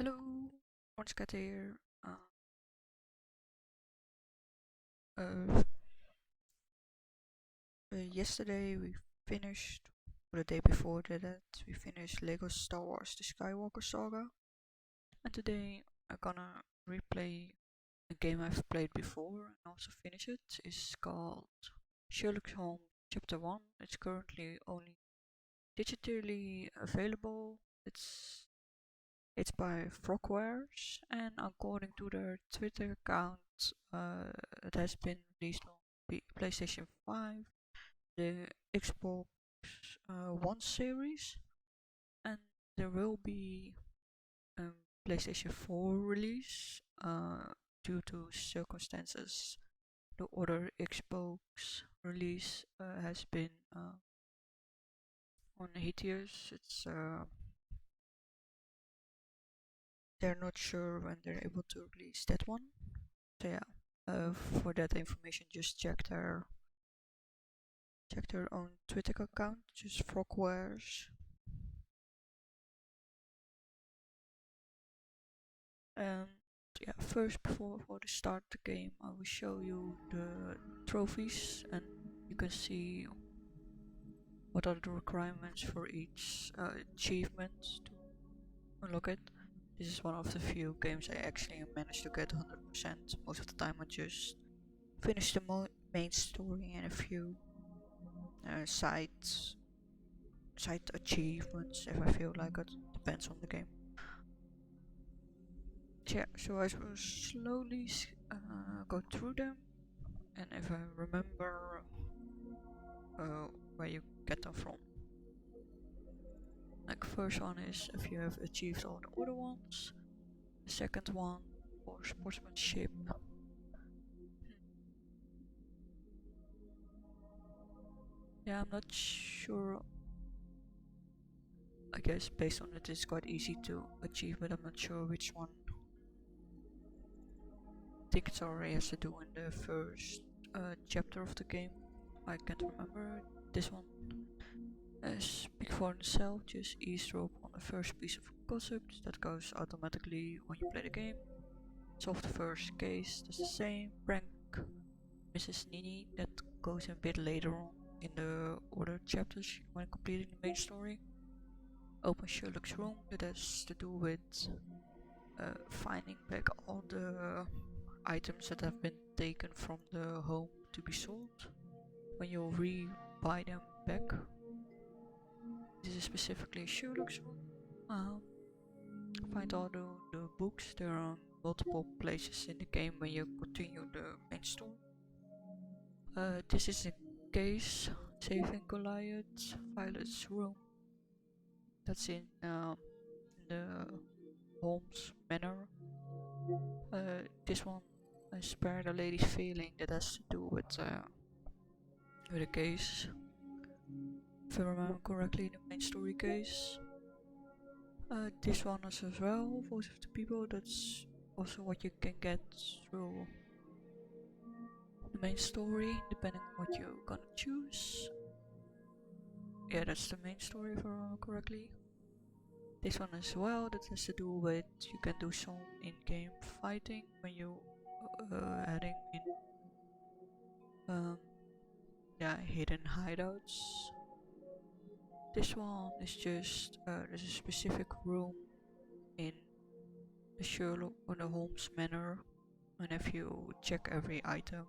Hello, Orange Cat here. Uh, Yesterday we finished, or the day before that, we finished Lego Star Wars: The Skywalker Saga, and today I'm gonna replay a game I've played before and also finish it. It's called Sherlock Holmes Chapter 1. It's currently only digitally available. It's by Frogwares, and according to their Twitter account, it has been released on PlayStation 5, the Xbox One series, and there will be a PlayStation 4 release due to circumstances. The other Xbox release has been on hiatus. They're not sure when they're able to release that one. So yeah, for that information, just check their own Twitter account, just Frogwares. And yeah, first before the start of the game, I will show you the trophies, and you can see what are the requirements for each achievement to unlock it. This is one of the few games I actually managed to get 100%. Most of the time I just finish the main story and a few side achievements if I feel like it. Depends on the game. Yeah, so I will slowly go through them, and if I remember where you get them from. Like first one is if you have achieved all the other ones. The second one for sportsmanship. Yeah, I'm not sure. I guess based on it, it's quite easy to achieve, but I'm not sure which one. I think it already has to do in the first chapter of the game. I can't remember this one. Speak for itself, just eavesdrop on the first piece of concept that goes automatically when you play the game. Solve the first case, that's the same. Prank Mrs. Nini, that goes a bit later on in the other chapters when completing the main story. Open Sherlock's room, that has to do with finding back all the items that have been taken from the home to be sold. When you re-buy them back. This is specifically Sherlock's room. Find all the books. There are multiple places in the game when you continue the main story. This is a case, saving Goliath, Violet's room. That's in the Holmes Manor. This one, spare the lady's feeling, that has to do with a case. If I remember correctly, the main story case. This one is as well, Voice of the People, that's also what you can get through the main story, depending on what you're gonna choose. Yeah, that's the main story if I remember correctly. This one as well, that has to do with you can do some in-game fighting when you heading in hidden hideouts. This one is just there's a specific room in the Sherlock or the Holmes Manor, and if you check every item,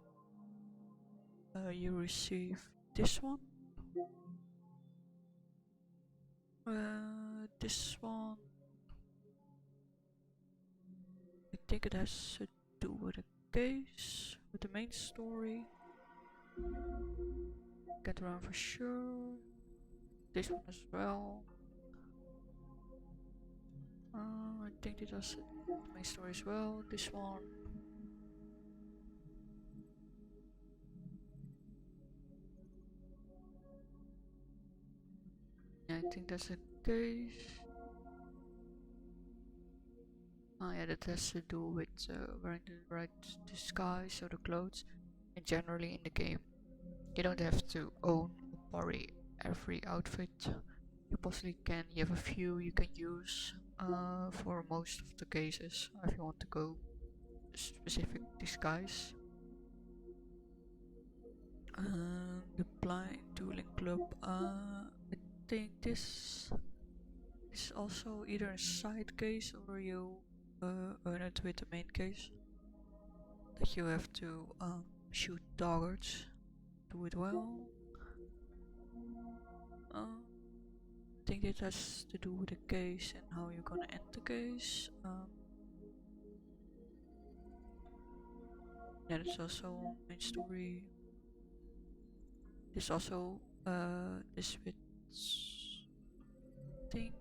you receive this one. This one, I think it has to do with a case, with the main story. Get around for sure. This one as well. I think it does the main story as well. This one. Yeah, I think that's a case. Oh yeah, that has to do with wearing the right disguise or the clothes. And generally in the game, you don't have to own or borrow every outfit you possibly can. You have a few you can use. for most of the cases if you want to go specific disguise. The blind dueling club. I think this is also either a side case or you earn it with the main case. That you have to shoot targets. Do it well. I think it has to do with the case and how you're gonna end the case. Yeah, that's also main story. This also this with think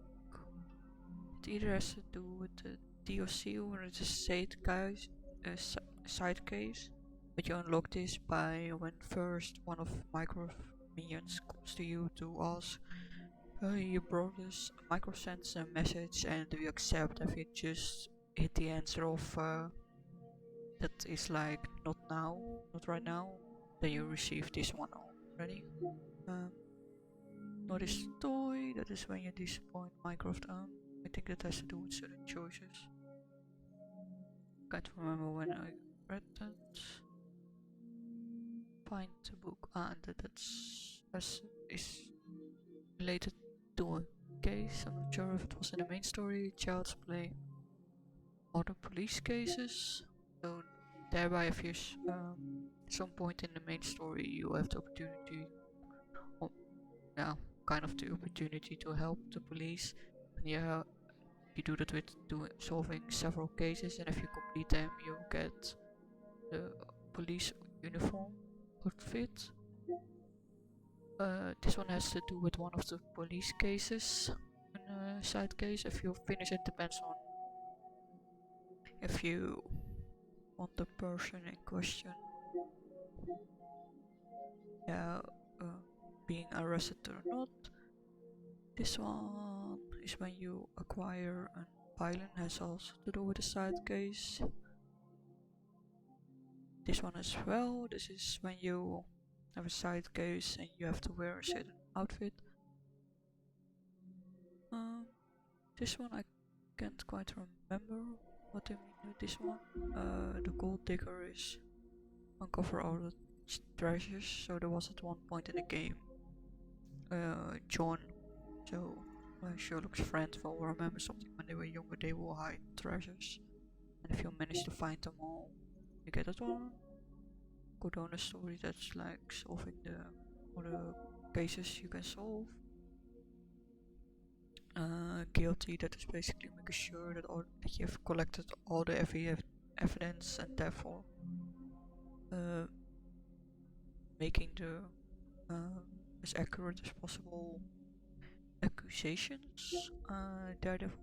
it either has to do with the DLC or it's a side case. But you unlock this by when first one of micro minions comes to you to ask your brothers. Micro sends a message and do you accept if you just hit the answer of that is like not now, not right now, then you receive this one already. Notice toy, that is when you disappoint Minecraft. I think that has to do with certain choices. Can't remember when I read that. Find the book. Is related to a case. I'm not sure if it was in the main story, child's play, or the police cases. So thereby, if you at some point in the main story, you have the opportunity, yeah, kind of the opportunity to help the police. And yeah, you do that with solving several cases, and if you complete them, you get the police uniform outfit. This one has to do with one of the police cases. A side case, if you finish it, depends on if you want the person in question, yeah, being arrested or not. This one is when you acquire an pylon, has also to do with the side case. This one as well. This is when you have a side case and you have to wear a certain outfit. This one I can't quite remember what they mean with this one. The gold digger is uncover all the treasures. So there was at one point in the game, John, so Sherlock's friend, will remember something when they were younger. They will hide treasures, and if you manage to find them all, you get that one. Cordona story, that's like solving all the cases you can solve. Guilty, that is basically making sure that you have collected all the evidence and therefore making the as accurate as possible accusations. Daredevil,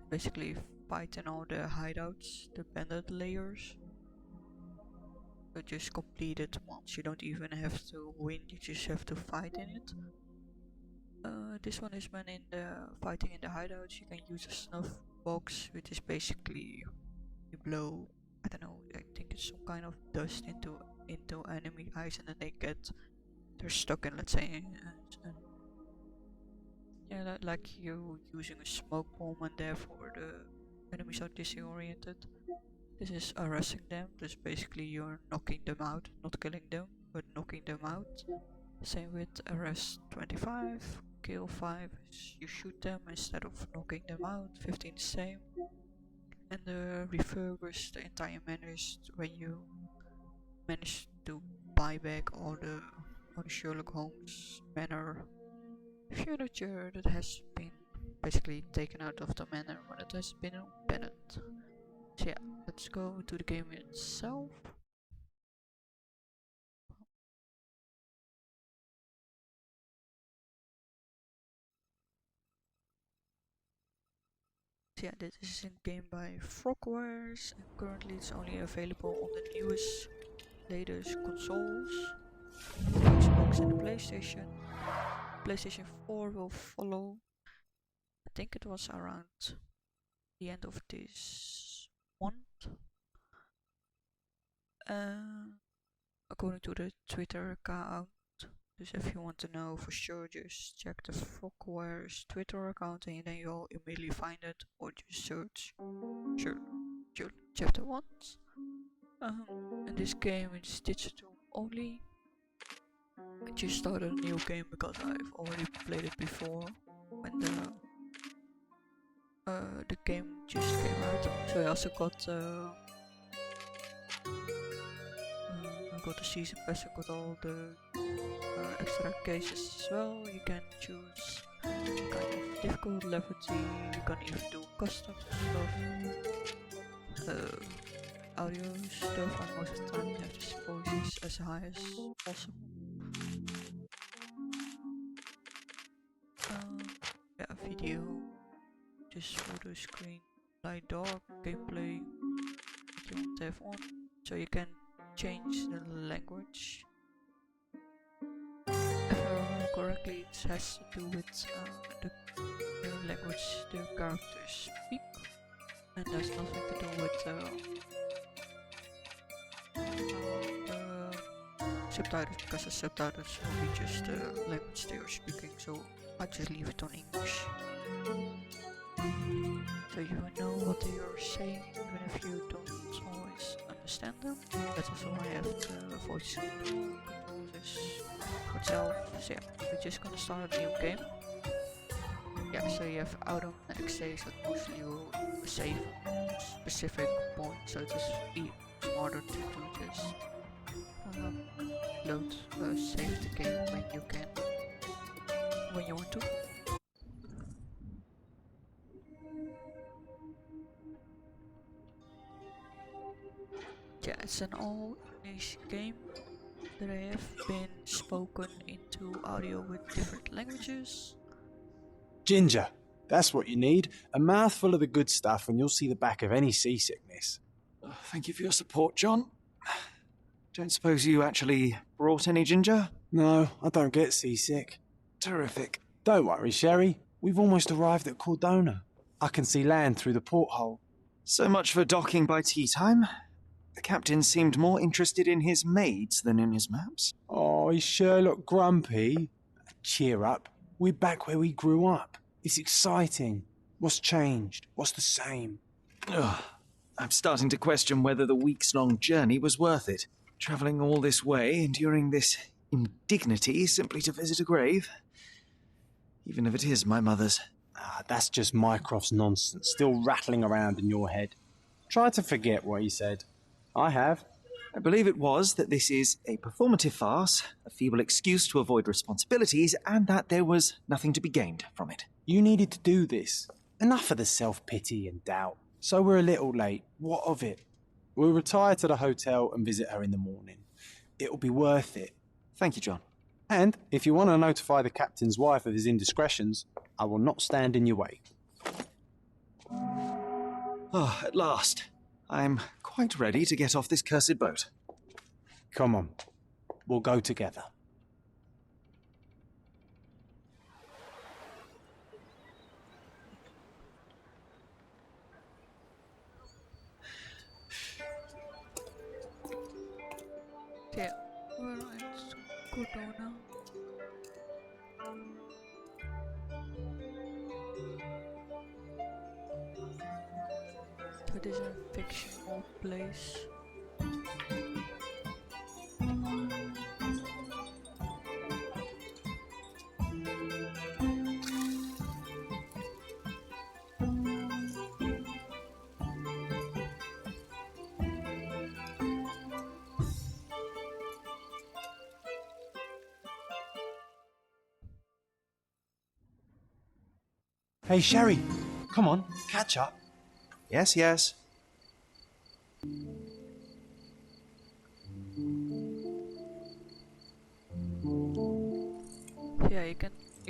basically fighting all the hideouts, the bandit layers. You just complete it once. You don't even have to win, you just have to fight in it. This one is when in the fighting in the hideouts you can use a snuff box, which is basically you blow, I don't know, I think it's some kind of dust into enemy eyes and then they're stuck in, let's say, yeah, like you using a smoke bomb and therefore the enemies are disoriented. This is arresting them, that's basically you're knocking them out, not killing them, but knocking them out. Same with arrest 25, kill 5 is you shoot them instead of knocking them out, 15 the same. And the refurbish the entire manor is when you manage to buy back all the Sherlock Holmes manor furniture that has been basically taken out of the manor when it has been abandoned. So yeah, let's go to the game itself. So yeah, this is a game by Frogwares and currently it's only available on the newest, latest consoles, the Xbox and the PlayStation. PlayStation 4 will follow. I think it was around the end of this month. According to the Twitter account, Dus if you want to know for sure, just check the Frogware's Twitter account and then you'll immediately find it, or just search chapter 1. In this game it's digital only. I just started a new game because I've already played it before when the game just came out. So I also got the season pass. I got all the extra cases as well. You can choose kind of difficult levity. You can even do custom stuff, audio stuff, and most of the time you have these voices as high as possible. Yeah, video, just photo screen, light dark, gameplay, if you want to have on, so you can change the language. If I remember correctly, it has to do with the language the characters speak, and there's nothing to do with subtitles, because the subtitles will be just the language they are speaking, so I just leave it on English. So you know what they are saying, even if you don't always understand them. That's also why I have the voice control this for itself. So yeah, we're just gonna start a new game. Yeah, so you have autumn and XAs that mostly will save specific points, so it's smarter to do just load, save the game when you can, when you want to. Yeah, it's an all-English game that I have been spoken into audio with different languages. Ginger, that's what you need. A mouthful of the good stuff and you'll see the back of any seasickness. Thank you for your support, John. Don't suppose you actually brought any ginger? No, I don't get seasick. Terrific. Don't worry, Sherry. We've almost arrived at Cordona. I can see land through the porthole. So much for docking by tea time. The captain seemed more interested in his maids than in his maps. Oh, is Sherlock grumpy? Cheer up. We're back where we grew up. It's exciting. What's changed? What's the same? Ugh. I'm starting to question whether the weeks-long journey was worth it. Travelling all this way, enduring this indignity simply to visit a grave. Even if it is my mother's. That's just Mycroft's nonsense, still rattling around in your head. Try to forget what he said. I have. I believe it was that this is a performative farce, a feeble excuse to avoid responsibilities, and that there was nothing to be gained from it. You needed to do this. Enough of the self-pity and doubt. So we're a little late. What of it? We'll retire to the hotel and visit her in the morning. It'll be worth it. Thank you, John. And if you want to notify the captain's wife of his indiscretions, I will not stand in your way. Oh, at last. I'm quite ready to get off this cursed boat. Come on. We'll go together. Yeah, we're at Cordona. It is a fictional place. Hey, Sherry. Come on, catch up. Yes, yes. Yeah, you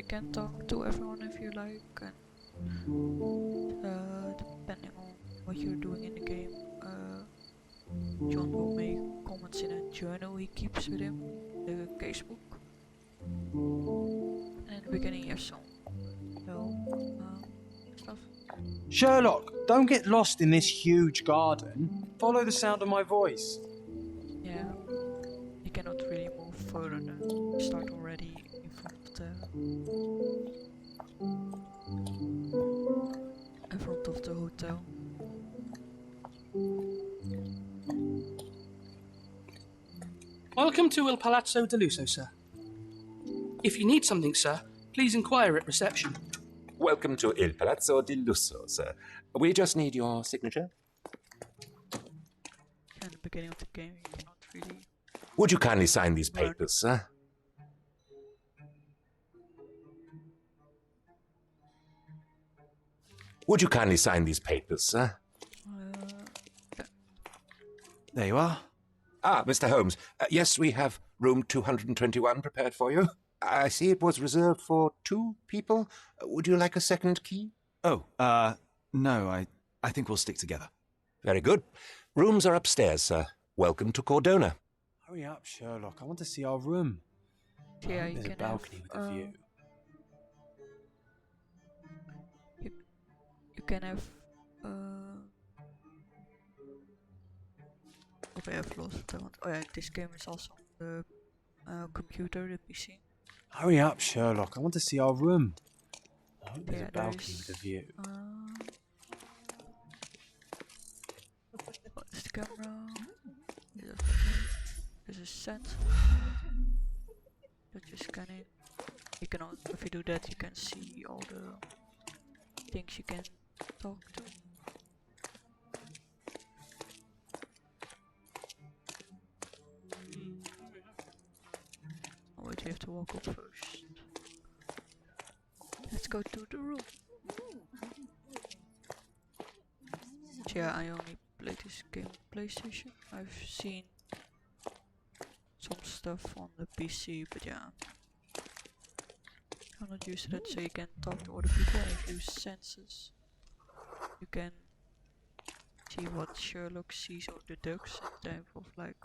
can talk to everyone if you like, and depending on what you're doing in the game, John will make comments in a journal he keeps with him, the casebook. And in the beginning you have some stuff. Sherlock, don't get lost in this huge garden. Follow the sound of my voice. Yeah, you cannot really move further than start already in front of the hotel. Welcome to Il Palazzo de Lusso, sir. If you need something, sir, please inquire at reception. Welcome to Il Palazzo di Lusso, sir. We just need your signature. In the beginning of the game, you cannot really. Would you kindly sign these papers, sir? Would you kindly sign these papers, sir? Yeah. There you are. Ah, Mr. Holmes. Yes, we have room 221 prepared for you. I see it was reserved for 2 people. Would you like a second key? Oh, no, I think we'll stick together. Very good. Rooms are upstairs, sir. Welcome to Cordona. Hurry up, Sherlock. I want to see our room. Yeah, you There's can a balcony have, with a view. You can have. Okay, I've lost what I want. Oh yeah, this game is also on the computer, the PC. Hurry up, Sherlock. I want to see our room. I hope there's Yeah, a balcony with a view. What is the camera? There's a sensor that you're scanning. You can also, if you do that, you can see all the things you can talk to. Oh wait, we have to walk up first. Let's go to the room. Yeah, I only play this game on PlayStation. I've seen some stuff on the PC, but yeah, I'm not used to that. So you can talk to other people and use senses. You can see what Sherlock sees or deducts in terms of like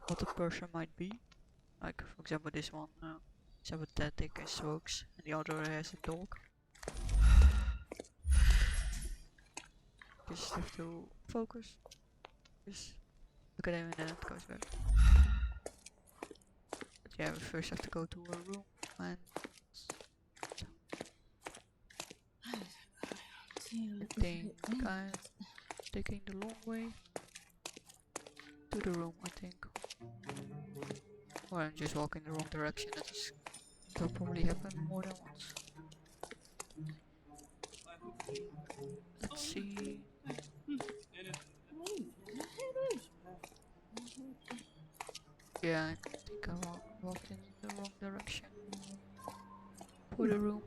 what the person might be. Like for example, this one is apathetic and smokes, and the other has a dog. Just have to focus. Just look at him and then it goes back. But yeah, we first have to go to a room and I think I'm taking the long way to the room, I think. Or I'm just walking the wrong direction. That'll probably happen more than once. Let's see. Yeah, I think I walked in the wrong direction for the room.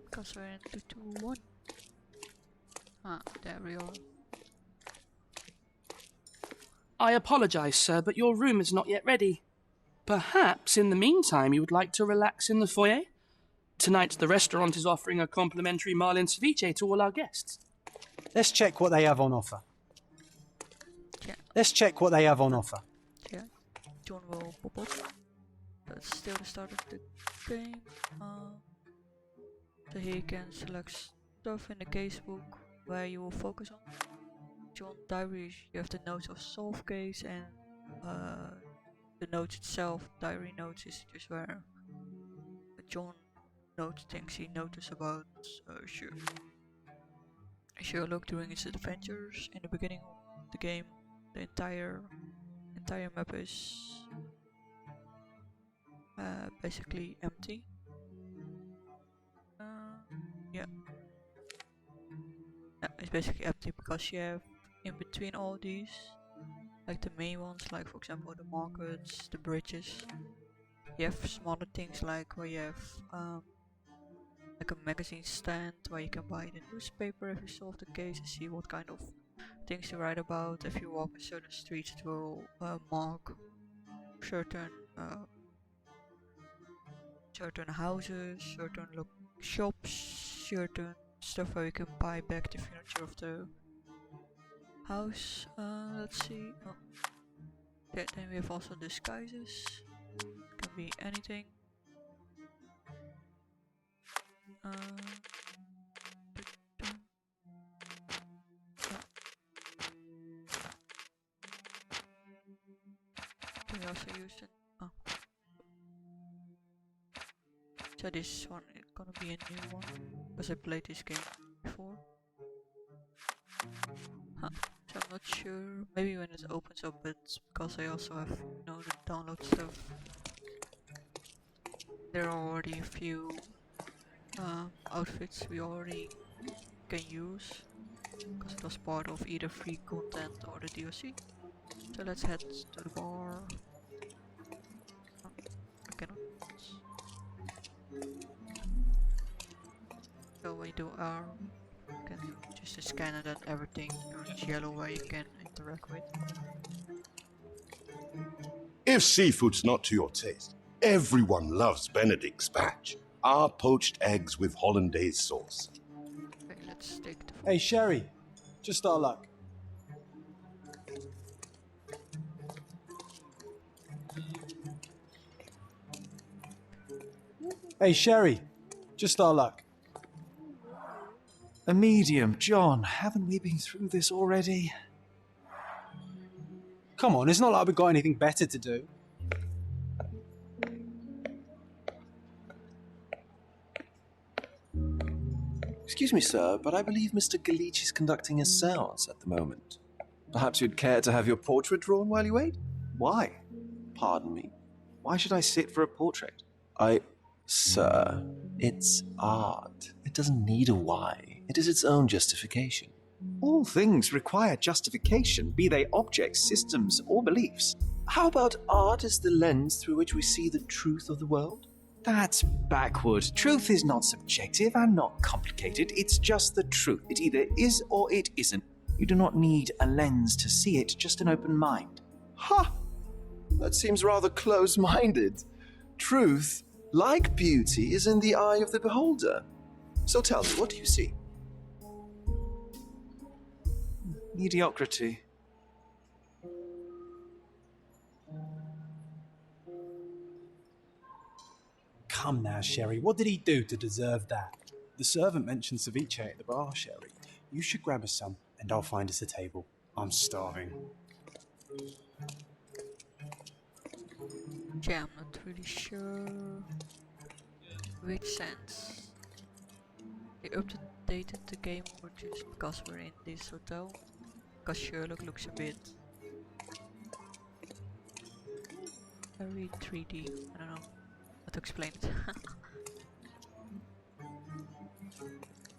Because we're in 221. Ah, there we are. I apologise, sir, but your room is not yet ready. Perhaps, in the meantime, you would like to relax in the foyer? Tonight, the restaurant is offering a complimentary marlin ceviche to all our guests. Let's check what they have on offer. Yeah. Let's check what they have on offer. Yeah, John will pop up. That's still the start of the game. So here you can select stuff in the casebook where you will focus on. John diary, you have the notes of solve case and the notes itself. Diary notes is just where John notes things he noticed about Sherlock during his adventures. In the beginning of the game, the entire map is basically empty. Yeah, it's basically empty because you have in between all these, like the main ones, like for example the markets, the bridges. You have smaller things like where you have like a magazine stand where you can buy the newspaper if you solve the case and see what kind of things to write about. If you walk in certain streets, it will mark certain houses, certain shops, certain stuff where you can buy back the furniture of the house. Let's see. Oh. Okay, then we have also disguises. Can be anything. also used it. Oh. So this one is gonna be a new one, because I played this game before. Huh. So I'm not sure, maybe when it opens up, but because I also have, the download stuff. There are already a few outfits we already can use, because it was part of either free content or the DLC. So let's head to the bar. Oh, I cannot. So when you do R, you can do just a scan and then everything turns yellow where you can interact with. If seafood's not to your taste, everyone loves Benedict's batch. Our poached eggs with hollandaise sauce. Okay, let's take the Hey, Sherry, just our luck. Hey, Sherry, just our luck. A medium, John. Haven't we been through this already? Come on, it's not like we've got anything better to do. Excuse me, sir, but I believe Mr. Galich is conducting a séance at the moment. Perhaps you'd care to have your portrait drawn while you wait? Why? Pardon me. Why should I sit for a portrait? Sir, it's art. It doesn't need a why. It is its own justification. All things require justification, be they objects, systems, or beliefs. How about art as the lens through which we see the truth of the world? That's backward. Truth is not subjective and not complicated. It's just the truth. It either is or it isn't. You do not need a lens to see it, just an open mind. Ha! That seems rather close-minded. Truth, like beauty, is in the eye of the beholder. So tell me, what do you see? Mediocrity. Come now, Sherry, what did he do to deserve that? The servant mentioned ceviche at the bar, Sherry. You should grab us some, and I'll find us a table. I'm starving. Yeah, I'm not really sure which sense. They updated the game or just because we're in this hotel? Because Sherlock looks a bit very 3D. I don't know how to explain it.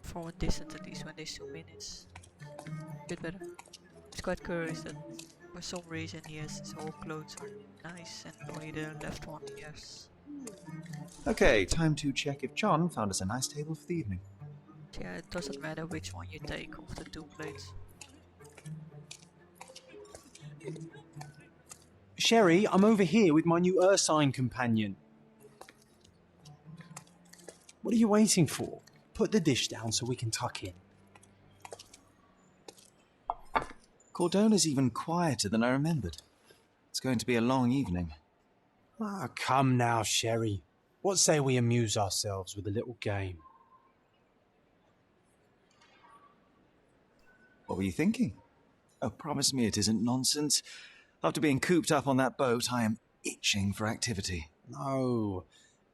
From a distance, at least when they zoom in, it's a bit better. It's quite curious that for some reason he has his whole clothes are nice and only the left one, yes. Okay, time to check if John found us a nice table for the evening. Yeah, it doesn't matter which one you take of the two plates. Sherry, I'm over here with my new Ursine companion. What are you waiting for? Put the dish down so we can tuck in. Cordona's even quieter than I remembered. It's going to be a long evening. Ah, come now, Sherry. What say we amuse ourselves with a little game? What were you thinking? Oh, promise me it isn't nonsense. After being cooped up on that boat, I am itching for activity. No.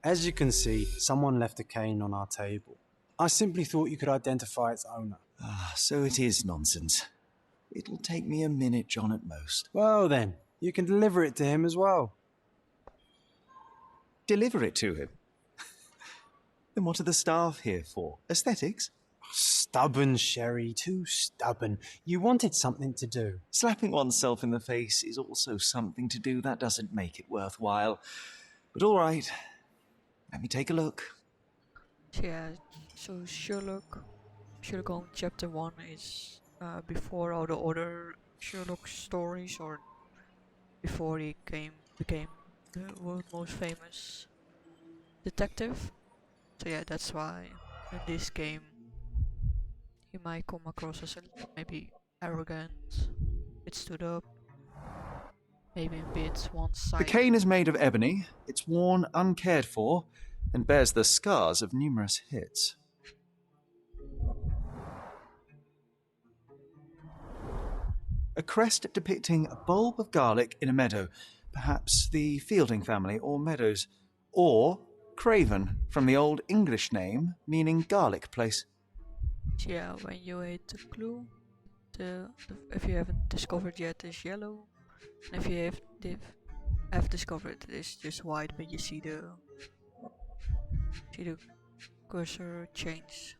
As you can see, someone left a cane on our table. I simply thought you could identify its owner. Ah, so it is nonsense. It'll take me a minute, John, at most. Well then, you can deliver it to him as well. Deliver it to him? Then what are the staff here for? Aesthetics? Stubborn, Sherry, too stubborn. You wanted something to do. Slapping oneself in the face is also something to do. That doesn't make it worthwhile. But all right, let me take a look. Yeah, so Sherlock Holmes Chapter 1 is before all the other Sherlock stories, or before he became the world's most famous detective. So yeah, that's why in this game he might come across as maybe arrogant, a bit stood up, maybe a bit one-sided. The cane is made of ebony, it's worn uncared for, and bears the scars of numerous hits. A crest depicting a bulb of garlic in a meadow, Perhaps the Fielding family or Meadows. Or Craven, from the Old English name meaning garlic place. Yeah, when you hit the clue, if you haven't discovered yet, is yellow. And if you have discovered, it is just white, but you see the cursor change.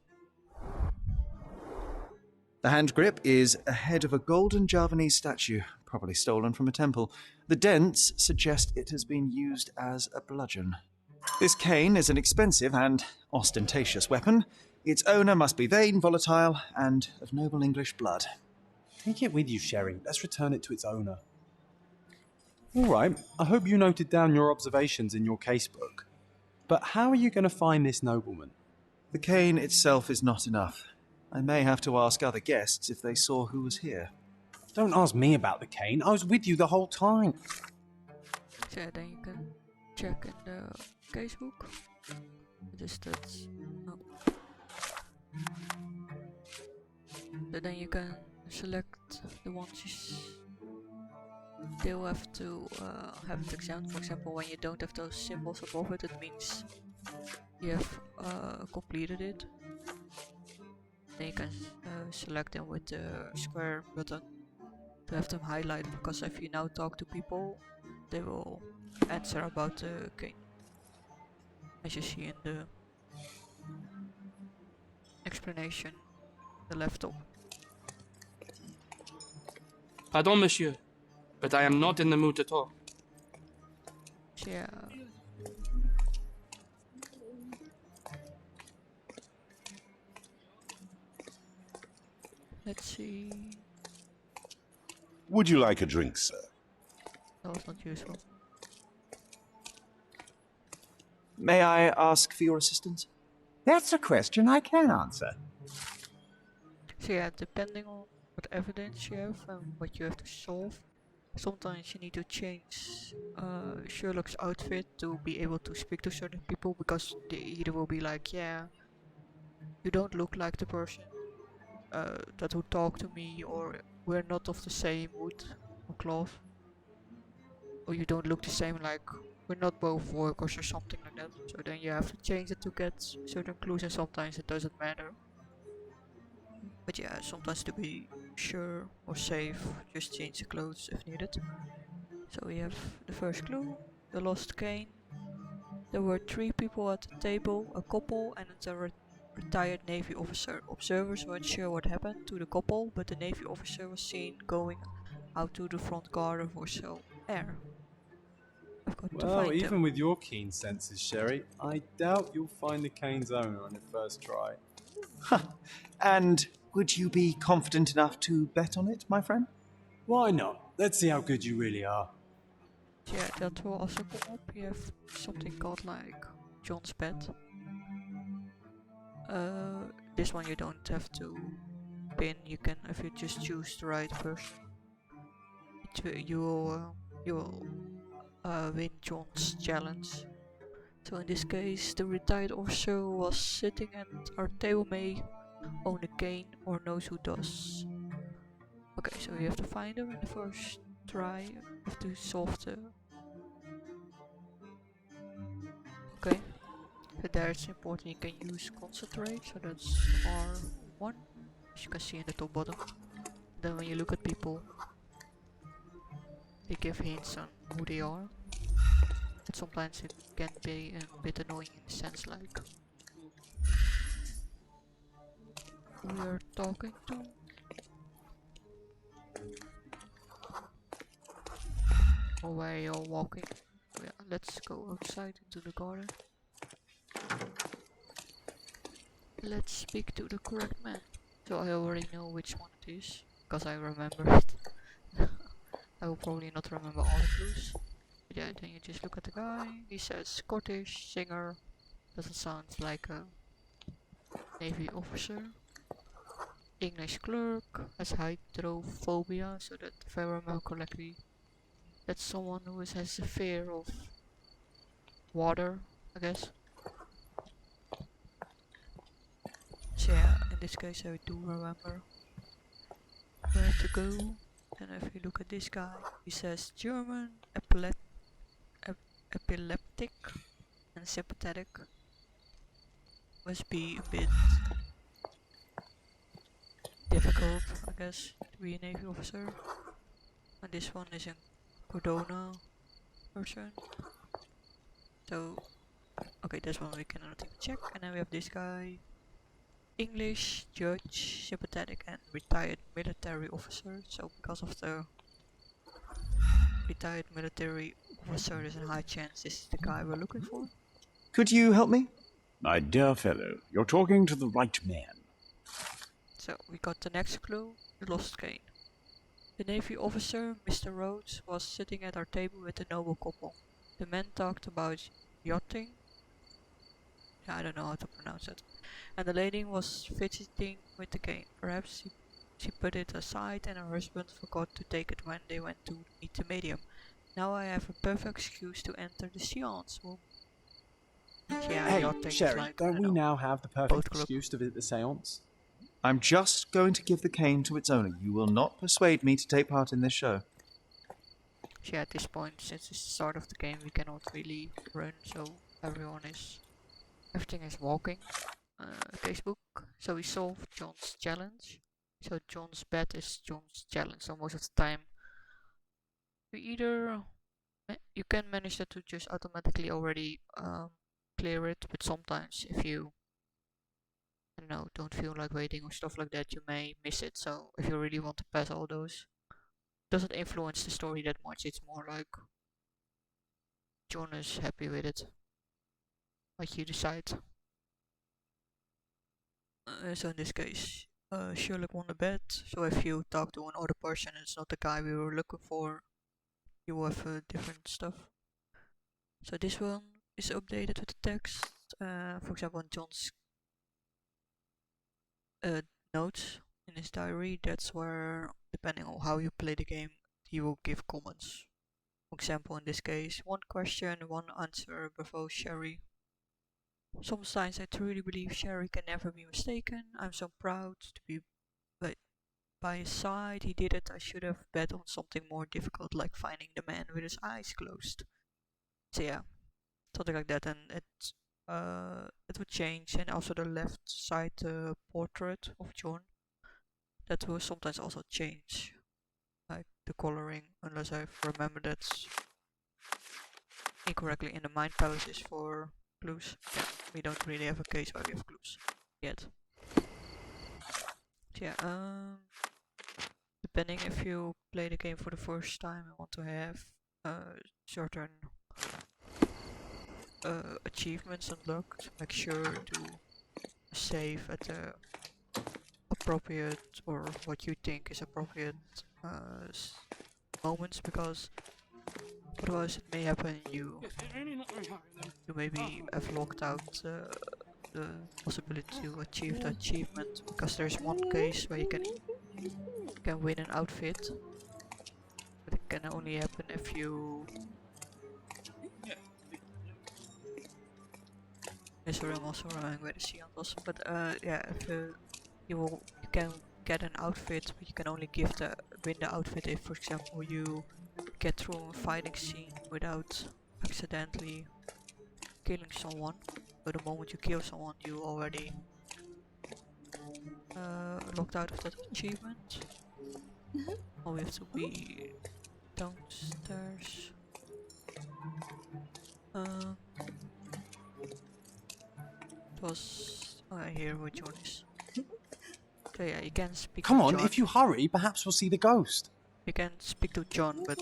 The hand grip is a head of a golden Javanese statue, probably stolen from a temple. The dents suggest it has been used as a bludgeon. This cane is an expensive and ostentatious weapon. Its owner must be vain, volatile, and of noble English blood. Take it with you, Sherry. Let's return it to its owner. All right, I hope you noted down your observations in your casebook. But how are you going to find this nobleman? The cane itself is not enough. I may have to ask other guests if they saw who was here. Don't ask me about the cane. I was with you the whole time. So yeah, then you can check in the casebook. The stats. No. So then you can select the ones they will have to have it examined. For example, when you don't have those symbols above it, it means you have completed it. Then you can select them with the square button to have them highlighted, because if you now talk to people, they will answer about the cane, as you see in the explanation, the left top. Pardon, monsieur, but I am not in the mood to talk. Yeah. Let's see. Would you like a drink, sir? That was not useful. May I ask for your assistance? That's a question I can answer. So yeah, depending on what evidence you have and what you have to solve, sometimes you need to change Sherlock's outfit to be able to speak to certain people, because they either will be like, yeah, you don't look like the person that would talk to me, or we're not of the same wood or cloth, or you don't look the same, like we're not both workers or something like that. So then you have to change it to get certain clues, and sometimes it doesn't matter. But yeah, sometimes to be sure or safe, just change the clothes if needed. So we have the first clue, the lost cane. There were 3 people at the table, a couple and a retired Navy officer. Observers weren't sure what happened to the couple, but the Navy officer was seen going out to the front garden for some air. I've got to Well, find even them. with your keen senses, Sherry, I doubt you'll find the cane's owner on your first try. And would you be confident enough to bet on it, my friend? Why not? Let's see how good you really are. Yeah, that will also come up. You have something called like John's bet. This one you don't have to pin. You can, if you just choose the right person, you will win John's challenge. So in this case, the retired officer who was sitting at our table may own a cane or knows who does. Okay, so you have to find them in the first try. You have to solve the... Okay, so there it's important you can use concentrate, so that's R1, as you can see in the top bottom. Then when you look at people, they give hints on who they are. But sometimes it can be a bit annoying in the sense like we are talking to. Or where you're walking. Yeah, let's go outside into the garden. Let's speak to the correct man. So I already know which one it is, because I remember it. I will probably not remember all the clues. But yeah, then you just look at the guy. He says Scottish singer. Doesn't sound like a Navy officer. English clerk, has hydrophobia, so that if I remember correctly, that's someone who has a fear of water, I guess. So yeah, in this case I do remember where to go. And if you look at this guy, he says German, epileptic and sympathetic must be a bit difficult, I guess, to be a Navy officer. And this one is a Cordona person. So, okay, this one we cannot even check. And then we have this guy. English, judge, sympathetic and retired military officer. So because of the retired military officer, there's a high chance this is the guy we're looking for. Could you help me? My dear fellow, you're talking to the right man. So we got the next clue, the lost cane. The Navy officer, Mr. Rhodes, was sitting at our table with a noble couple. The men talked about yachting. I don't know how to pronounce it. And the lady was fidgeting with the cane. Perhaps she put it aside and her husband forgot to take it when they went to meet the medium. Now I have a perfect excuse to enter the seance room. Yeah, Hey, yachting is Sherry, like, don't we now have the perfect boat club. excuse to visit the seance? I'm just going to give the cane to its owner. You will not persuade me to take part in this show. Yeah, at this point, since it's the start of the game, we cannot really run, so everything is walking. Casebook. So we solved John's challenge. So John's bet is John's challenge. So most of the time, you can manage that to just automatically already clear it, but sometimes if you don't feel like waiting or stuff like that, you may miss it. So if you really want to pass all those, it doesn't influence the story that much. It's more like John is happy with it. Like you decide. So in this case, Sherlock won the bet. So if you talk to another person, it's not the guy we were looking for. You will have different stuff. So this one is updated with the text. For example, in John's notes in his diary, that's where, depending on how you play the game, he will give comments. For example, in this case, 1 question, 1 answer, bravo Sherry. Sometimes I truly believe Sherry can never be mistaken. I'm so proud to be by his side. He did it. I should have bet on something more difficult, like finding the man with his eyes closed. So yeah, something like that, and it would change. And also the left side portrait of John, that will sometimes also change, like the coloring, unless I remember that incorrectly in the mind palaces for clues. Yeah, we don't really have a case where we have clues yet. So yeah, depending if you play the game for the first time and want to have certain achievements unlocked, make sure to save at the appropriate, or what you think is appropriate moments, because otherwise it may happen you maybe have locked out the possibility to achieve the achievement, because there's one case where you can win an outfit, but it can only happen if you I'm also remembering where the seance was, but yeah, if you can get an outfit, but you can only win the outfit if, for example, you get through a fighting scene without accidentally killing someone. So the moment you kill someone, you already locked out of that achievement. Oh, we have to be downstairs. It was here where John is. So yeah, you can speak Come to on, John. if you hurry, perhaps we'll see the ghost. You can speak to John, but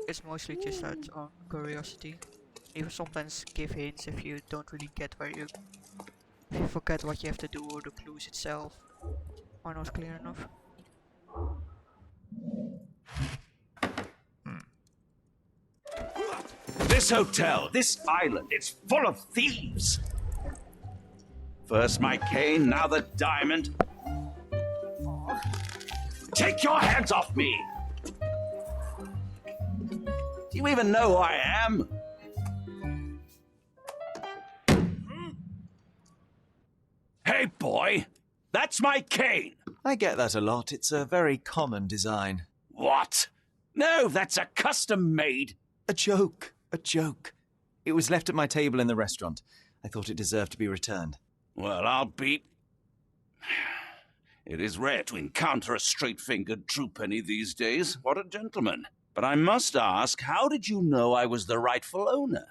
it's mostly just out on curiosity. You sometimes give hints if you don't really get if you forget what you have to do, or the clues itself are not clear enough. This hotel, this island, it's full of thieves. First my cane, now the diamond. Take your hands off me! Do you even know who I am? Hey, boy! That's my cane! I get that a lot. It's a very common design. What? No, that's a custom-made. A joke. A joke. It was left at my table in the restaurant. I thought it deserved to be returned. Well, I'll be... It is rare to encounter a straight-fingered true penny these days. What a gentleman. But I must ask, how did you know I was the rightful owner?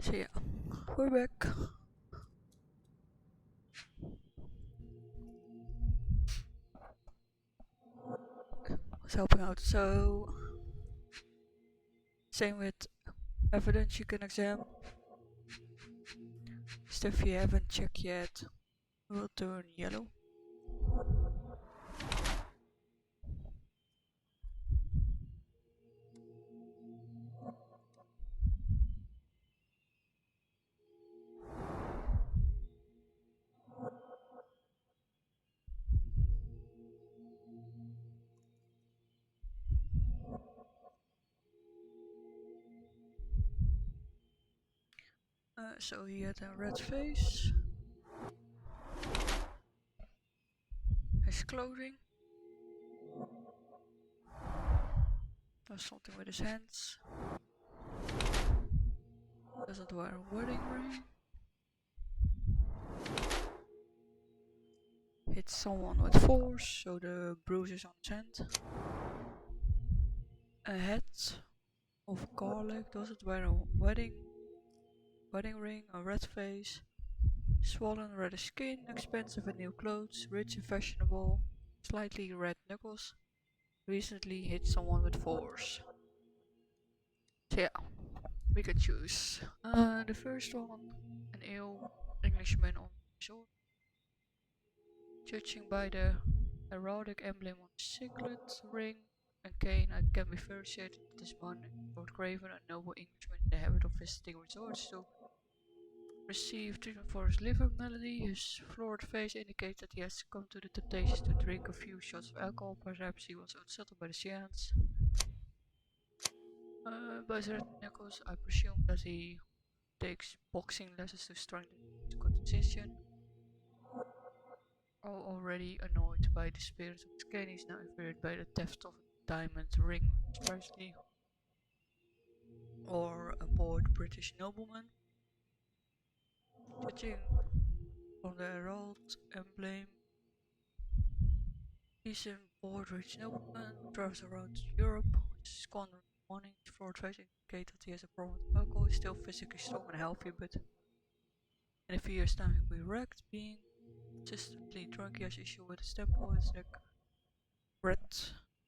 So yeah, we're back. Was helping out. So same with evidence you can examine. Stuff you haven't checked yet will turn yellow. So he had a red face. His clothing. Does something with his hands. Doesn't wear a wedding ring. Hits someone with force, so the bruises on his hand. A hat of garlic. Doesn't wear a wedding ring, a red face. Swollen reddish skin, expensive and new clothes, rich and fashionable, slightly red knuckles. Recently hit someone with force. So yeah, we can choose. The first one, an ill Englishman on shore. Judging by the heraldic emblem on his signet, ring, and cane, I can be persuaded that this man, Lord Craven, a noble Englishman in the habit of visiting resorts to receive treatment for his liver malady. His florid face indicates that he has succumbed to the temptation to drink a few shots of alcohol. Perhaps he was unsettled by the seance. By his red knuckles, I presume that he takes boxing lessons to strengthen his constitution. Already annoyed by the spirits of his cane, he is now infuriated by the theft of a diamond ring, especially, or a bored British nobleman. Judging from the herald emblem, he's a bored rich nobleman who travels around Europe, squandering money. His florid face indicates that he has a problem with alcohol. He's still physically strong and healthy, but in a few years' time he'll be wrecked. Being consistently drunk, he has issue with his temple. His neck red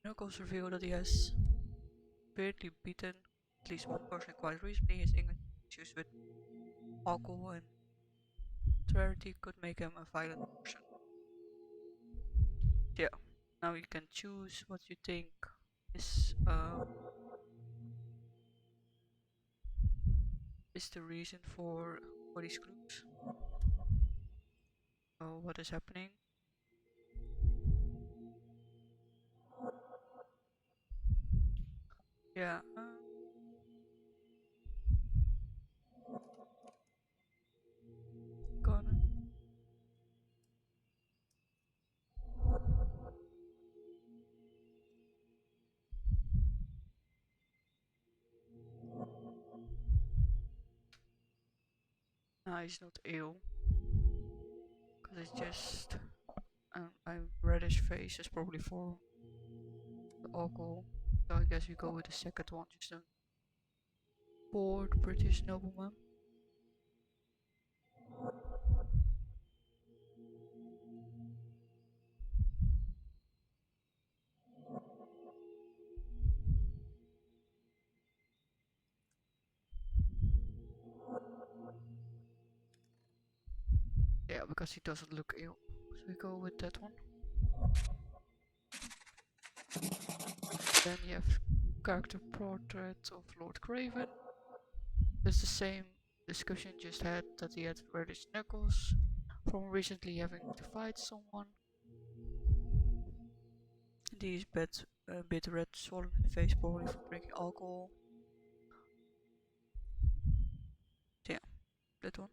knuckles reveal that he has severely beaten at least one person quite recently. His English issues with alcohol and rarity could make him a violent person. Yeah, now you can choose what you think is the reason for these clues. What is happening? Yeah. Gonna. No, he's not ill. Because it's just a reddish face is probably for the alcohol. So I guess we go with the second one, just a bored British nobleman. Yeah, because he doesn't look ill. So we go with that one. Then you have character portrait of Lord Craven. It's the same discussion just had, that he had reddish knuckles from recently having to fight someone. He's a bit red, swollen in the face, probably from drinking alcohol. So yeah, that one.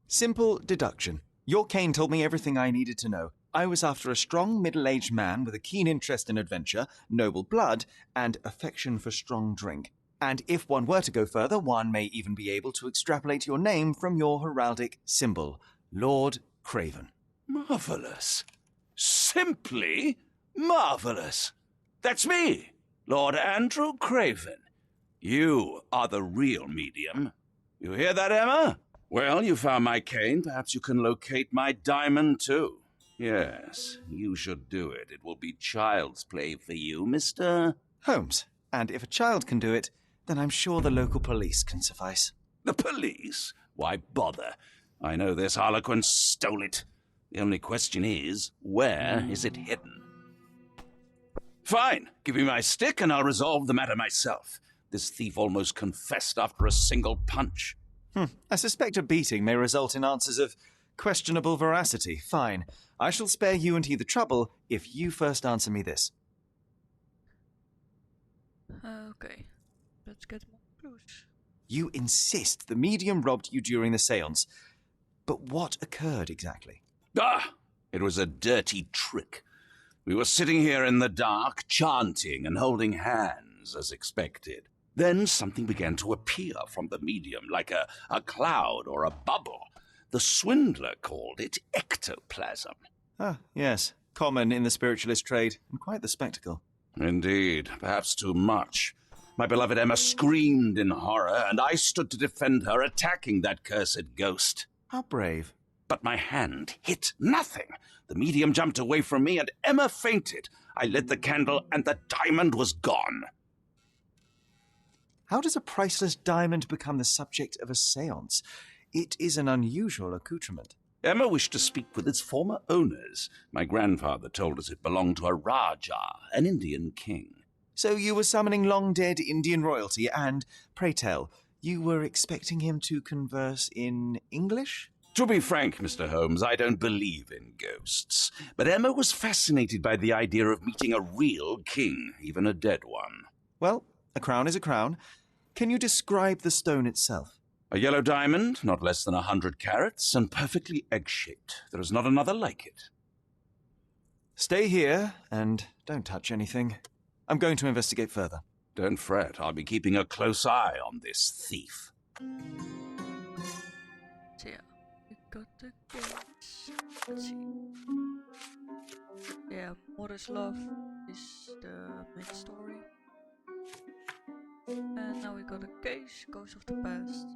Simple deduction. Your cane told me everything I needed to know. I was after a strong, middle-aged man with a keen interest in adventure, noble blood, and affection for strong drink. And if one were to go further, one may even be able to extrapolate your name from your heraldic symbol, Lord Craven. Marvelous. Simply marvelous. That's me, Lord Andrew Craven. You are the real medium. You hear that, Emma? Well, you found my cane. Perhaps you can locate my diamond, too. Yes, you should do it. It will be child's play for you, Mr. Holmes. And if a child can do it, then I'm sure the local police can suffice. The police? Why bother? I know this harlequin stole it. The only question is, where is it hidden? Fine. Give me my stick and I'll resolve the matter myself. This thief almost confessed after a single punch. I suspect a beating may result in answers of questionable veracity. Fine. I shall spare you and he the trouble if you first answer me this. Okay, let's get more clues. You insist the medium robbed you during the séance. But what occurred exactly? It was a dirty trick. We were sitting here in the dark, chanting and holding hands, as expected. Then something began to appear from the medium, like a cloud or a bubble. The swindler called it ectoplasm. Ah, yes. Common in the spiritualist trade, and quite the spectacle. Indeed, perhaps too much. My beloved Emma screamed in horror, and I stood to defend her, attacking that cursed ghost. How brave. But my hand hit nothing. The medium jumped away from me, and Emma fainted. I lit the candle, and the diamond was gone. How does a priceless diamond become the subject of a séance? It is an unusual accoutrement. Emma wished to speak with its former owners. My grandfather told us it belonged to a Rajah, an Indian king. So you were summoning long-dead Indian royalty, and, pray tell, you were expecting him to converse in English? To be frank, Mr. Holmes, I don't believe in ghosts. But Emma was fascinated by the idea of meeting a real king, even a dead one. Well, a crown is a crown. Can you describe the stone itself? A yellow diamond, not less than 100 carats, and perfectly egg-shaped. There is not another like it. Stay here, and don't touch anything. I'm going to investigate further. Don't fret, I'll be keeping a close eye on this thief. So yeah, we got the games. Let's see. Yeah, Mother's Love is the main story. And now we got a case, Ghost of the Past.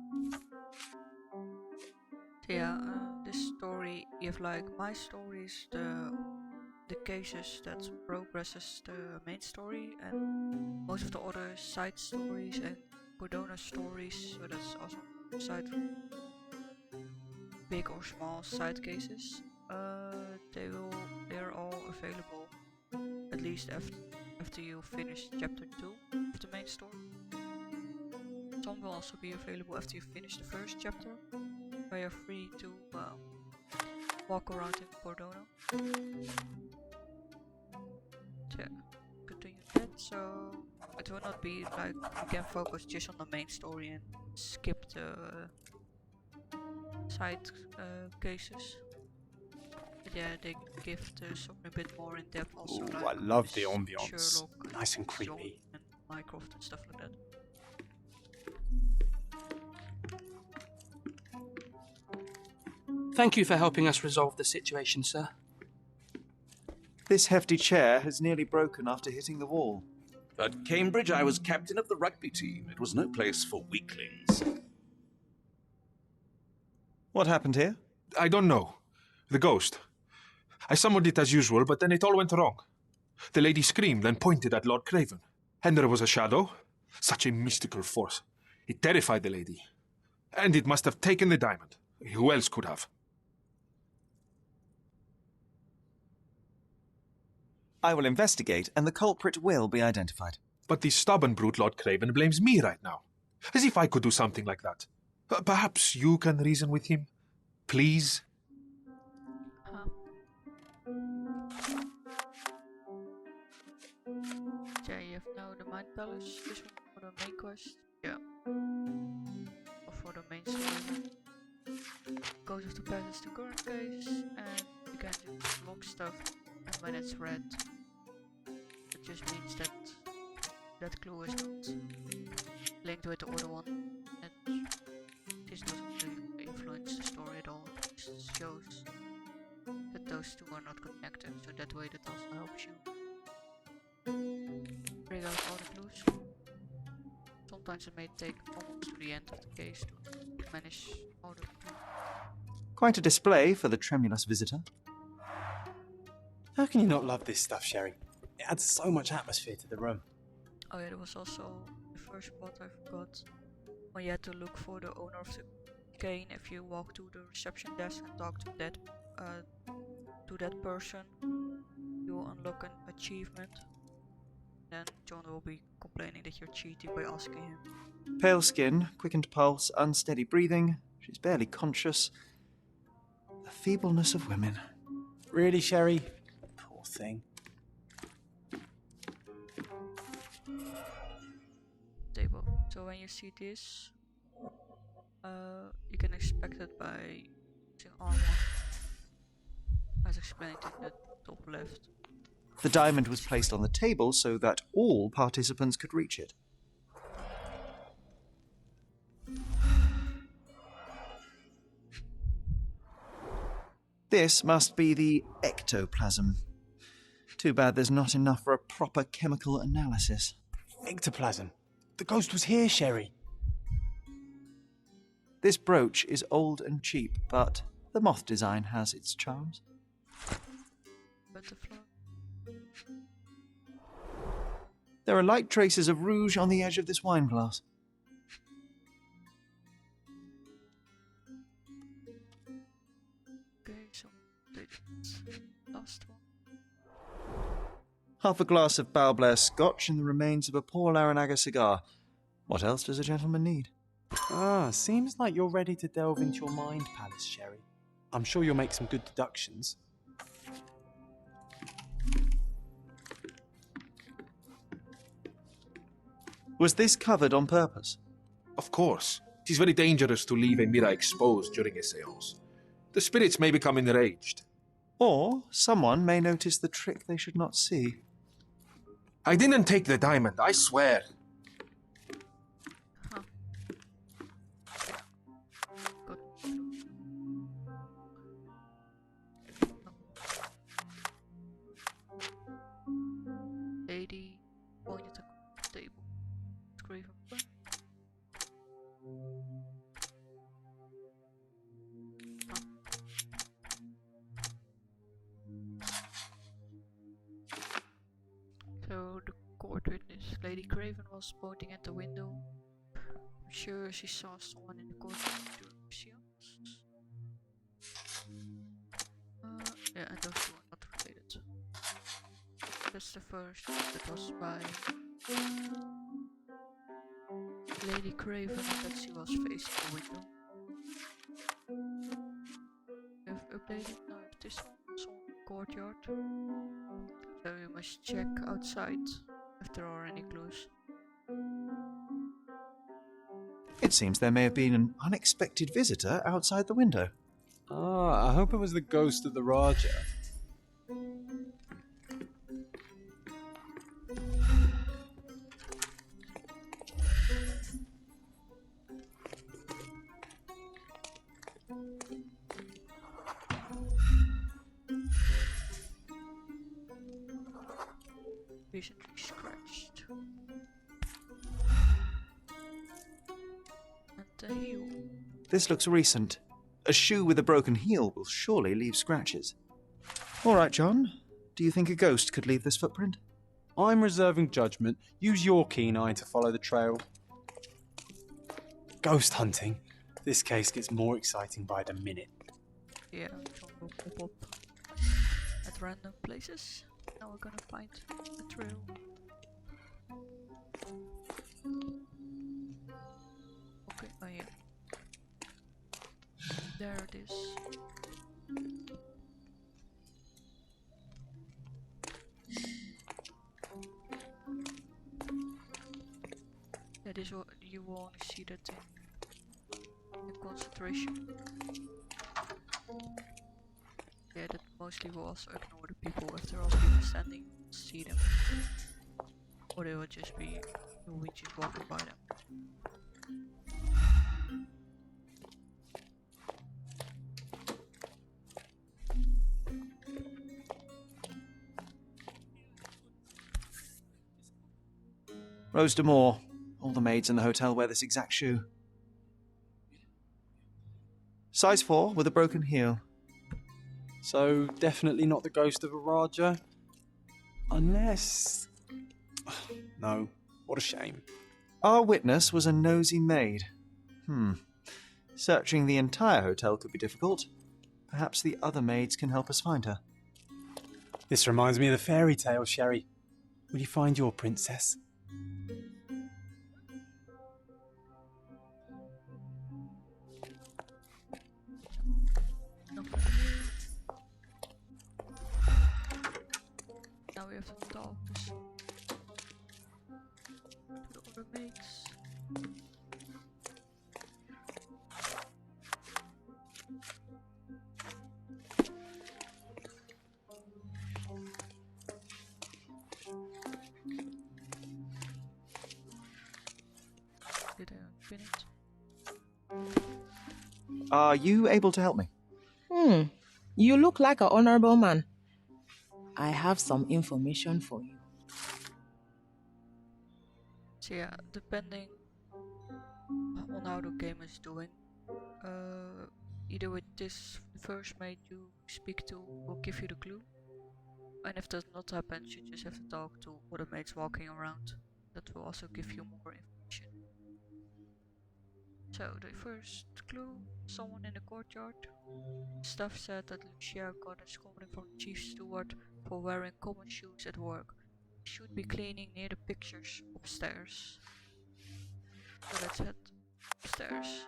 So yeah, this story, you have like my story is the cases that progresses the main story, and most of the other side stories and Cordona stories, so that's also side big or small side cases. They're all available at least after you finish chapter 2 of the main story. Some will also be available after you finish the first chapter, where you're free to walk around in Cordona. Yeah, continue that, so it will not be like you can focus just on the main story and skip the side cases. But yeah, they give something a bit more in depth also. Ooh, like I love the this ambience. Sherlock, Nice and John creepy. and Mycroft and stuff like that. Thank you for helping us resolve the situation, sir. This hefty chair has nearly broken after hitting the wall. At Cambridge, I was captain of the rugby team. It was no place for weaklings. What happened here? I don't know. The ghost. I summoned it as usual, but then it all went wrong. The lady screamed and pointed at Lord Craven. And there was a shadow. Such a mystical force. It terrified the lady. And it must have taken the diamond. Who else could have? I will investigate, and the culprit will be identified. But the stubborn brute Lord Craven blames me right now. As if I could do something like that. Perhaps you can reason with him? Please? Yeah, you have now the Mind Palace, this one for the main quest. Yeah. Or for the main story. Ghost of the Past is the current case, and you can just lock stuff, and when it's red, it just means that that clue is not linked with the other one, and this doesn't really influence the story at all, it just shows that those two are not connected, so that way that also helps you bring out all the clues. Sometimes it may take almost to the end of the case to manage all the food. Quite a display for the tremulous visitor. How can you not love this stuff, Sherry? It adds so much atmosphere to the room. Oh yeah, there was also the first spot I forgot. When you had to look for the owner of the cane. If you walk to the reception desk and talk to that person, you will unlock an achievement. Then John will be complaining that you're cheating by asking him. Pale skin, quickened pulse, unsteady breathing. She's barely conscious. The feebleness of women. Really, Sherry? Poor thing. Table. So when you see this, you can expect it by using R1, as explained in the top left. The diamond was placed on the table so that all participants could reach it. This must be the ectoplasm. Too bad there's not enough for a proper chemical analysis. Ectoplasm. The ghost was here, Sherry. This brooch is old and cheap, but the moth design has its charms. Butterfly. There are light traces of rouge on the edge of this wine glass. Okay, so the last one. Half a glass of Balblair scotch and the remains of a Paul Aranaga cigar. What else does a gentleman need? Ah, seems like you're ready to delve into your mind palace, Sherry. I'm sure you'll make some good deductions. Was this covered on purpose? Of course. It is very dangerous to leave a mirror exposed during a seance. The spirits may become enraged. Or someone may notice the trick they should not see. I didn't take the diamond, I swear. Huh. Good. Lady pointed at the table. Graven pen. So the court witness, Lady Craven, was pointing at the window. I'm sure she saw someone in the courtroom during the seance. Yeah, and those two are not related. That's the first that was by Lady Craven, that she was facing the window. We have updated now if this one's on the courtyard. So you must check outside if there are any clues. It seems there may have been an unexpected visitor outside the window. Ah, I hope it was the ghost of the Raja. Recently scratched. And a heel. This looks recent. A shoe with a broken heel will surely leave scratches. All right, John. Do you think a ghost could leave this footprint? I'm reserving judgment. Use your keen eye to follow the trail. Ghost hunting. This case gets more exciting by the minute. Yeah, John will pop up at random places. Now we're gonna find a trail. Okay, oh yeah. There it is. That is what you will only see that in concentration. Yeah, that mostly will also ignore the people if there are people standing, see them. Or they will just be Luigi's walking by them. Rose de Moore. All the maids in the hotel wear this exact shoe. Size 4 with a broken heel. So definitely not the ghost of a Raja? Unless... No, what a shame. Our witness was a nosy maid. Searching the entire hotel could be difficult. Perhaps the other maids can help us find her. This reminds me of the fairy tale, Sherry. Will you find your princess? No. Now we have to talk to the other mates. Did I finish? Are you able to help me? You look like an honorable man. I have some information for you. So yeah, depending on how the game is doing, either with this first mate you speak to will give you the clue, and if that not happens, you just have to talk to other mates walking around. That will also give you more information. So the first clue, someone in the courtyard. Staff said that Lucia got a scolding from the chief steward for wearing common shoes at work. She should be cleaning near the pictures upstairs. So let's head upstairs.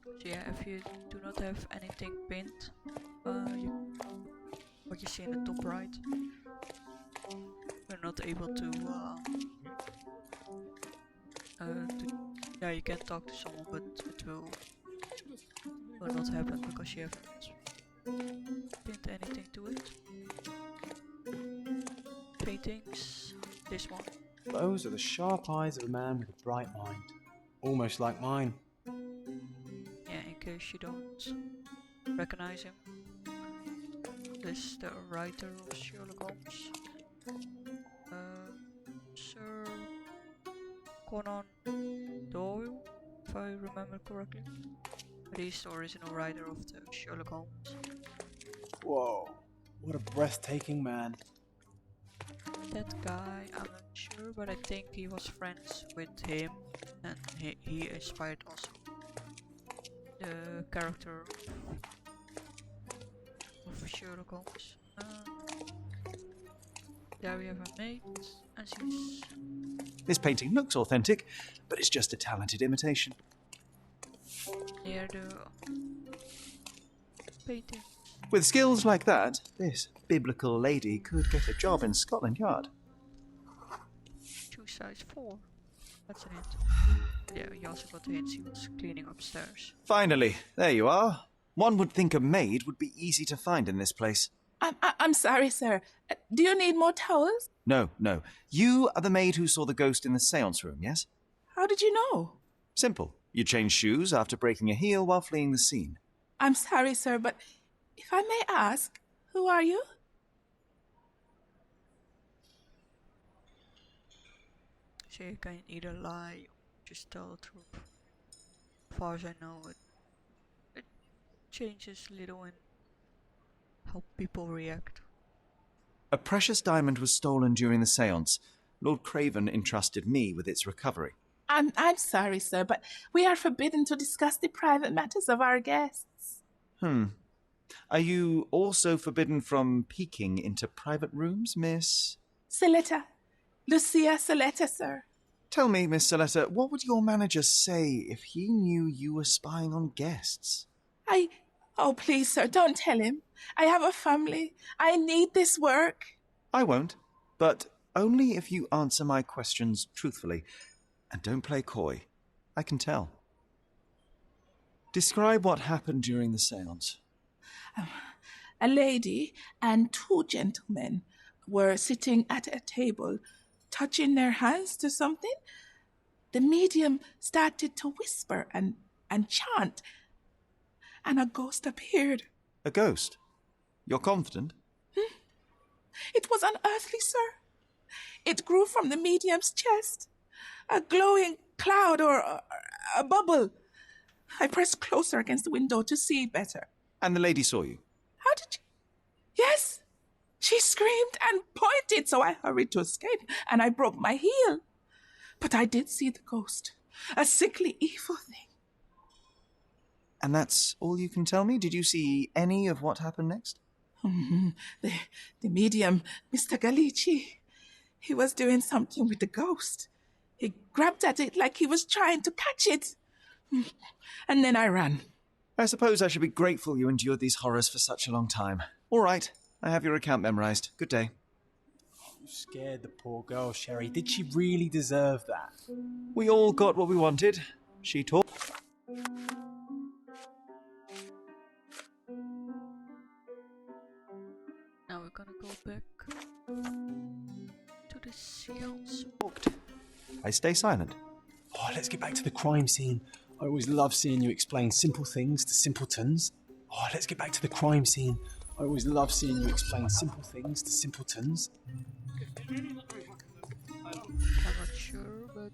So yeah, if you do not have anything pinned, what you see in the top right, you're not able to yeah, you can talk to someone, but it will not happen because you haven't pinned anything to it. Paintings, this one. Those are the sharp eyes of a man with a bright mind. Almost like mine. Yeah, in case you don't recognize him. This is the writer of Sherlock Holmes. Sir Conan Doyle, if I remember correctly. He's the original writer of the Sherlock Holmes. Whoa, what a breathtaking man. That guy, I'm not sure, but I think he was friends with him, and he inspired also the character of Sherlock Holmes. There we have a mate, and she's... This painting looks authentic, but it's just a talented imitation. near the painting. With skills like that, this biblical lady could get a job in Scotland Yard. Shoe size 4. That's an hint. Yeah, you also got the hint she was cleaning upstairs. Finally, there you are. One would think a maid would be easy to find in this place. I'm sorry, sir. Do you need more towels? No. You are the maid who saw the ghost in the seance room, yes? How did you know? Simple. You changed shoes after breaking a heel while fleeing the scene. I'm sorry, sir, but if I may ask, who are you? So you can either lie or just tell the truth. As far as I know, it changes little in how people react. A precious diamond was stolen during the seance. Lord Craven entrusted me with its recovery. I'm sorry, sir, but we are forbidden to discuss the private matters of our guests. Are you also forbidden from peeking into private rooms, Miss? Saletta. Lucia Saletta, sir. Tell me, Miss Saletta, what would your manager say if he knew you were spying on guests? Oh, please, sir, don't tell him. I have a family. I need this work. I won't, but only if you answer my questions truthfully. And don't play coy. I can tell. Describe what happened during the seance. A lady and two gentlemen were sitting at a table, touching their hands to something. The medium started to whisper and chant, and a ghost appeared. A ghost? You're confident? It was unearthly, sir. It grew from the medium's chest. A glowing cloud or a bubble. I pressed closer against the window to see better. And the lady saw you? How did you... Yes! She screamed and pointed, so I hurried to escape, and I broke my heel. But I did see the ghost. A sickly, evil thing. And that's all you can tell me? Did you see any of what happened next? The medium, Mr. Galici, he was doing something with the ghost. He grabbed at it like he was trying to catch it. And then I ran. I suppose I should be grateful you endured these horrors for such a long time. All right, I have your account memorized. Good day. You scared the poor girl, Sherry. Did she really deserve that? We all got what we wanted. She talked. Now we're gonna go back to the seance. I stay silent. Oh, let's get back to the crime scene. I always love seeing you explain simple things to simpletons. Oh, let's get back to the crime scene. I always love seeing you explain simple things to simpletons. I'm not sure, but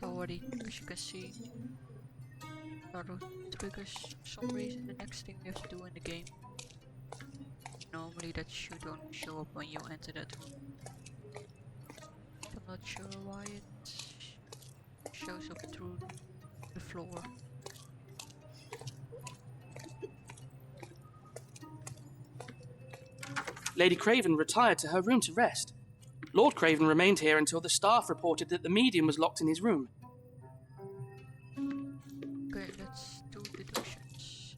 already, as you can see, because for some reason the next thing we have to do in the game, normally that should only show up when you enter that room. I'm not sure why it shows up through the floor. Lady Craven retired to her room to rest. Lord Craven remained here until the staff reported that the medium was locked in his room. Okay, let's do deductions.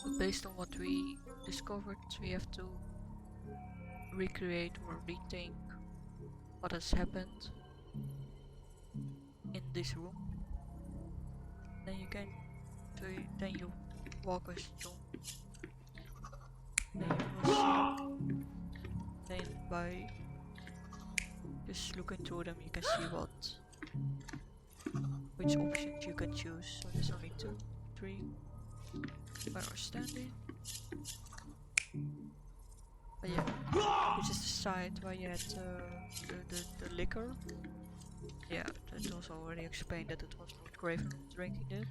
But based on what we discovered, we have to recreate or rethink what has happened in this room. Then you can, then you walk us through. Then you will see. Then by just looking through them, you can see which options you can choose. So there's only 2, 3 where are standing. But yeah, this is the side where you had the liquor. Yeah, that was already explained that it was Lord Craven drinking it.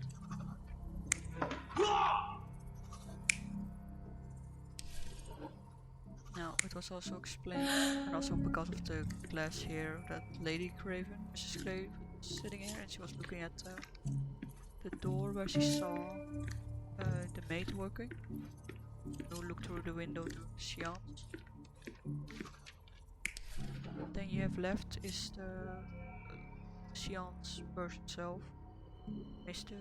Now, it was also explained, and also because of the glass here, that Lady Craven, Mrs. Craven, was sitting here and she was looking at the door where she saw the maid working. Who looked through the window to the seance. Then you have left is the seance person itself, Mr.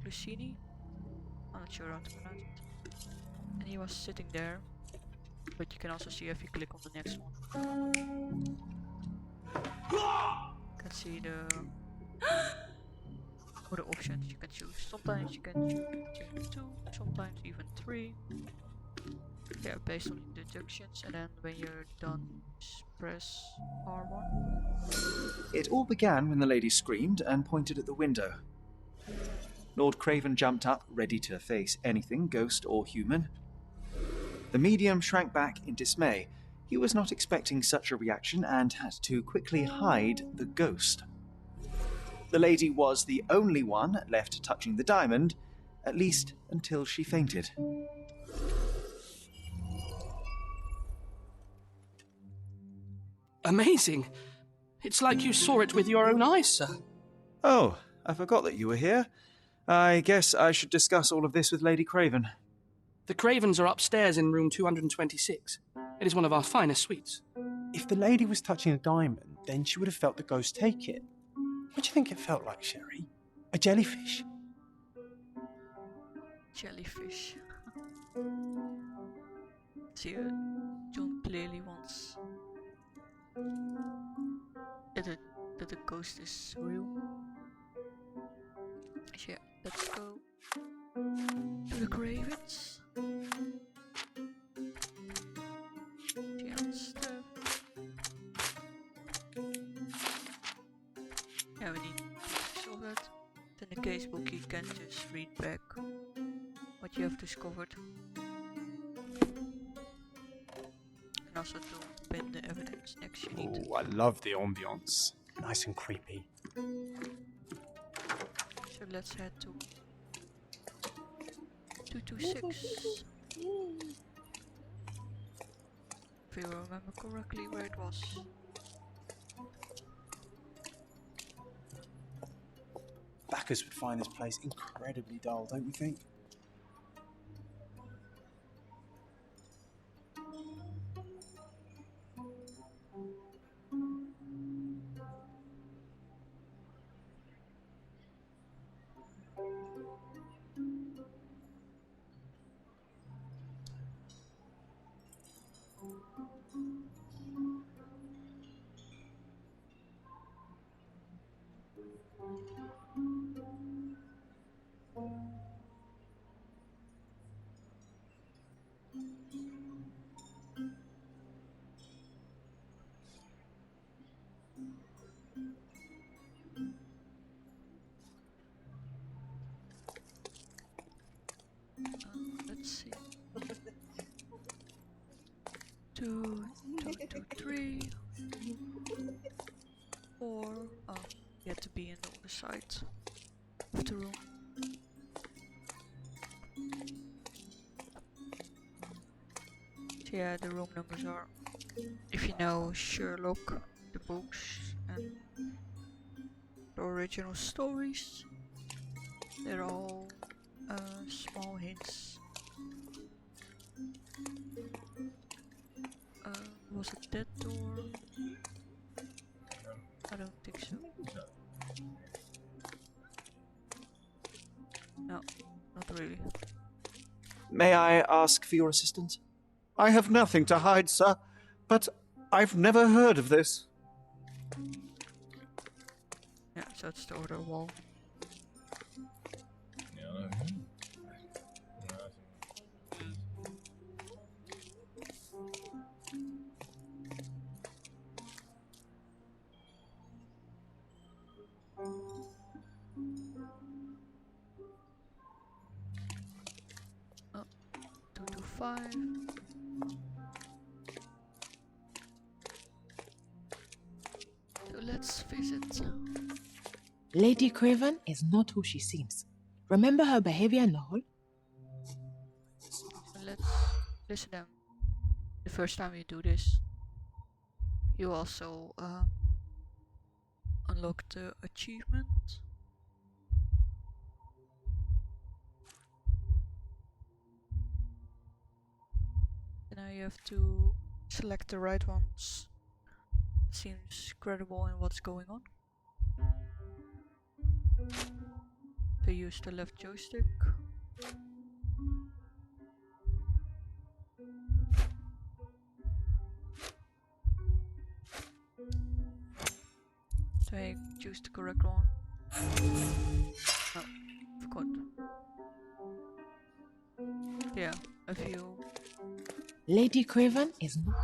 Lucini. I'm not sure how to pronounce it. And he was sitting there, but you can also see if you click on the next one. You can see the other options you can choose. Sometimes you can choose 2, sometimes even 3. Yeah, based on the deductions, and then when you're done, just press R1. It all began when the lady screamed and pointed at the window. Lord Craven jumped up, ready to face anything, ghost or human. The medium shrank back in dismay. He was not expecting such a reaction and had to quickly hide the ghost. The lady was the only one left touching the diamond, at least until she fainted. Amazing! It's like you saw it with your own eyes, sir. Oh, I forgot that you were here. I guess I should discuss all of this with Lady Craven. The Cravens are upstairs in room 226. It is one of our finest suites. If the lady was touching a diamond, then she would have felt the ghost take it. What do you think it felt like, Sherry? A jellyfish? Jellyfish. See, John clearly wants that the ghost is real. So yeah, let's go to the Cravens. Yeah, we need casebook you can just read back what you have discovered. And also to pin the evidence next you need. Oh, I love the ambience. Nice and creepy. So let's head to 226. If you remember correctly where it was. Bacchus would find this place incredibly dull, don't you think? Let's see. 2, 2, 2, 3, 4. Oh, you have to be in the other side of the room. So yeah, the room numbers are, if you know Sherlock, the books, and the original stories, they're all small hints. Was it that door? I don't think so. No, not really. May I ask for your assistance? I have nothing to hide, sir, but I've never heard of this. Yeah, so it's the other wall. Oh, 225. So let's visit. Lady Craven is not who she seems. Remember her behavior in the hall? Let's listen them. The first time you do this, you also unlock the achievement. And now you have to select the right ones. Seems credible in what's going on. So use the left joystick. So I choose the correct one. Oh, forgot. Yeah, if you Lady Craven is not.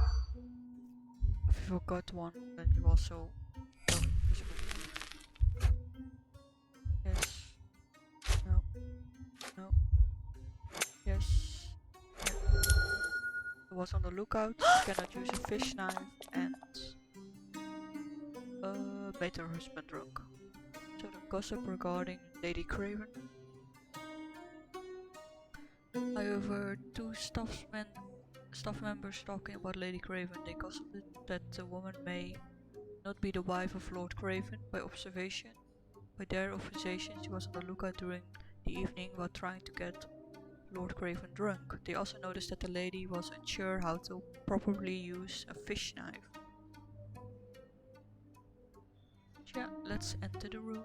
If you forgot one, then you also. Oh, this one. Yes. No. No. Yes. Yeah. I was on the lookout. You cannot use a fish knife and made her husband drunk. So the gossip regarding Lady Craven. I overheard two staff members talking about Lady Craven. They gossiped that the woman may not be the wife of Lord Craven by observation. By their observation, she was on the lookout during the evening while trying to get Lord Craven drunk. They also noticed that the lady was unsure how to properly use a fish knife. Yeah, let's enter the room.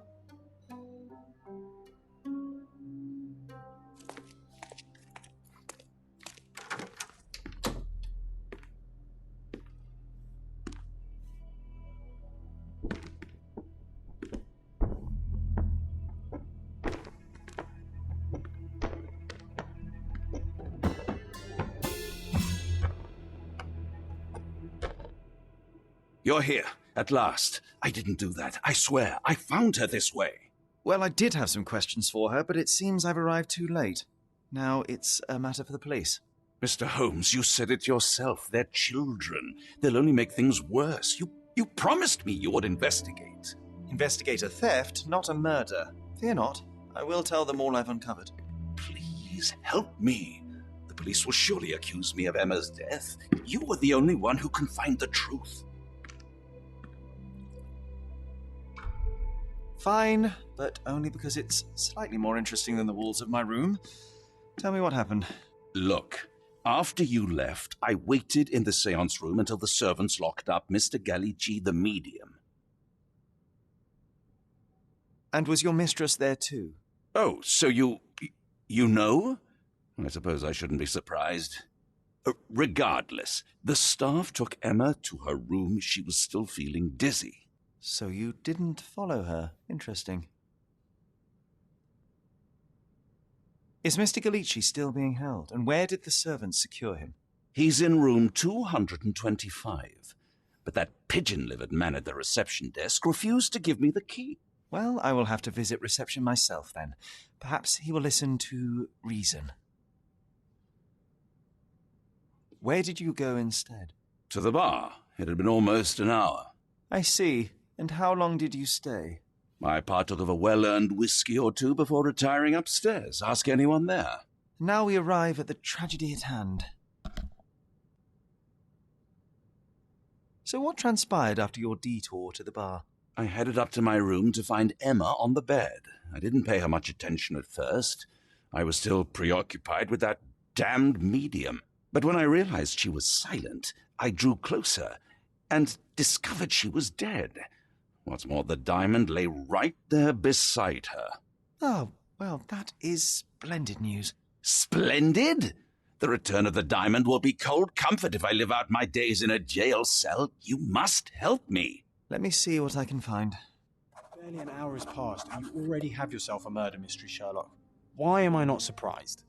You're here, at last. I didn't do that. I swear, I found her this way. Well, I did have some questions for her, but it seems I've arrived too late. Now it's a matter for the police. Mr. Holmes, you said it yourself. They're children. They'll only make things worse. You promised me you would investigate. Investigate a theft, not a murder. Fear not. I will tell them all I've uncovered. Please help me. The police will surely accuse me of Emma's death. You are the only one who can find the truth. Fine, but only because it's slightly more interesting than the walls of my room. Tell me what happened. Look, after you left, I waited in the seance room until the servants locked up Mr. Galici, the medium. And was your mistress there too? Oh, so you know? I suppose I shouldn't be surprised. Regardless, the staff took Emma to her room. She was still feeling dizzy. So you didn't follow her. Interesting. Is Mr. Galici still being held? And where did the servants secure him? He's in room 225. But that pigeon-livered man at the reception desk refused to give me the key. Well, I will have to visit reception myself then. Perhaps he will listen to reason. Where did you go instead? To the bar. It had been almost an hour. I see. And how long did you stay? I partook of a well-earned whiskey or two before retiring upstairs. Ask anyone there. Now we arrive at the tragedy at hand. So what transpired after your detour to the bar? I headed up to my room to find Emma on the bed. I didn't pay her much attention at first. I was still preoccupied with that damned medium. But when I realized she was silent, I drew closer and discovered she was dead. What's more, the diamond lay right there beside her. Oh, well, that is splendid news. Splendid? The return of the diamond will be cold comfort if I live out my days in a jail cell. You must help me. Let me see what I can find. Barely an hour has passed and you already have yourself a murder mystery, Sherlock. Why am I not surprised?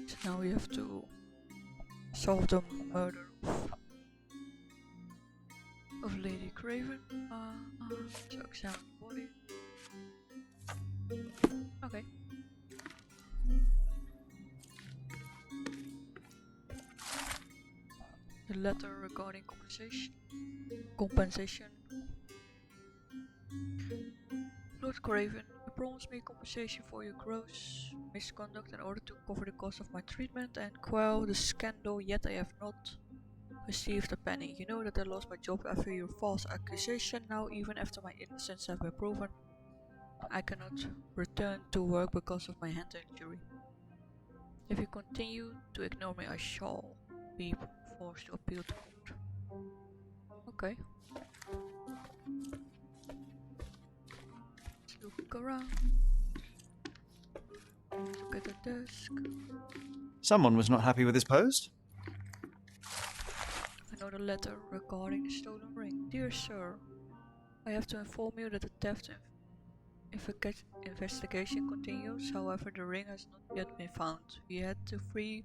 So now we have to solve the murder of Lady Craven. So examine the body. Okay. The letter regarding compensation. Lord Craven, you promised me compensation for your gross misconduct in order to cover the cost of my treatment and quell the scandal, yet I have not received a penny. You know that I lost my job after your false accusation. Now, even after my innocence has been proven, I cannot return to work because of my hand injury. If you continue to ignore me, I shall be forced to appeal to court. Okay. Let's look around. Look at the desk. Someone was not happy with his post. Another letter regarding the stolen ring. Dear Sir, I have to inform you that the theft investigation continues. However, the ring has not yet been found. We had to free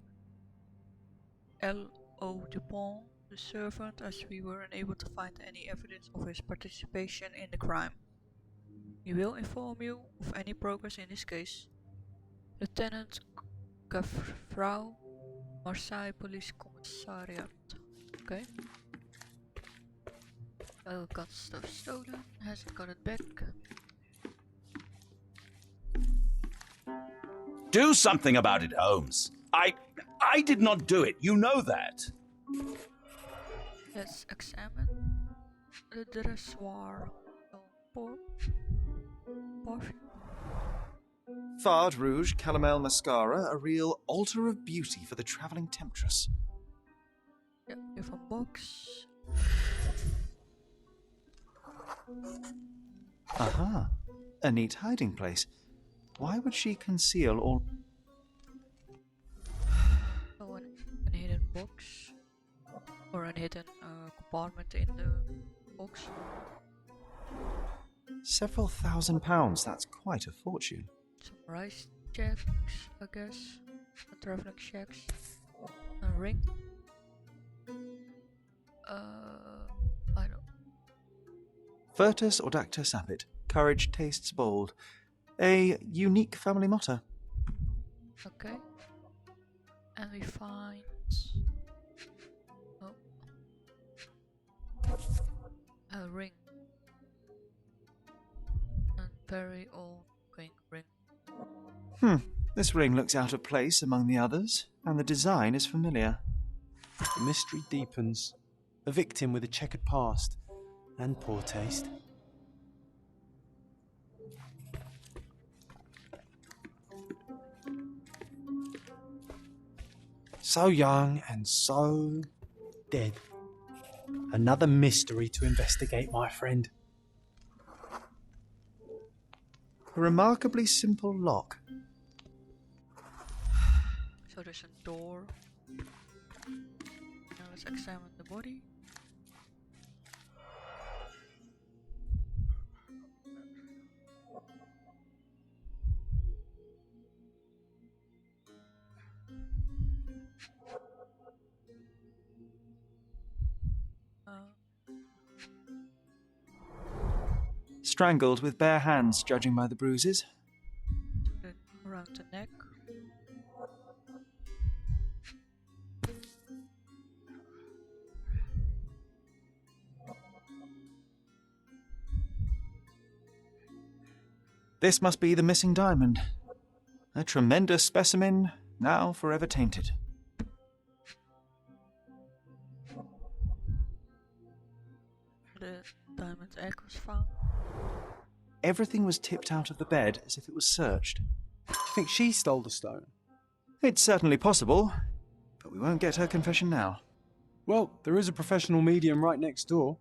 L.O. Dupont, the servant, as we were unable to find any evidence of his participation in the crime. We will inform you of any progress in this case. Lieutenant Gavrouw, Marseille Police Commissariat. Okay. Got stuff stolen, hasn't got it back. Do something about it, Holmes. I did not do it. You know that. Let's examine the dressoir. Perfume. Fard Rouge, Calomel Mascara, a real altar of beauty for the travelling temptress. Yeah, we have a box. Aha, a neat hiding place. Why would she conceal all... box or a hidden compartment in the box. Several £1,000, that's quite a fortune. Some rice checks, I guess. A traveling checks. A ring. I don't. Virtus audacta sapit. Courage tastes bold. A unique family motto. Okay. And we find. Oh. A ring. A very old ring. This ring looks out of place among the others, and the design is familiar. The mystery deepens. A victim with a checkered past and poor taste. So young and so dead. Another mystery to investigate, my friend. A remarkably simple lock. So there's a door. Now let's examine the body. Strangled with bare hands, judging by the bruises. Around the neck. This must be the missing diamond. A tremendous specimen, now forever tainted. The diamond egg was found. Everything was tipped out of the bed as if it was searched. Do you think she stole the stone? It's certainly possible, but we won't get her confession now. Well, there is a professional medium right next door.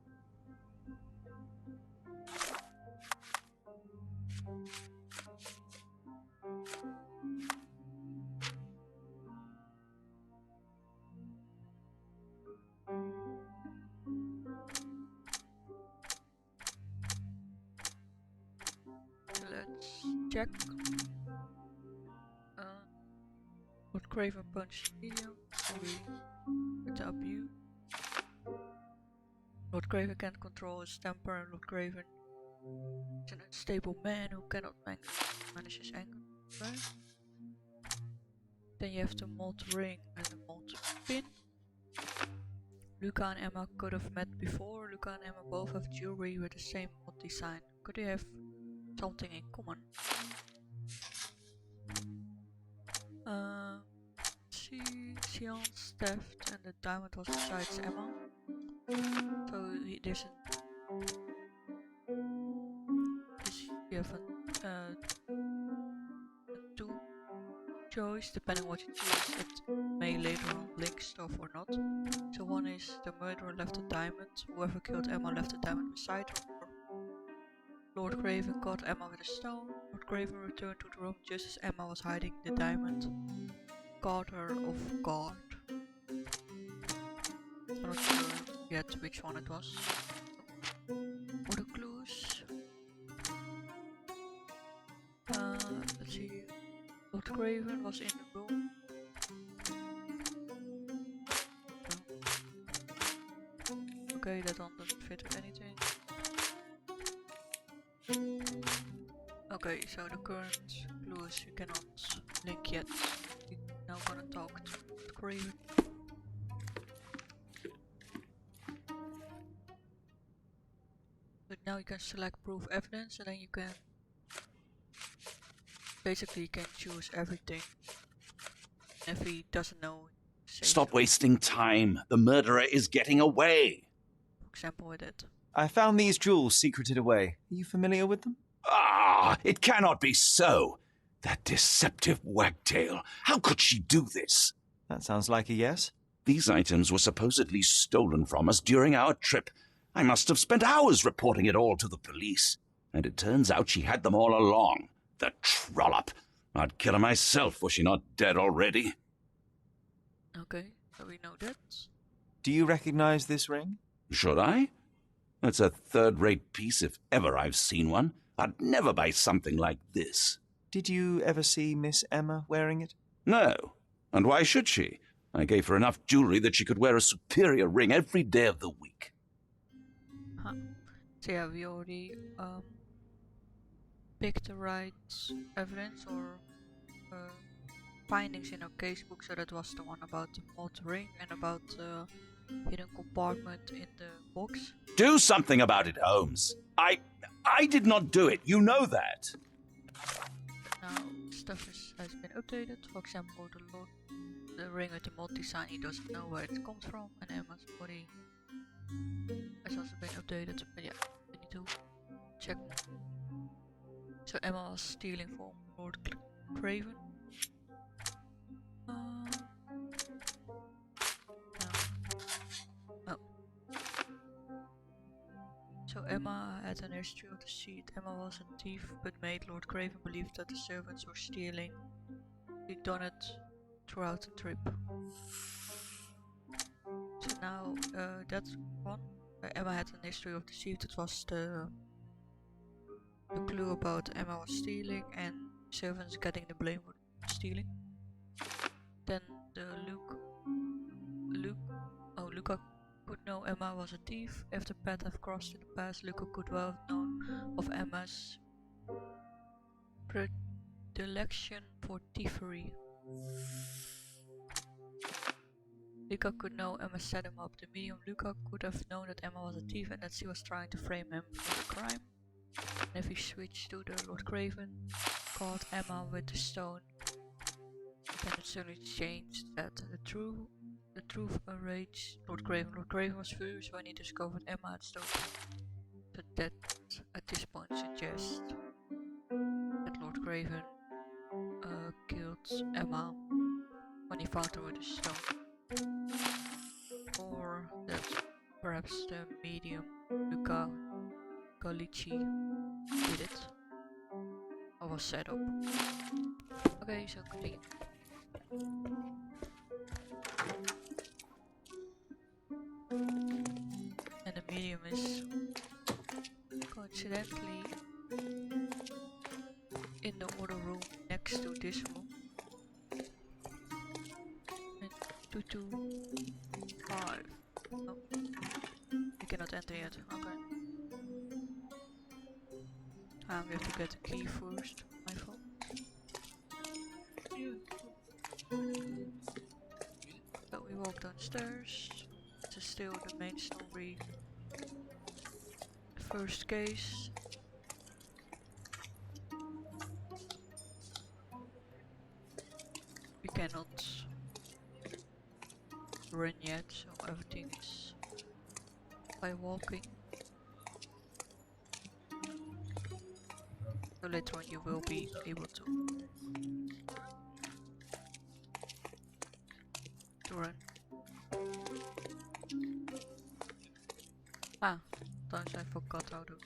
Let's check. Lord Craven punched medium, so we with the abuse. Lord Craven can't control his temper, and Lord Craven is an unstable man who cannot manage his anger. Right? Then you have the mold ring and the mold pin. Luca and Emma could have met before. Luca and Emma both have jewelry with the same mold design. Could they have something in common? Sion's theft and the diamond was besides Emma. So there's you have a two choice depending what you choose. It may later on link stuff or not. So one is the murderer left the diamond. Whoever killed Emma left the diamond beside her. Lord Craven caught Emma with a stone. Lord Craven returned to the room just as Emma was hiding the diamond. Caught her off guard. I'm not sure yet which one it was. Other clues. Let's see. Lord Craven was in the room. Okay, that one doesn't fit with anything. Okay, so the current clues you cannot link yet. We're now gonna talk to Craven. But now you can select proof evidence and then you can basically you can choose everything. If he doesn't know, Stop so. wasting time. The murderer is getting away. For example with it. I found these jewels secreted away. Are you familiar with them? Ah, it cannot be so. That deceptive wagtail. How could she do this? That sounds like a yes. These items were supposedly stolen from us during our trip. I must have spent hours reporting it all to the police. And it turns out she had them all along. The trollop. I'd kill her myself, was she not dead already? Okay, so we know that. Do you recognize this ring? Should I? It's a third-rate piece if ever I've seen one. I'd never buy something like this. Did you ever see Miss Emma wearing it? No. And why should she? I gave her enough jewelry that she could wear a superior ring every day of the week. Huh. So yeah, we already picked the right evidence or findings in our casebook. So that was the one about the moth ring and about the hidden compartment in the box. Do something about it, Holmes. I did not do it. You know that. Now stuff has been updated. For example, the ring with the moth design, he doesn't know where it comes from, and Emma's body has also been updated. But yeah, we need to check. So Emma was stealing from Lord Craven. No. So Emma had an history of deceit. Emma was a thief, but made Lord Craven believe that the servants were stealing. He'd done it throughout the trip. So now that's one. Emma had an history of deceit. It was the clue about Emma was stealing and servants getting the blame for stealing. Then the Luca could know Emma was a thief. If the path have crossed in the past, Luca could well have known of Emma's predilection for thievery. Luca could know Emma set him up. The medium Luca could have known that Emma was a thief and that she was trying to frame him for the crime. And if he switched to the Lord Craven, caught Emma with the stone, then it suddenly changed that the truth enraged Lord Craven. Lord Craven was furious when he discovered Emma had stolen. So that at this point suggests that Lord Craven killed Emma when he found her with a stone. Or that perhaps the medium Luca Galici did it. Or was set up. Okay, so continue. And the medium is coincidentally in the other room next to this room. And 225. Oh, we cannot enter yet. Okay. We have to get the key first. My fault. So we walk downstairs. This is still the main story. The first case. We cannot run yet, so everything is by walking. So later on you will be able to run. Sometimes I forgot how the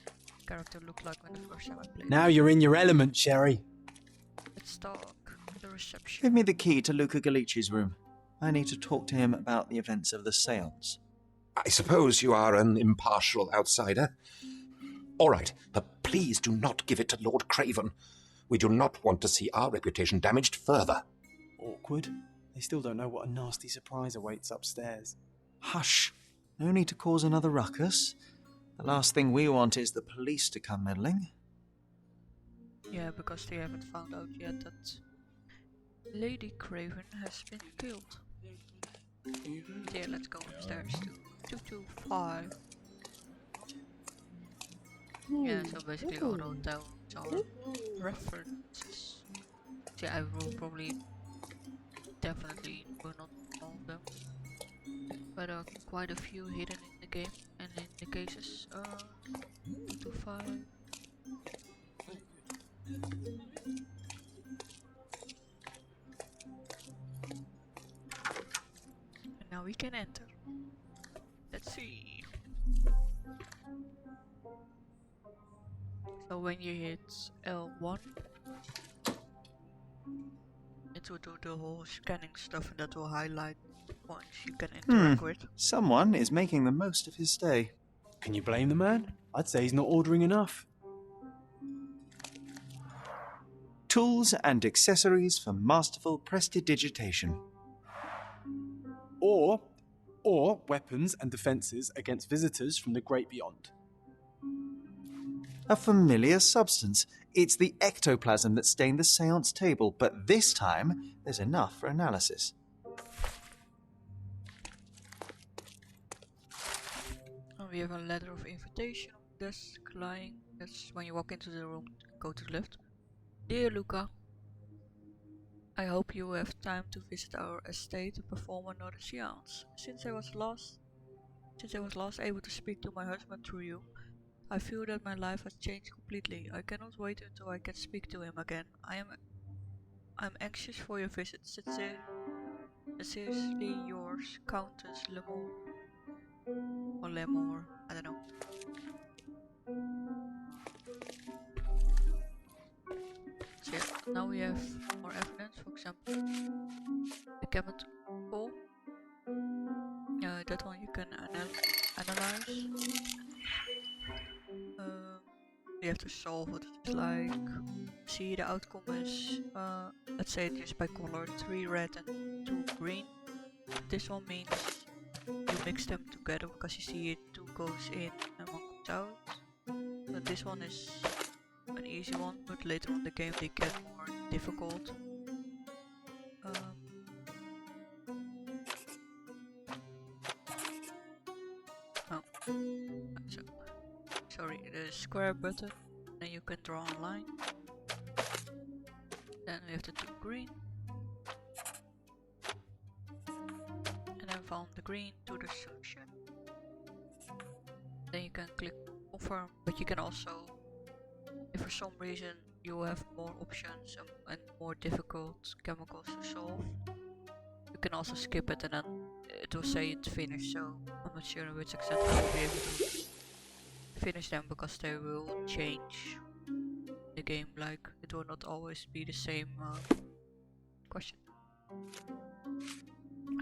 character looked like when the first time I played. Now you're in your element, Sherry. Let's talk. The reception. Give me the key to Luca Galici's room. I need to talk to him about the events of the séance. I suppose you are an impartial outsider. All right, but please do not give it to Lord Craven. We do not want to see our reputation damaged further. Awkward. They still don't know what a nasty surprise awaits upstairs. Hush. No need to cause another ruckus. The last thing we want is the police to come meddling. Yeah, because they haven't found out yet that Lady Craven has been killed. Yeah, let's go upstairs to 225. Yeah, so basically all the hotels are references. Yeah, I will probably definitely will not all of them. But quite a few hidden in the game and in the cases. 225. And now we can enter. Let's see. So when you hit L1, it will do the whole scanning stuff and that will highlight ones you can interact with. Someone is making the most of his stay. Can you blame the man? I'd say he's not ordering enough. Tools and accessories for masterful prestidigitation. Or weapons and defences against visitors from the great beyond. A familiar substance. It's the ectoplasm that stained the seance table, but this time there's enough for analysis. We have a letter of invitation on the desk lying. That's when you walk into the room, go to the left. Dear Luca, I hope you have time to visit our estate to perform another seance. Since I was last able to speak to my husband through you, I feel that my life has changed completely. I cannot wait until I can speak to him again. I'm anxious for your visit. Sincerely yours, Countess Lemore. Or Lemore, I don't know. So yeah, now we have more evidence, for example, the cabinet hole. That one you can analyze. You have to solve what it's like. See, the outcome is, let's say it is by color, 3 red and 2 green. This one means you mix them together because you see it 2 goes in and 1 comes out. But this one is an easy one, but later on in the game they get more difficult. Sorry, the square button, then you can draw a line. Then we have the 2 green. And then from the green to the solution. Then you can click confirm, but you can also, if for some reason you have more options and more difficult chemicals to solve, you can also skip it and then it will say it's finished, so I'm not sure which extent I will be able to finish them because they will change the game, like it will not always be the same question.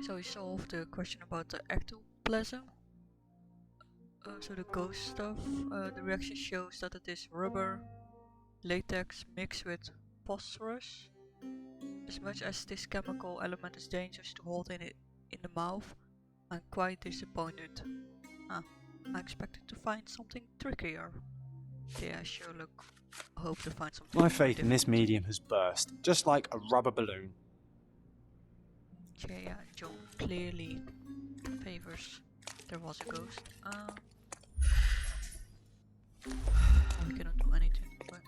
So we solved the question about the ectoplasm. So the ghost stuff, the reaction shows that it is rubber, latex mixed with phosphorus. As much as this chemical element is dangerous to hold in the mouth, I'm quite disappointed. I expected to find something trickier. Yeah, Sherlock, I hope to find something. My faith in this medium has burst, just like a rubber balloon. Yeah, John clearly favors there was a ghost. We cannot do anything, but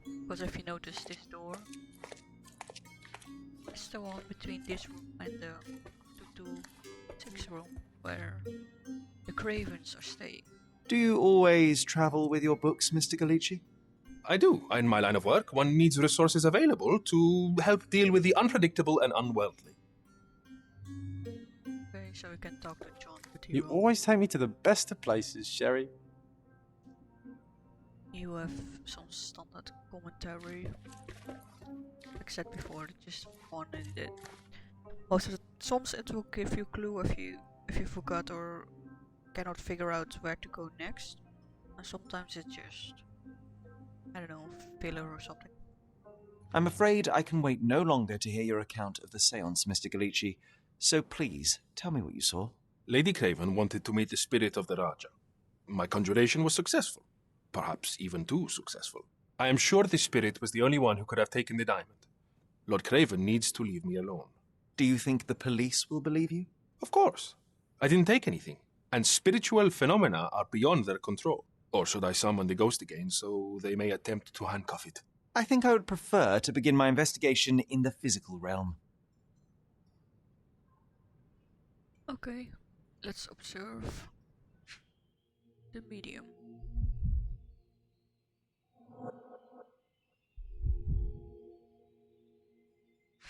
because if you notice this door, it's the one between this room and the 226 room where the Cravens are staying. Do you always travel with your books, Mr. Galici? I do. In my line of work, one needs resources available to help deal with the unpredictable and unworldly. Okay, so we can talk to John. You always take me to the best of places, Sherry. You have some standard commentary. Like I said before, just one and it. Most of the times it will give you a clue if you forgot or cannot figure out where to go next. And sometimes it's just, I don't know, filler or something. I'm afraid I can wait no longer to hear your account of the seance, Mr. Galici. So please, tell me what you saw. Lady Craven wanted to meet the spirit of the Raja. My conjuration was successful. Perhaps even too successful. I am sure the spirit was the only one who could have taken the diamond. Lord Craven needs to leave me alone. Do you think the police will believe you? Of course. I didn't take anything. And spiritual phenomena are beyond their control. Or should I summon the ghost again so they may attempt to handcuff it? I think I would prefer to begin my investigation in the physical realm. Okay, let's observe the medium.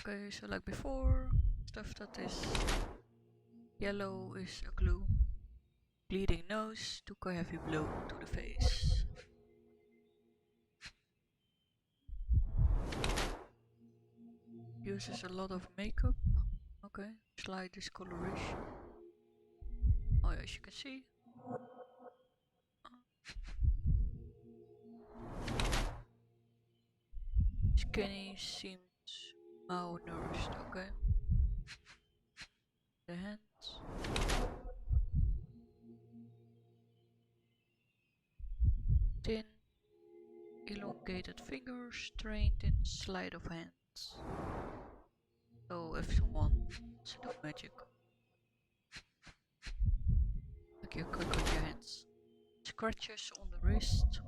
Okay, so like before, stuff that is yellow is a clue. Bleeding nose took a heavy blow to the face. Uses a lot of makeup. Okay, slight discoloration. Oh yeah, as you can see. Skinny seems malnourished, okay. The hands. Thin, elongated fingers trained in sleight of hands. So if someone wants to do magic, like you're quick with your hands. Scratches on the wrist,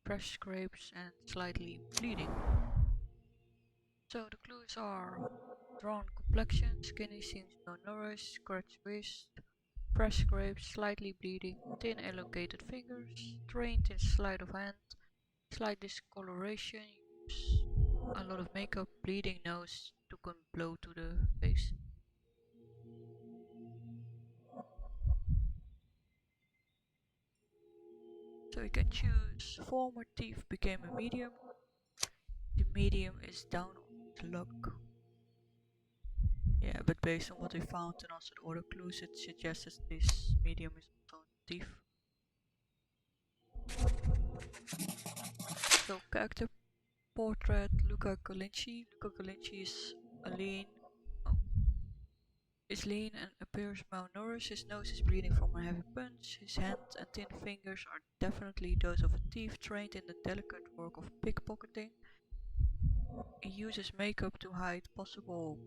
fresh scrapes and slightly bleeding. So the clues are drawn complexion, skinny seems malnourished, scratched wrist, fresh scrapes, slightly bleeding, thin elongated fingers, trained in sleight of hand, slight discoloration, use a lot of makeup, bleeding nose, took a blow to the face. So you can choose former thief became a medium. The medium is down on luck. Yeah, but based on what we found and also the other clues, it suggests that this medium is also a thief. So character portrait Luca Colinci. Luca Colinci is lean and appears malnourished. His nose is bleeding from a heavy punch. His hands and thin fingers are definitely those of a thief trained in the delicate work of pickpocketing. He uses makeup to hide possible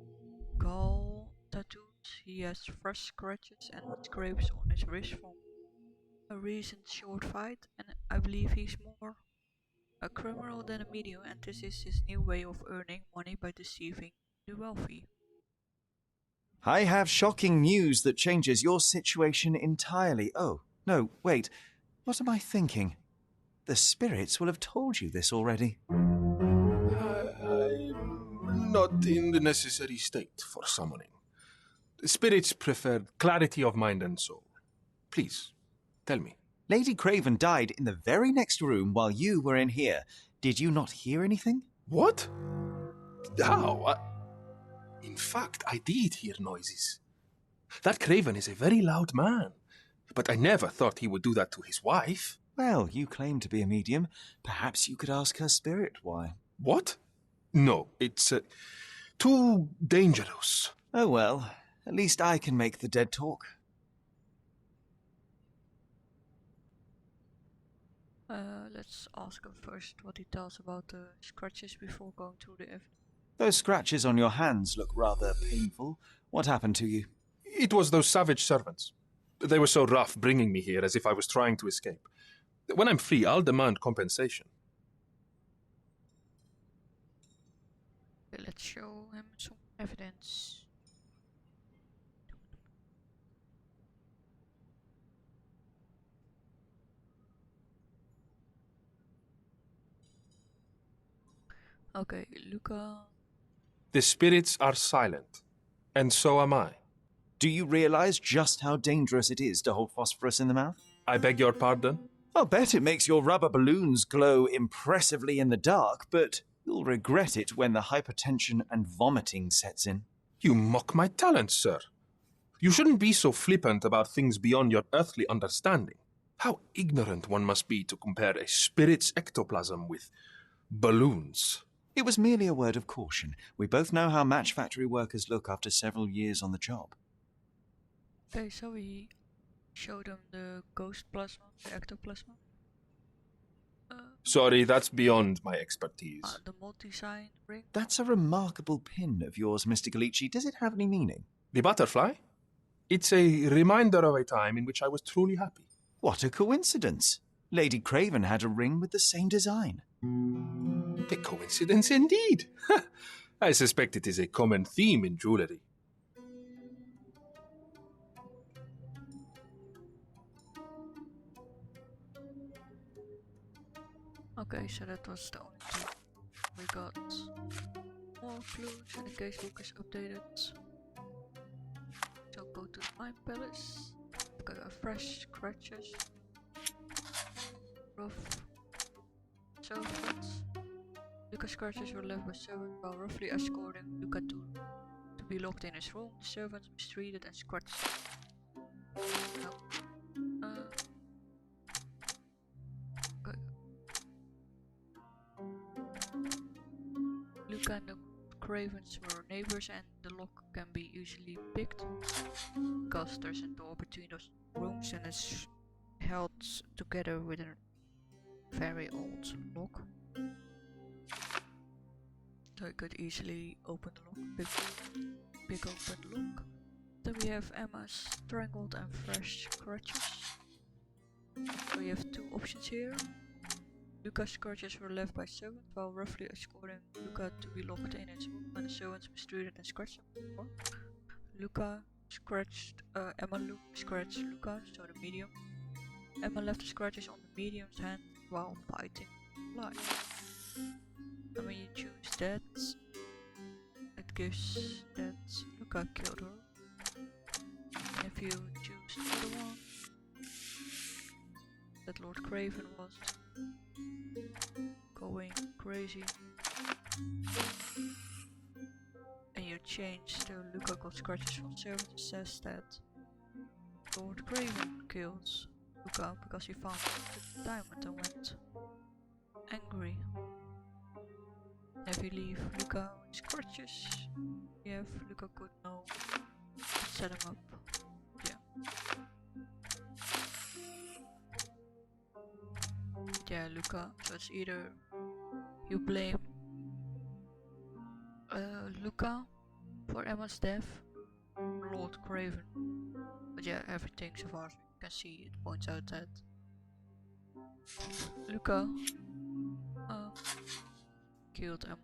gall tattoos. He has fresh scratches and scrapes on his wrist from a recent short fight, and I believe he's more a criminal than a medium, and this is his new way of earning money by deceiving the wealthy. I have shocking news that changes your situation entirely. Oh, no, wait. What am I thinking? The spirits will have told you this already. I'm not in the necessary state for summoning. The spirits prefer clarity of mind and soul. Please, tell me. Lady Craven died in the very next room while you were in here. Did you not hear anything? What? How? In fact, I did hear noises. That Craven is a very loud man, but I never thought he would do that to his wife. Well, you claim to be a medium. Perhaps you could ask her spirit why. What? No, it's too dangerous. Oh well, at least I can make the dead talk. Let's ask him first what he tells about the scratches before going through the evidence. Those scratches on your hands look rather painful. What happened to you? It was those savage servants. They were so rough bringing me here as if I was trying to escape. When I'm free, I'll demand compensation. Okay, let's show him some evidence. Okay, Luca. The spirits are silent, and so am I. Do you realize just how dangerous it is to hold phosphorus in the mouth? I beg your pardon? I'll bet it makes your rubber balloons glow impressively in the dark, but you'll regret it when the hypertension and vomiting sets in. You mock my talent, sir. You shouldn't be so flippant about things beyond your earthly understanding. How ignorant one must be to compare a spirit's ectoplasm with balloons. It was merely a word of caution. We both know how match factory workers look after several years on the job. Okay, so we showed him the ghost plasma, the ectoplasma. Sorry, that's beyond my expertise. The multi-sign ring. That's a remarkable pin of yours, Mr. Galici. Does it have any meaning? The butterfly? It's a reminder of a time in which I was truly happy. What a coincidence. Lady Craven had a ring with the same design. A coincidence indeed. I suspect it is a common theme in jewelry. Okay, so that was the only two. We got more clues and the casebook is updated. So go to the Mind Palace. Okay, fresh scratches. Rough servants. Luca's scratches were left by servants while roughly escorting Luca to be locked in his room, the servants mistreated and scratched. No. Okay. Luca and the Cravens were neighbors and the lock can be easily picked because there's a door between those rooms and it's held together with a very old lock. So I could easily open the lock, pick open the lock. Then we have Emma's strangled and fresh scratches. So we have two options here. Luca's scratches were left by servants while roughly escorting Luca to be locked in his room when the servants mistreated and scratched him before. Emma scratched Luca, so the medium. Emma left the scratches on the medium's hand while fighting life. And when you choose that, it gives that Luca killed her. And if you choose the other one, that Lord Craven was going crazy, and you change the Luca got scratches from servants, it says that Lord Craven kills Luca because he found the diamond and went angry. And if you leave Luca with scratches, you have Luca could know to set him up. Yeah, Luca. So it's either you blame Luca for Emma's death, or Lord Craven. But yeah, everything so far as you can see, it points out that Luca killed Emma.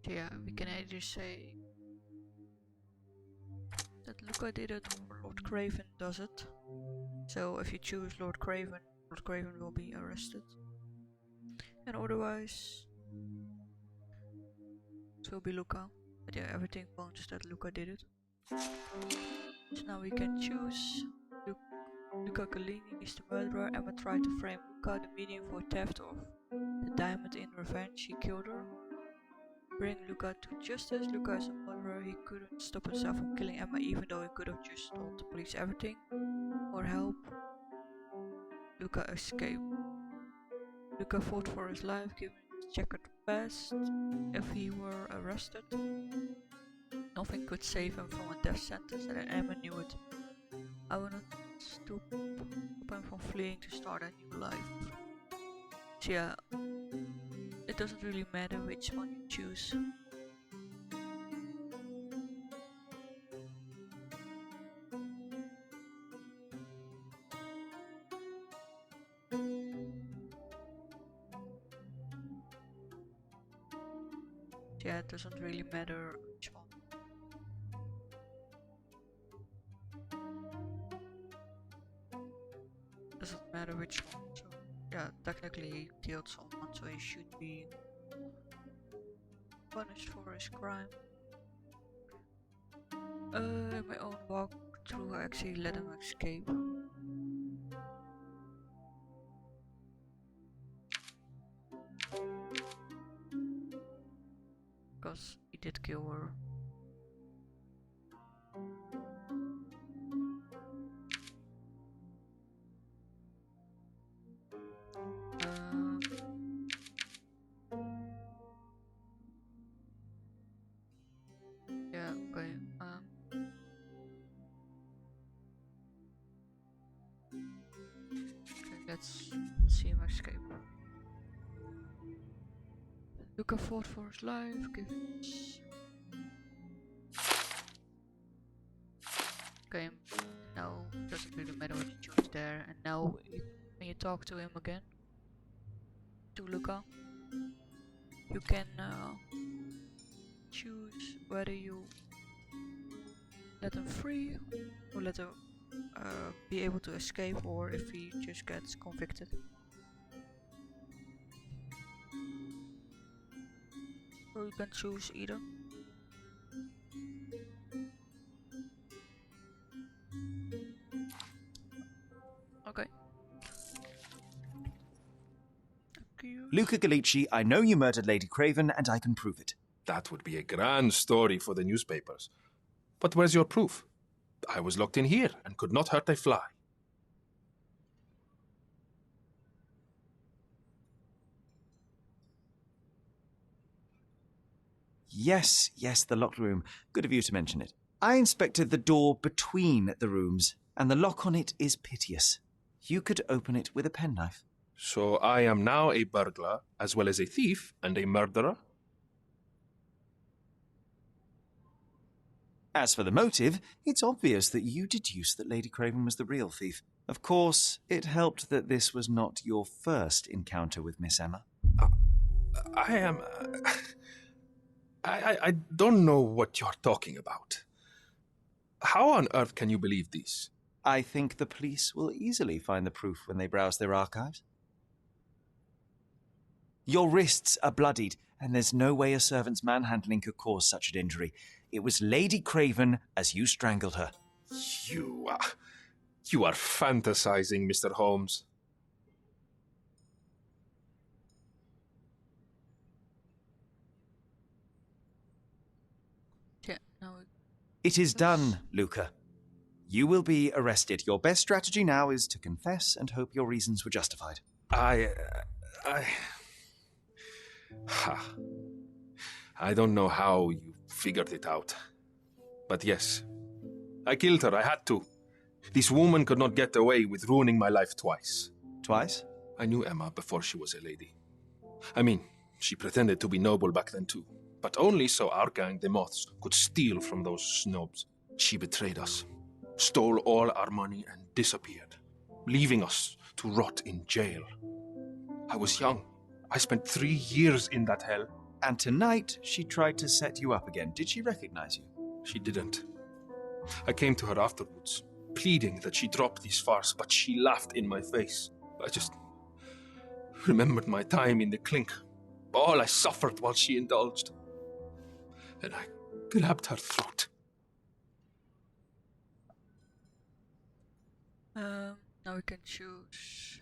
Yeah, we can either say that Luca did it or Lord Craven does it. So if you choose Lord Craven will be arrested. And otherwise it will be Luca. But yeah, everything points that Luca did it. So now we can choose Luca Galini is the murderer. Emma tried to frame Luca, the medium, for theft of the diamond in revenge. He killed her. Bring Luca to justice. Luca is a murderer. He couldn't stop himself from killing Emma even though he could have just told the police everything. Or help Luca escape. Luca fought for his life given his checkered past. If he were arrested, nothing could save him from a death sentence and Emma knew it. I would not stop him from fleeing to start a new life. So yeah, it doesn't really matter which one you choose. So yeah, it doesn't really matter which one. Doesn't matter which one. So yeah, technically he killed someone, so he should be punished for his crime. In my own walkthrough, I actually let him escape. Because he did kill her. Yeah, okay. Okay, let's see him escape. Luca fought for his life, Okay, now doesn't really matter what you choose there. And now when you talk to him again, to Luca, you can choose whether you let him free or let him be able to escape, or if he just gets convicted. So you can choose either. accused? Luca Gallici, I know you murdered Lady Craven, and I can prove it. That would be a grand story for the newspapers. But where's your proof? I was locked in here and could not hurt a fly. Yes, the locked room. Good of you to mention it. I inspected the door between the rooms, and the lock on it is piteous. You could open it with a penknife. So I am now a burglar, as well as a thief and a murderer? As for the motive, it's obvious that you deduced that Lady Craven was the real thief. Of course, it helped that this was not your first encounter with Miss Emma. I don't know what you're talking about. How on earth can you believe this? I think the police will easily find the proof when they browse their archives. Your wrists are bloodied, and there's no way a servant's manhandling could cause such an injury. It was Lady Craven as you strangled her. You are fantasizing, Mr. Holmes. Yeah, no. It is done, Luca. You will be arrested. Your best strategy now is to confess and hope your reasons were justified. I don't know how you figured it out. But yes, I killed her. I had to. This woman could not get away with ruining my life twice. Twice? I knew Emma before she was a lady. I mean, she pretended to be noble back then too. But only so our gang, the Moths, could steal from those snobs. She betrayed us, stole all our money and disappeared, leaving us to rot in jail. I was young. I spent 3 years in that hell. And tonight, she tried to set you up again. Did she recognize you? She didn't. I came to her afterwards, pleading that she drop this farce, but she laughed in my face. I just remembered my time in the clink, all I suffered while she indulged. And I grabbed her throat. Now we can choose.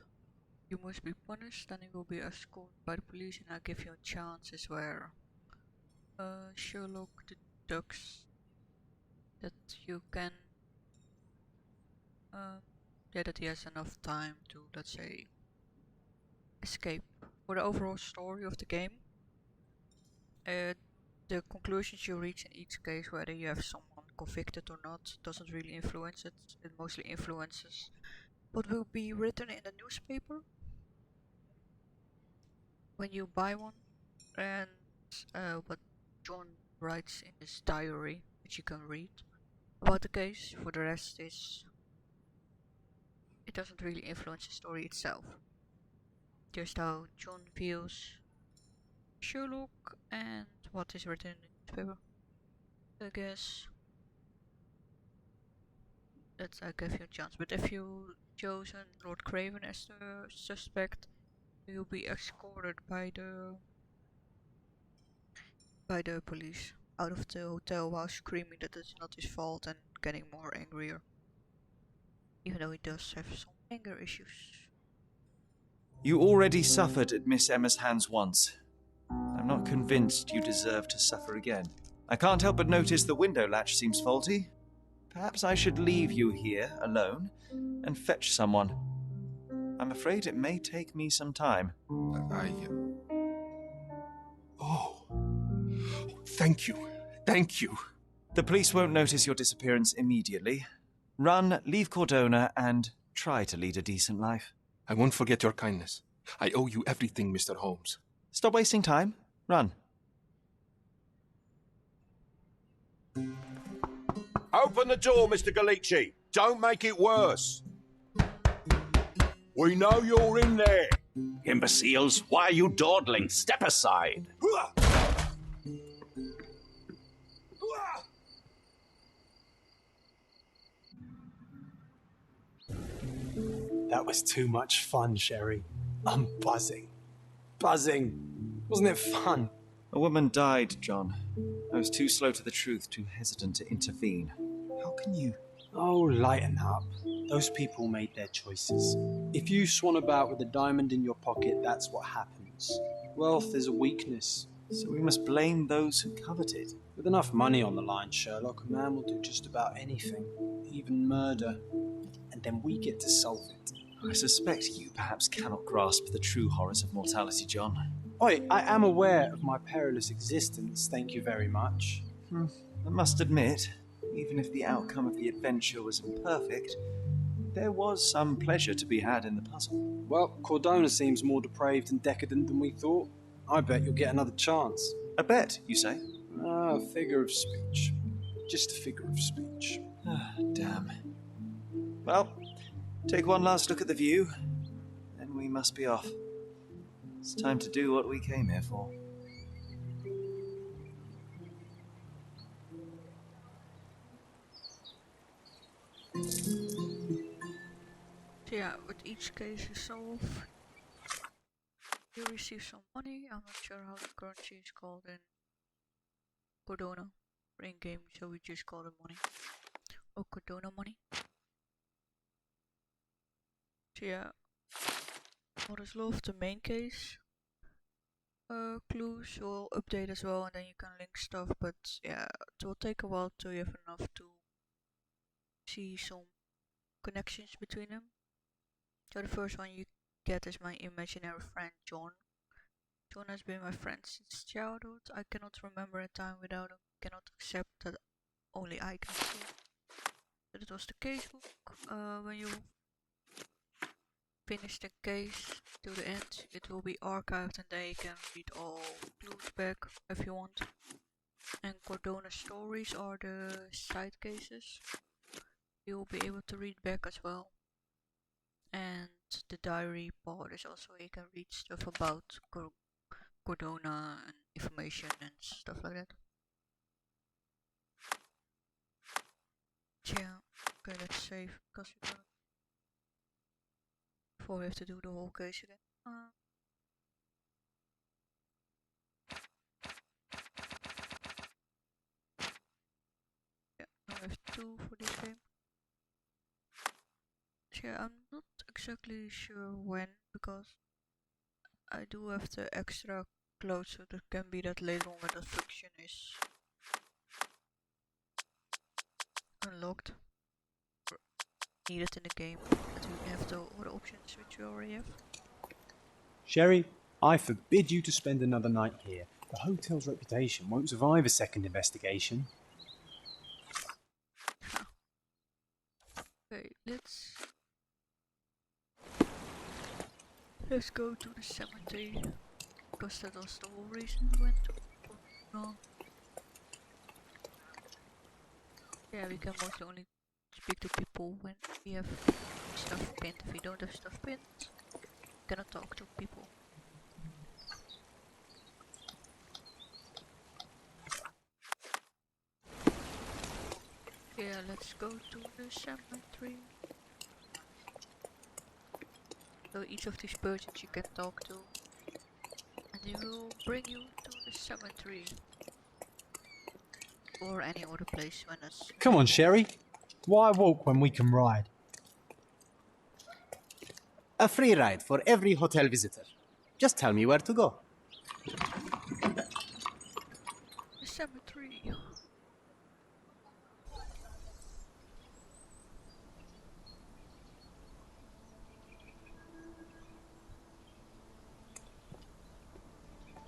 You must be punished, then you will be escorted by the police, and I give you chances where Sherlock deducts that you can that he has enough time to, let's say, escape. For the overall story of the game, the conclusions you reach in each case, whether you have someone convicted or not, doesn't really influence it. It mostly influences what will be written in the newspaper when you buy one, and what John writes in his diary, which you can read about the case. For the rest, it doesn't really influence the story itself. Just how John views Sherlock and what is written in the newspaper. I guess that I give you a chance. But if you chosen Lord Craven as the suspect, you'll be escorted by the police out of the hotel while screaming that it's not his fault and getting more angrier. Even though he does have some anger issues. You already suffered at Miss Emma's hands once. I'm not convinced you deserve to suffer again. I can't help but notice the window latch seems faulty. Perhaps I should leave you here alone and fetch someone. I'm afraid it may take me some time. Oh, thank you. Thank you. The police won't notice your disappearance immediately. Run, leave Cordona, and try to lead a decent life. I won't forget your kindness. I owe you everything, Mr. Holmes. Stop wasting time. Run. Open the door, Mr. Gallici. Don't make it worse. We know you're in there. Imbeciles, why are you dawdling? Step aside. That was too much fun, Sherry. I'm buzzing. Buzzing. Wasn't it fun? A woman died, John. I was too slow to the truth, too hesitant to intervene. How can you? Oh, lighten up. Those people made their choices. If you swan about with a diamond in your pocket, that's what happened. abundance. Wealth is a weakness. So we must blame those who covet it. With enough money on the line, Sherlock, a man will do just about anything, even murder. And then we get to solve it. I suspect you perhaps cannot grasp the true horrors of mortality, John. Oi, I am aware of my perilous existence, thank you very much. I must admit, even if the outcome of the adventure was imperfect, there was some pleasure to be had in the puzzle. Well, Cordona seems more depraved and decadent than we thought. I bet you'll get another chance. A bet, you say? A figure of speech. Just a figure of speech. Damn. Well, take one last look at the view, then we must be off. It's time to do what we came here for. So yeah, with each case you solve, you receive some money. I'm not sure how the currency is called in Cordona. We're in game, so we just call it money. Or Cordona money. So yeah, what is left, the main case. Clues will update as well, and then you can link stuff, but yeah, it will take a while till you have enough to see some connections between them. So the first one you get is my imaginary friend John. John has been my friend since childhood. I cannot remember a time without him. Cannot accept that only I can see. So that was the casebook. When you finish the case to the end, it will be archived and then you can read all clues back if you want. And Cordona stories are the side cases. You will be able to read back as well. And the diary part is also where you can read stuff about Cordona and information and stuff like that. Yeah, okay, let's save because we're gonna before we have to do the whole case again. Yeah, now we have 2 for this game. Yeah, I'm not exactly sure when, because I do have the extra clothes, so it can be that later on when the function is unlocked or needed in the game, that we have the other options which we already have. Sherry, I forbid you to spend another night here. The hotel's reputation won't survive a second investigation. Okay, let's go to the cemetery, because that was the whole reason we went to. Yeah, we can mostly only speak to people when we have stuff pinned. If we don't have stuff pinned, we cannot talk to people. Yeah, let's go to the cemetery. So each of these persons you can talk to, and they will bring you to the cemetery. Or any other place when it's... Come on, Sherry. Why walk when we can ride? A free ride for every hotel visitor. Just tell me where to go. The cemetery.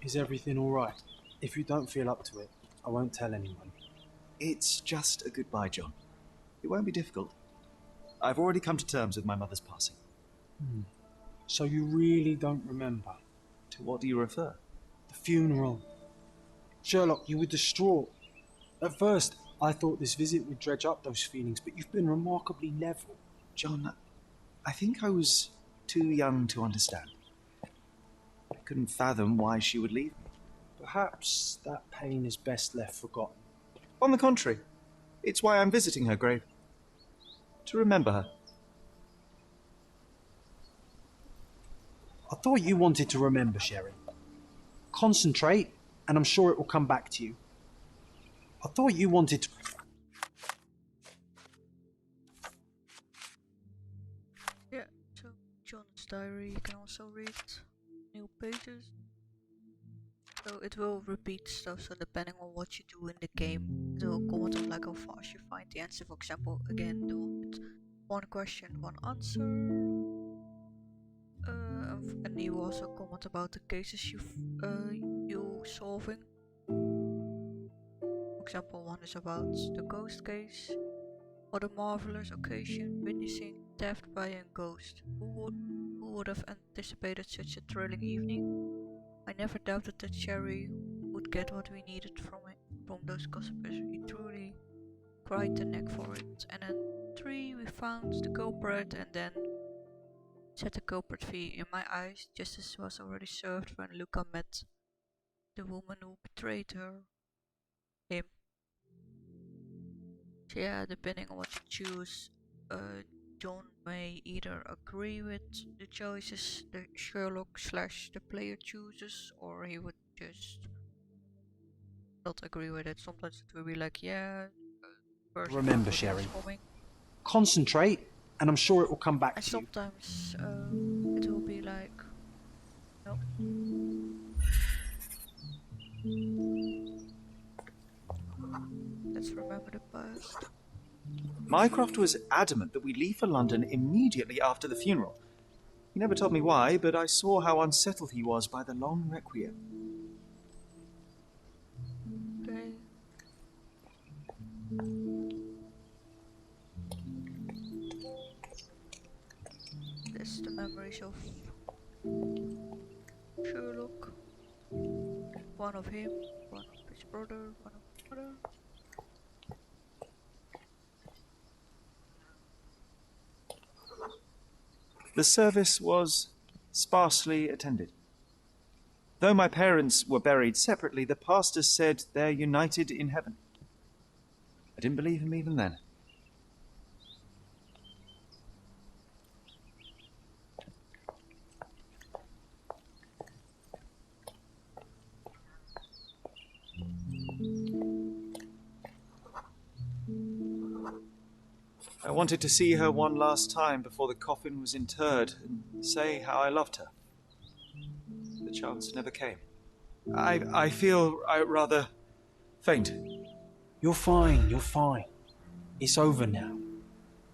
Is everything alright? If you don't feel up to it, I won't tell anyone. It's just a goodbye, John. It won't be difficult. I've already come to terms with my mother's passing. So you really don't remember? To what do you refer? The funeral. Sherlock, you were distraught. At first, I thought this visit would dredge up those feelings, but you've been remarkably level. John, I think I was too young to understand. I couldn't fathom why she would leave me. Perhaps that pain is best left forgotten. On the contrary, it's why I'm visiting her grave. To remember her. I thought you wanted to remember, Sherry. Concentrate, and I'm sure it will come back to you. I thought you wanted to... Yeah, so John's diary you can also read. New pages. So it will repeat stuff, so depending on what you do in the game, it will comment on like how fast you find the answer. For example, again, the one with one question, one answer. And he will also comment about the cases you solving. For example, one is about the ghost case. What a marvelous occasion, witnessing theft by a ghost. Who would have anticipated such a thrilling evening? I never doubted that Cherry would get what we needed from those gossipers. We truly cried the neck for it. And then 3, we found the culprit and then set the culprit free. In my eyes, justice was already served when Luca met the woman who betrayed him. So yeah, depending on what you choose, John may either agree with the choices the Sherlock / the player chooses, or he would just not agree with it. Sometimes it will be like, yeah, Remember, Sherry, concentrate, and I'm sure it will come back and to you. sometimes it will be like, no. Let's remember the past. Mycroft was adamant that we leave for London immediately after the funeral. He never told me why, but I saw how unsettled he was by the long requiem. Okay. That's the memories of Sherlock. One of him, one of his brother, one of his mother. The service was sparsely attended. Though my parents were buried separately, the pastor said they're united in heaven. I didn't believe him even then. I wanted to see her one last time before the coffin was interred and say how I loved her. The chance never came. I feel rather faint. You're fine, you're fine. It's over now.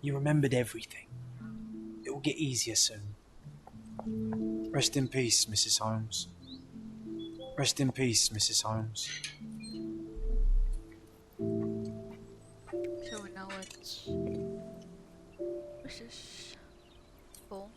You remembered everything. It will get easier soon. Rest in peace, Mrs. Holmes. Rest in peace, Mrs. Holmes. So we're now at Mrs. Holmes.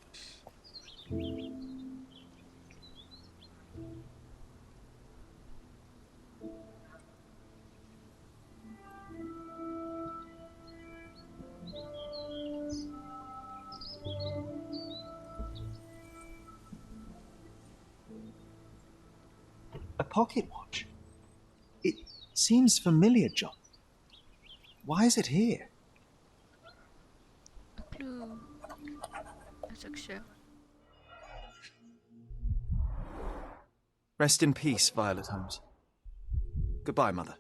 A pocket watch? It seems familiar, John. Why is it here? A clue. Let's examine. Rest in peace, Violet Holmes. Goodbye, Mother.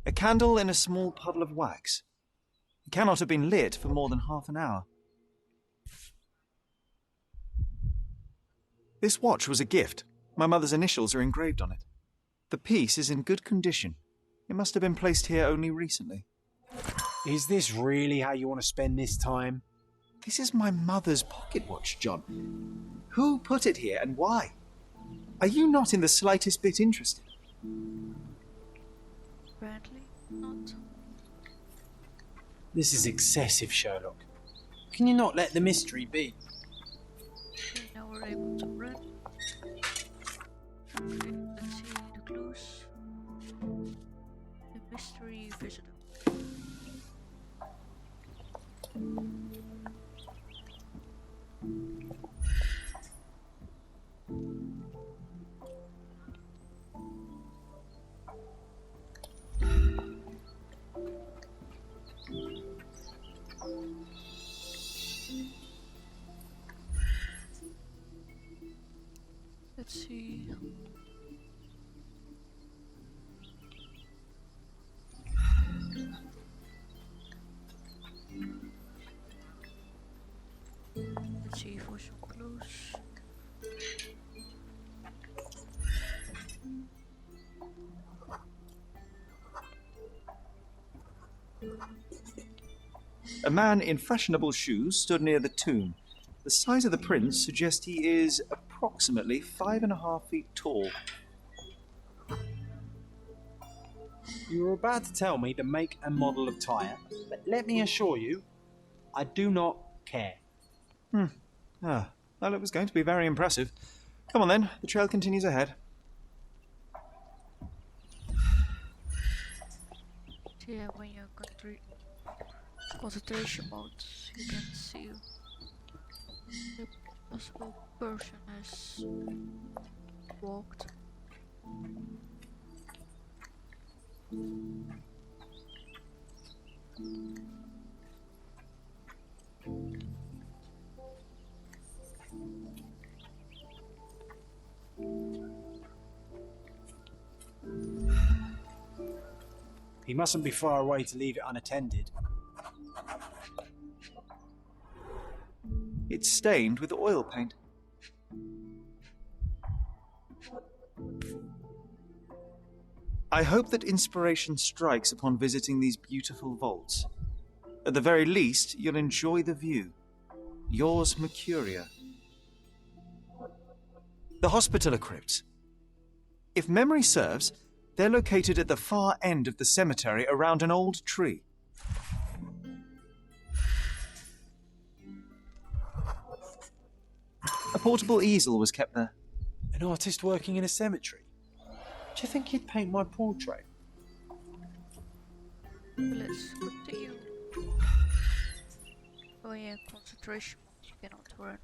A candle in a small puddle of wax. It cannot have been lit for more than half an hour. This watch was a gift. My mother's initials are engraved on it. The piece is in good condition. It must have been placed here only recently. Is this really how you want to spend this time? This is my mother's pocket watch, John. Who put it here and why? Are you not in the slightest bit interested? Apparently not. This is excessive, Sherlock. Can you not let the mystery be? Okay, now we're able to run. Okay, let's see the clues. The mystery visitor. Let's see. Let's see for some clues. A man in fashionable shoes stood near the tomb. The size of the prints suggests he is approximately 5.5 feet tall. You were about to tell me the make and model of tyre, but let me assure you, I do not care. Well, it was going to be very impressive. Come on then, the trail continues ahead. Yeah, when you're concentration mode, you can see the possible person has walked. He mustn't be far away to leave it unattended. It's stained with oil paint. I hope that inspiration strikes upon visiting these beautiful vaults. At the very least, you'll enjoy the view. Yours, Mercuria. The Hospitaller Crypts. If memory serves, they're located at the far end of the cemetery around an old tree. A portable easel was kept there. An artist working in a cemetery? Do you think he'd paint my portrait? Let's continue. Oh yeah, concentration mode, you cannot run.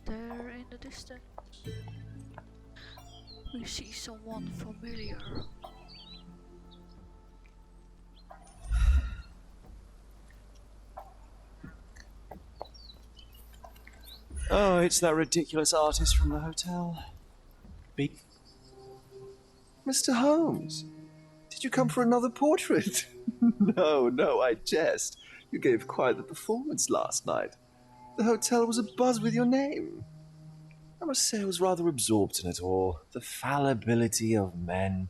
There in the distance, we see someone familiar. Oh, it's that ridiculous artist from the hotel. Big. Mr. Holmes, did you come for another portrait? No, I jest. You gave quite the performance last night. The hotel was abuzz with your name. I must say I was rather absorbed in it all. The fallibility of men.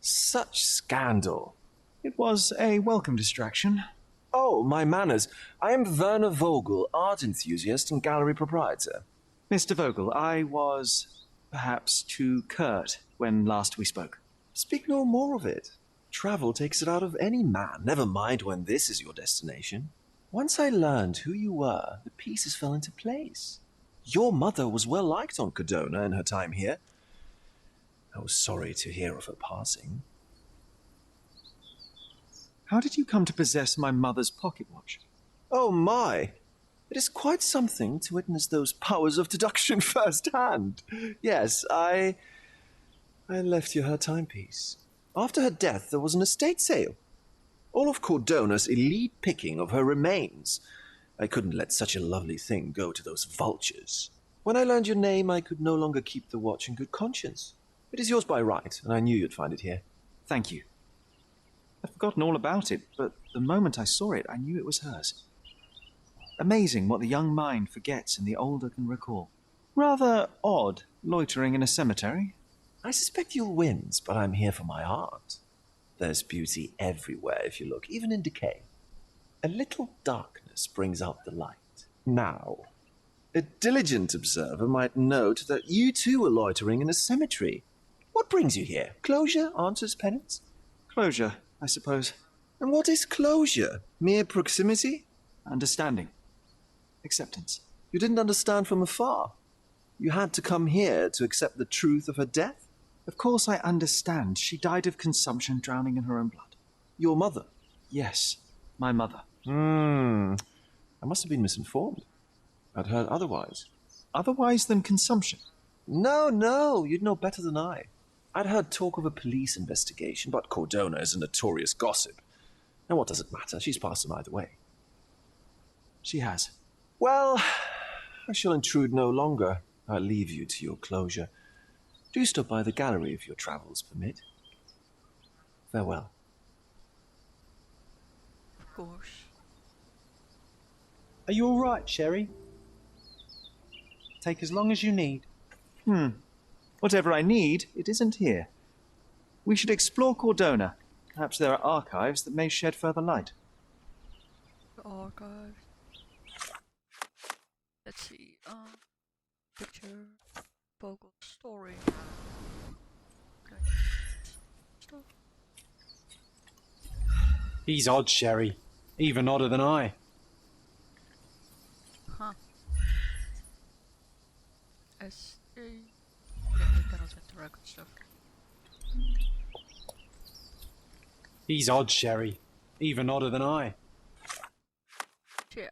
Such scandal. It was a welcome distraction. Oh, my manners. I am Werner Vogel, art enthusiast and gallery proprietor. Mr. Vogel, I was perhaps too curt when last we spoke. Speak no more of it. Travel takes it out of any man, never mind when this is your destination. Once I learned who you were, the pieces fell into place. Your mother was well liked on Cordona in her time here. I was sorry to hear of her passing. How did you come to possess my mother's pocket watch? Oh my! It is quite something to witness those powers of deduction firsthand. Yes, I left you her timepiece. After her death, there was an estate sale. All of Cordona's elite picking of her remains. I couldn't let such a lovely thing go to those vultures. When I learned your name, I could no longer keep the watch in good conscience. It is yours by right, and I knew you'd find it here. Thank you. I'd forgotten all about it, but the moment I saw it, I knew it was hers. Amazing what the young mind forgets and the older can recall. Rather odd, loitering in a cemetery. I suspect you'll win, but I'm here for my art. There's beauty everywhere if you look, even in decay. A little darkness brings out the light. Now, a diligent observer might note that you too are loitering in a cemetery. What brings you here? Closure answers penance? Closure, I suppose. And what is closure? Mere proximity? Understanding. Acceptance. You didn't understand from afar. You had to come here to accept the truth of her death? Of course I understand. She died of consumption, drowning in her own blood. Your mother? Yes, my mother. I must have been misinformed. I'd heard otherwise. Otherwise than consumption? No, you'd know better than I. I'd heard talk of a police investigation, but Cordona is a notorious gossip. And what does it matter? She's passed on either way. She has. Well, I shall intrude no longer. I'll leave you to your closure. Do stop by the gallery if your travels permit. Farewell. course. Are you alright, Sherry? Take as long as you need. Whatever I need, it isn't here. We should explore Cordona. Perhaps there are archives that may shed further light. The archives. Let's see. Picture. Vocal story. Okay. Stuff. He's odd, Sherry. Even odder than I. Huh. S.A. Yeah, we cannot interact with stuff. He's odd, Sherry. Even odder than I. Yeah.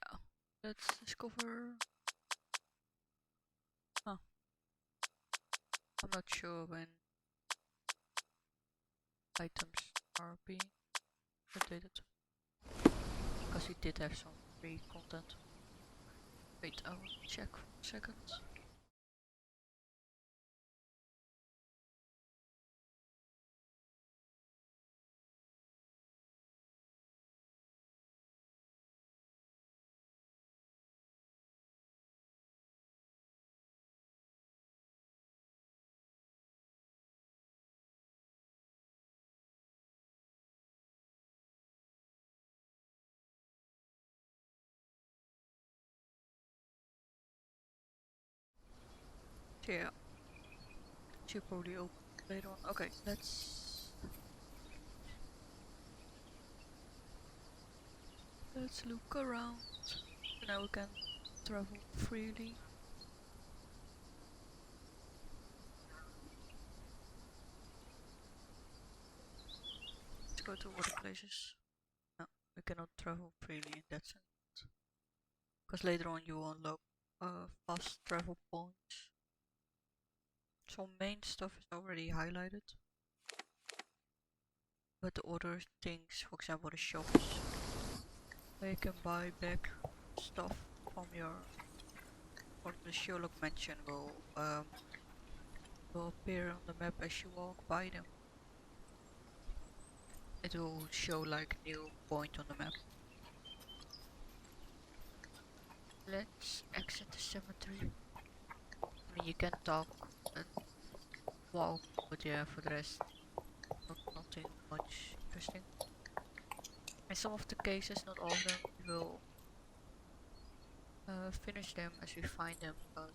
Let's discover. Huh. I'm not sure when items are being updated. Because we did have some free content. Wait, I will check for a second. Yeah. Should probably open later on. Okay, let's look around. So now we can travel freely. Let's go to other places. No, we cannot travel freely in that sense. Because later on you will unlock fast travel points. Some main stuff is already highlighted. But the other things, for example the shops, where you can buy back stuff from from the Sherlock mansion will appear on the map as you walk by them. It will show like a new point on the map. Let's exit the cemetery. I mean, you can talk and walk, but yeah, for the rest, nothing much interesting. In some of the cases, not all of them, we will finish them as we find them, because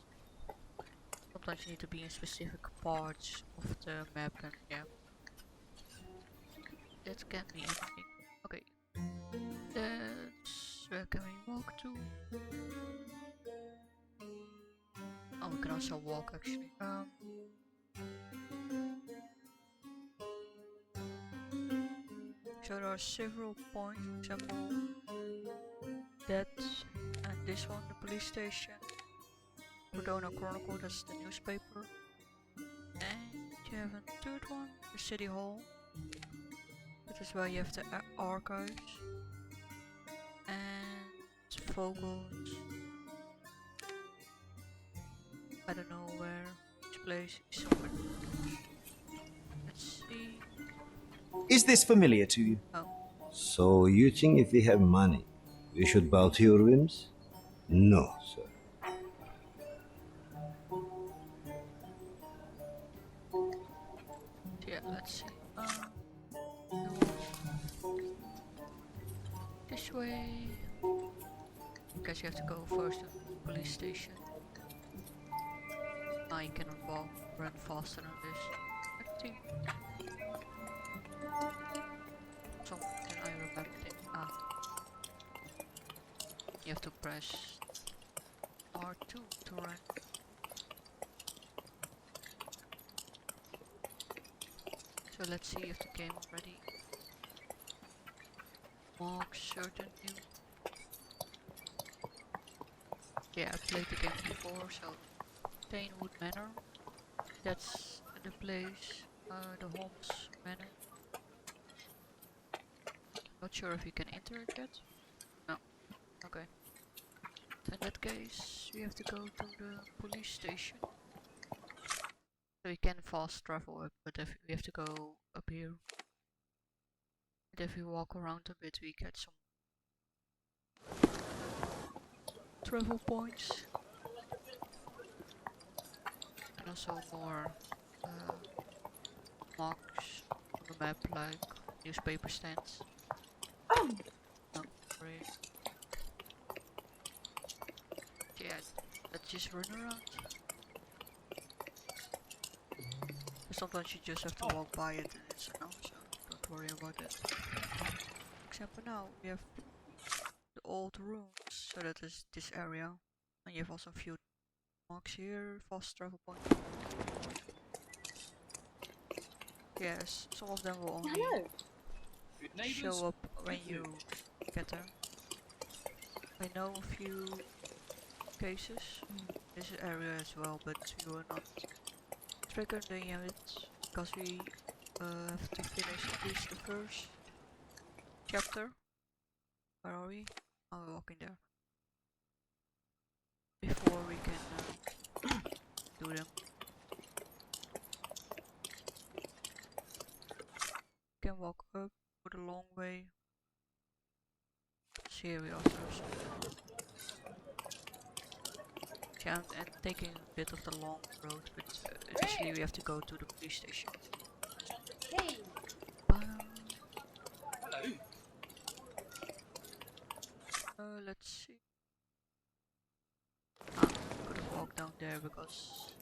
sometimes you need to be in specific parts of the map, and yeah, that can be anything. Okay, that's where can we walk to? Oh, we can also walk actually. So there are several points, for example that and this one, the police station, Cordona Chronicle, that's the newspaper, and you have a third one, the city hall, that is where you have the archives, and Vogel's, I don't know where, this place is somewhere. Let's see. Is this familiar to you? Oh. So you think if we have money, we should bow to your whims? No, sir. Yeah, let's see. No. This way. Guess you have to go first to the police station. Now you cannot walk, run faster than this. I think. Something I remember it. You have to press R2 to run. So let's see if the game already marks certain new. Yeah, I played the game before, so Tainwood Manor. That's the place, the Holmes Manor. Not sure if you can enter it yet. No. Okay. In that case, we have to go to the police station. So we can fast travel up, but if we have to go up here. And if we walk around a bit, we get some travel points. And also more marks on the map, like newspaper stands. Oh! No, really. Yeah, let's just run around. Sometimes you just have to walk by it and it's enough, so don't worry about it. For example, now we have the old rooms, so that is this area. And you have also a few marks here, fast travel point. Yes, some of them will only show up when you get there. I know a few cases in this area as well, but you will not trigger the units because we have to finish at least the first chapter. Where are we? Oh, we're walking there. Before we can do them. We can walk up for the long way. So here we also have some chant and taking a bit of the long road, but initially we have to go to the police station. Hey. Let's see. I'm gonna walk down there because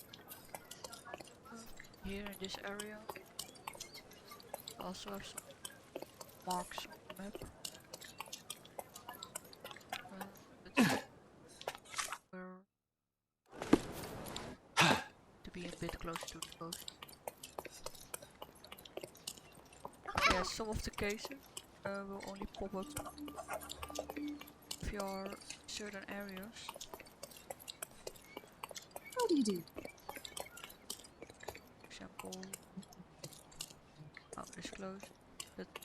here in this area also have some marks on the map. Let's see. To be a bit close to the coast. Yeah, some of the cases will only pop up if you are in certain areas. How do you do? For example, oh, it's closed.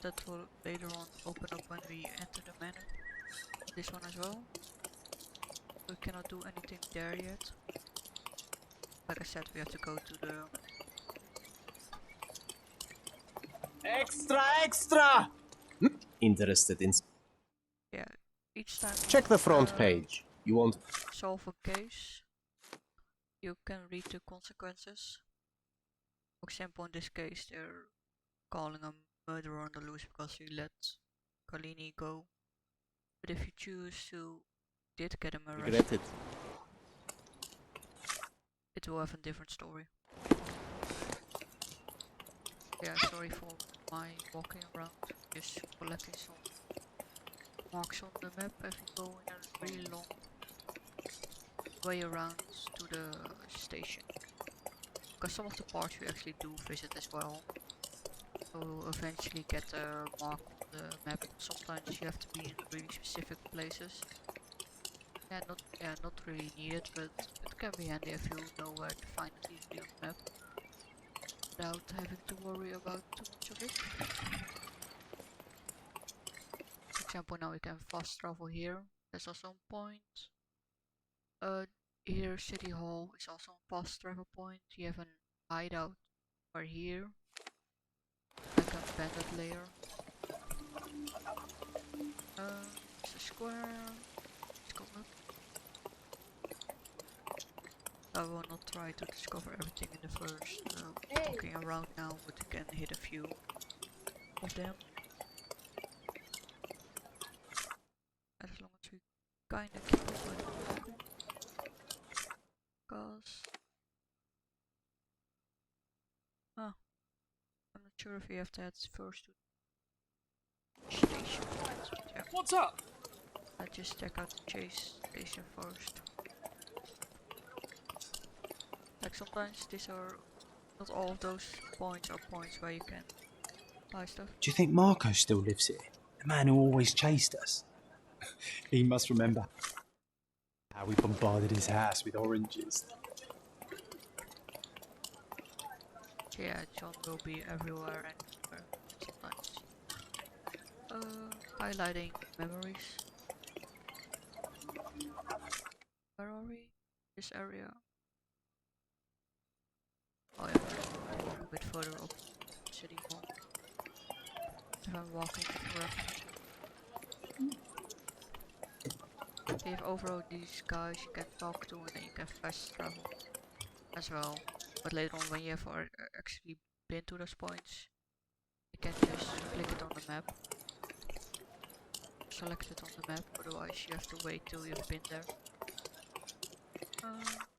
That will later on open up when we enter the manor. This one as well. We cannot do anything there yet. Like I said, we have to go to the... Extra, extra! Interested in... Yeah, each time... Check the front page. You won't... solve a case, you can read the consequences. For example, in this case, they're calling a murderer on the loose because he let Kalini go. But if you choose to did get him arrested, regret it. It will have a different story. Yeah, sorry for my walking around, just collecting some marks on the map if you go in a really long way around to the station. Because some of the parts you actually do visit as well. So we'll eventually get a mark on the map. Sometimes you have to be in really specific places. Yeah, not really needed, but it can be handy if you know where to find it easily on the map. Without having to worry about too much of it. For example, now we can fast travel here. There's also a point. Here City Hall is also a fast travel point. You have an hideout over here. Like a bandit layer. It's a square. Let's go up. I will not try to discover everything in the first walking around now, but you can hit a few of them. As long as we kinda keep up with walking. Because I'm not sure if we have to head first to the station. Yeah. What's up? I'll just check out the chase station first. Like sometimes these are not all of those points are points where you can buy stuff. Do you think Marco still lives here? The man who always chased us? He must remember how we bombarded his house with oranges. Yeah, John will be everywhere and sometimes. Highlighting memories. Where are we? This area. Oh yeah, a bit further up City Hall. If I'm walking correctly. You have overall these guys you can talk to, and then you can fast travel as well. But later on, when you have actually been to those points, you can just click it on the map, select it on the map, otherwise you have to wait till you've been there.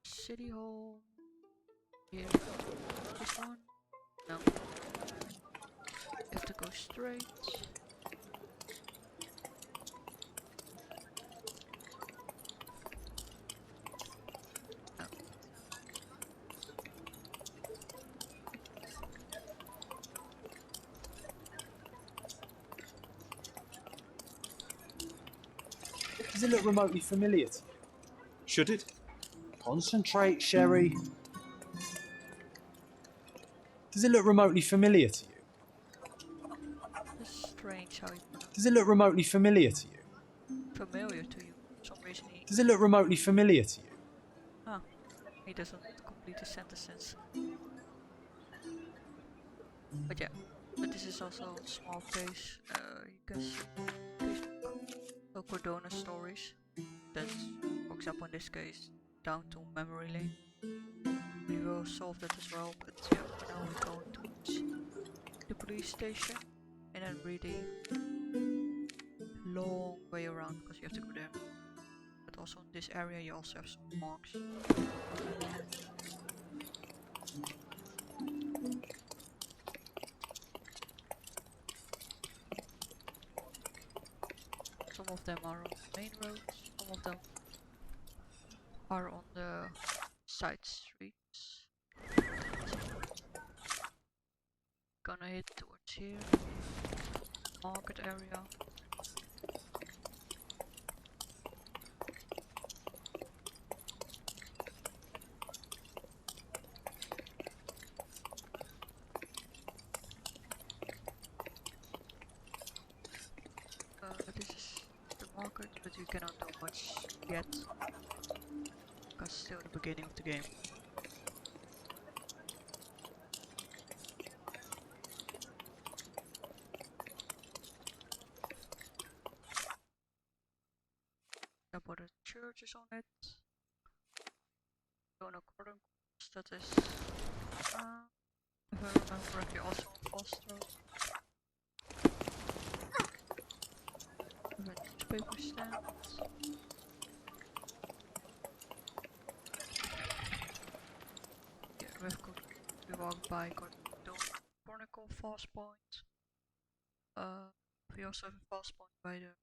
City Hall. Here, this one? No. You have to go straight. No. Does it look remotely familiar to you? Should it? Concentrate, Sherry. Does it look remotely familiar to you? It's strange how you put it. Does it look remotely familiar to you? Familiar to you. For some reason Does it look remotely familiar to you? he doesn't complete the sentences. But yeah, but this is also a small case. You can see so Cordona stories. That's, for example, in this case, down to memory lane. We will solve that as well, but yeah, for now we go towards the police station and then really long way around because you have to go there. But also in this area you also have some marks. Some of them are on the main roads, some of them are on the side streets. Gonna head towards here, market area. This is the market, but we cannot do much yet because it's still the beginning of the game. About the church is on it. Cordona, that is, if I remember correctly, also on Foster. We have a newspaper stand. Yeah, we walk by Chronicle fast point. We also have a fast point by the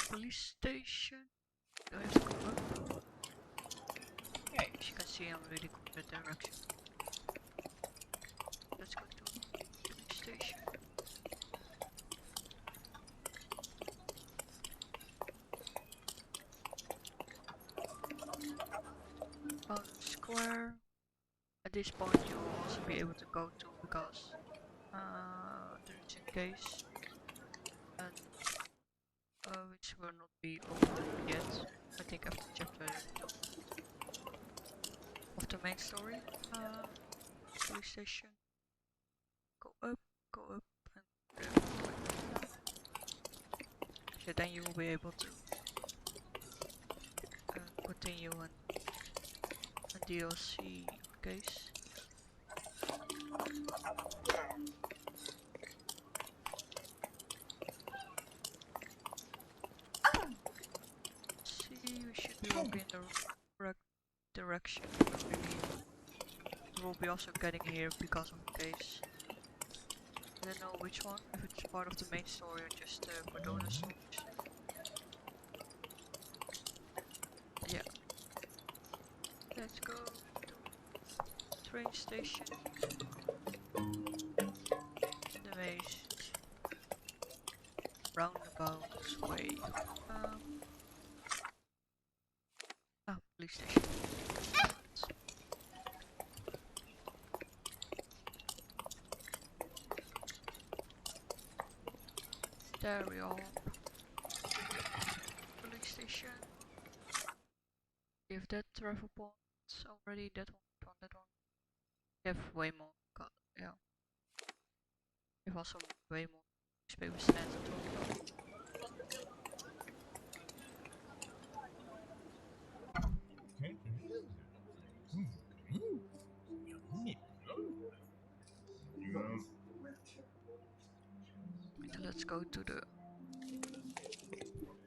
police station. Do I have to go up? As you can see, I'm really good at direction. Let's go to the police station. Square. At this point you will also be able to go to because there is a case and which will not be open yet. I think after chapter 2 of the main story. Police station. Go up, and so then you will be able to continue on a DLC case. See, we should be walking in the correct direction. We will be also getting here because of the case. I don't know which one, if it's part of the main story or just Cordona stories. Yeah. Let's go to train station. The maze. Roundabout way. Police station. There we are. Police station. You have that travel points already, that one, that one. You have way more, yeah. You have also way more newspaper stands to talk about. let's go to the...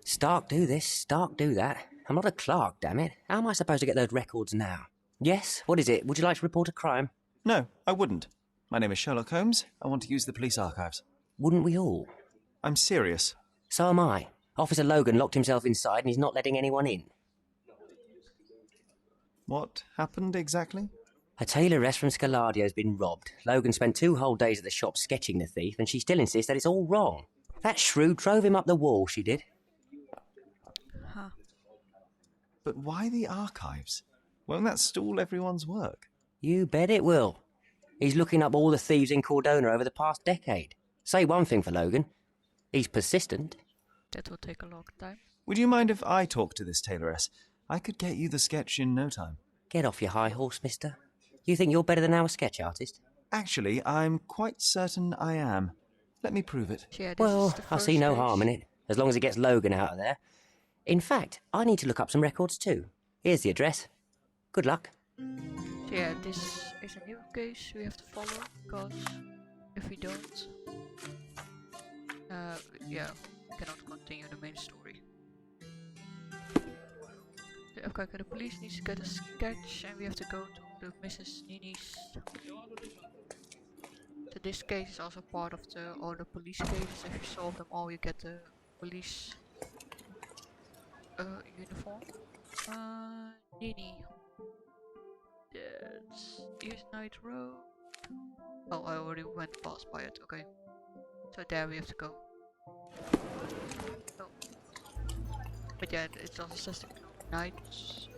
Stark do this, Stark do that. I'm not a clerk, damn it. How am I supposed to get those records now? Yes? What is it? Would you like to report a crime? No, I wouldn't. My name is Sherlock Holmes. I want to use the police archives. Wouldn't we all? I'm serious. So am I. Officer Logan locked himself inside and he's not letting anyone in. What happened exactly? A tailoress from Scaladio's been robbed. Logan spent 2 whole days at the shop sketching the thief, and she still insists that it's all wrong. That shrew drove him up the wall, she did. Huh. But why the archives? Won't that stall everyone's work? You bet it will. He's looking up all the thieves in Cordona over the past decade. Say one thing for Logan. He's persistent. That will take a long time. Would you mind if I talk to this tailoress? I could get you the sketch in no time. Get off your high horse, mister. You think you're better than our sketch artist? Actually, I'm quite certain I am. Let me prove it. Yeah, well, I see no harm in it, as long as it gets Logan out of there. In fact, I need to look up some records too. Here's the address. Good luck. Yeah, this is a new case we have to follow, because if we don't, yeah, we cannot continue the main story. The police needs to get a sketch, and we have to go to Mrs. Nini's. So this case is also part of all the police cases. If you solve them all, you get the police uniform. Nini. That's East Night Road. Oh, I already went past by it. Okay. So there we have to go. Oh. But yeah, it's also says Knight's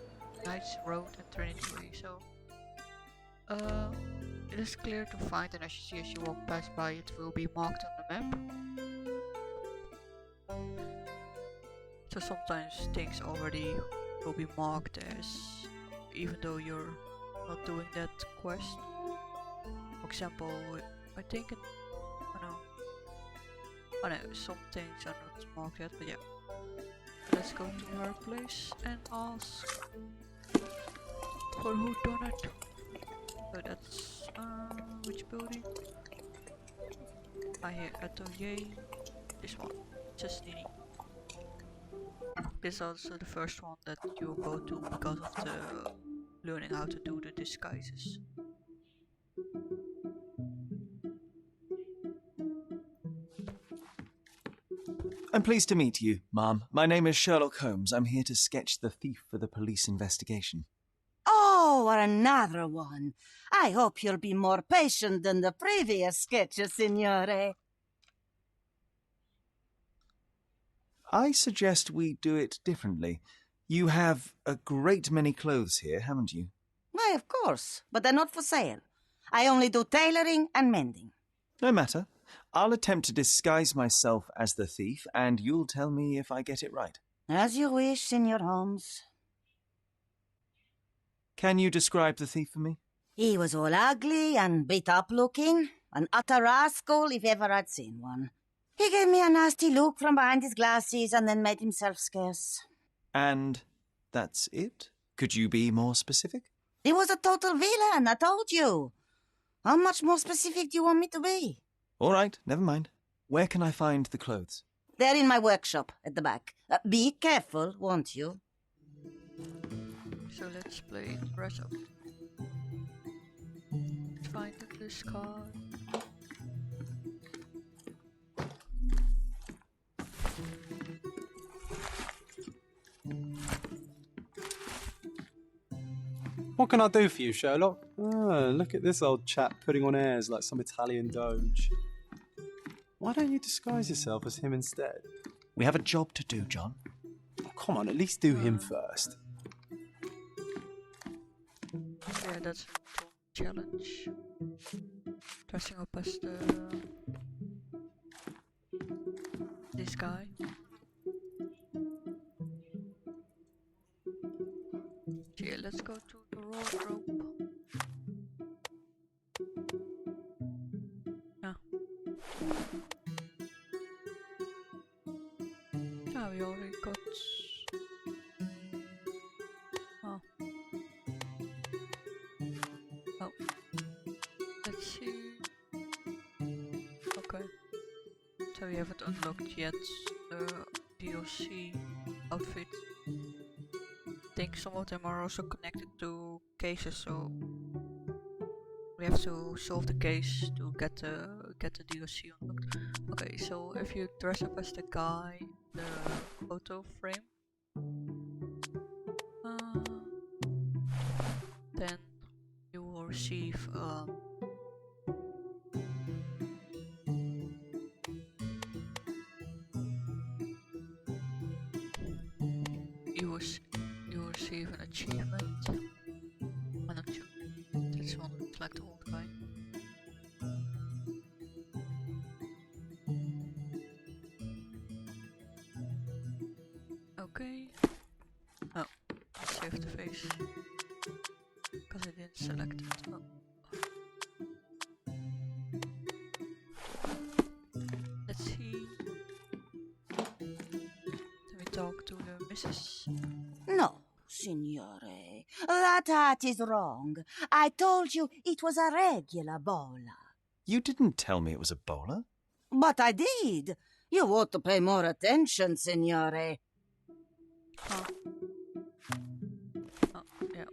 Road and Trinity Way. So it is clear to find, and as you see as you walk past by, it will be marked on the map. So sometimes things already will be marked as, even though you're not doing that quest. For example, I think it, oh no, some things are not marked yet, but yeah. Let's go to her place and ask for who done it. So that's which building? I hear Atelier. This one, just Nini. This is also the first one that you will go to because of the learning how to do the disguises. I'm pleased to meet you, ma'am. My name is Sherlock Holmes. I'm here to sketch the thief for the police investigation. Oh, another one. I hope you'll be more patient than the previous sketches, signore. I suggest we do it differently. You have a great many clothes here, haven't you? Why, of course, but they're not for sale. I only do tailoring and mending. No matter. I'll attempt to disguise myself as the thief, and you'll tell me if I get it right. As you wish, Signor Holmes. Can you describe the thief for me? He was all ugly and beat up looking, an utter rascal if ever I'd seen one. He gave me a nasty look from behind his glasses and then made himself scarce. And that's it? Could you be more specific? He was a total villain, I told you. How much more specific do you want me to be? All right, never mind. Where can I find the clothes? They're in my workshop at the back. Be careful, won't you? So let's play dress up. Let's find this card. What can I do for you, Sherlock? Oh, look at this old chap putting on airs like some Italian doge. Why don't you disguise yourself as him instead? We have a job to do, John. Oh, come on, at least do him first. Yeah, that's a challenge. Dressing up as this guy. Yeah, let's go to the wardrobe. Yeah. Ah, we already got. Oh. Oh. Let's see. Okay. So we haven't unlocked yet the DLC outfit. I think some of them are also connected to cases, so we have to solve the case to get the DLC unlocked. Okay, so if you dress up as the guy, the photo frame, then you will receive you will receive an achievement. I'm not sure. This one looks like the old guy. Okay. Oh, save the face. Because I didn't select it. Oh. Let's see. Let me talk to the missus. No, signore. That hat is wrong. I told you it was a regular bowler. You didn't tell me it was a bowler. But I did. You ought to pay more attention, signore. Huh. Oh, yeah.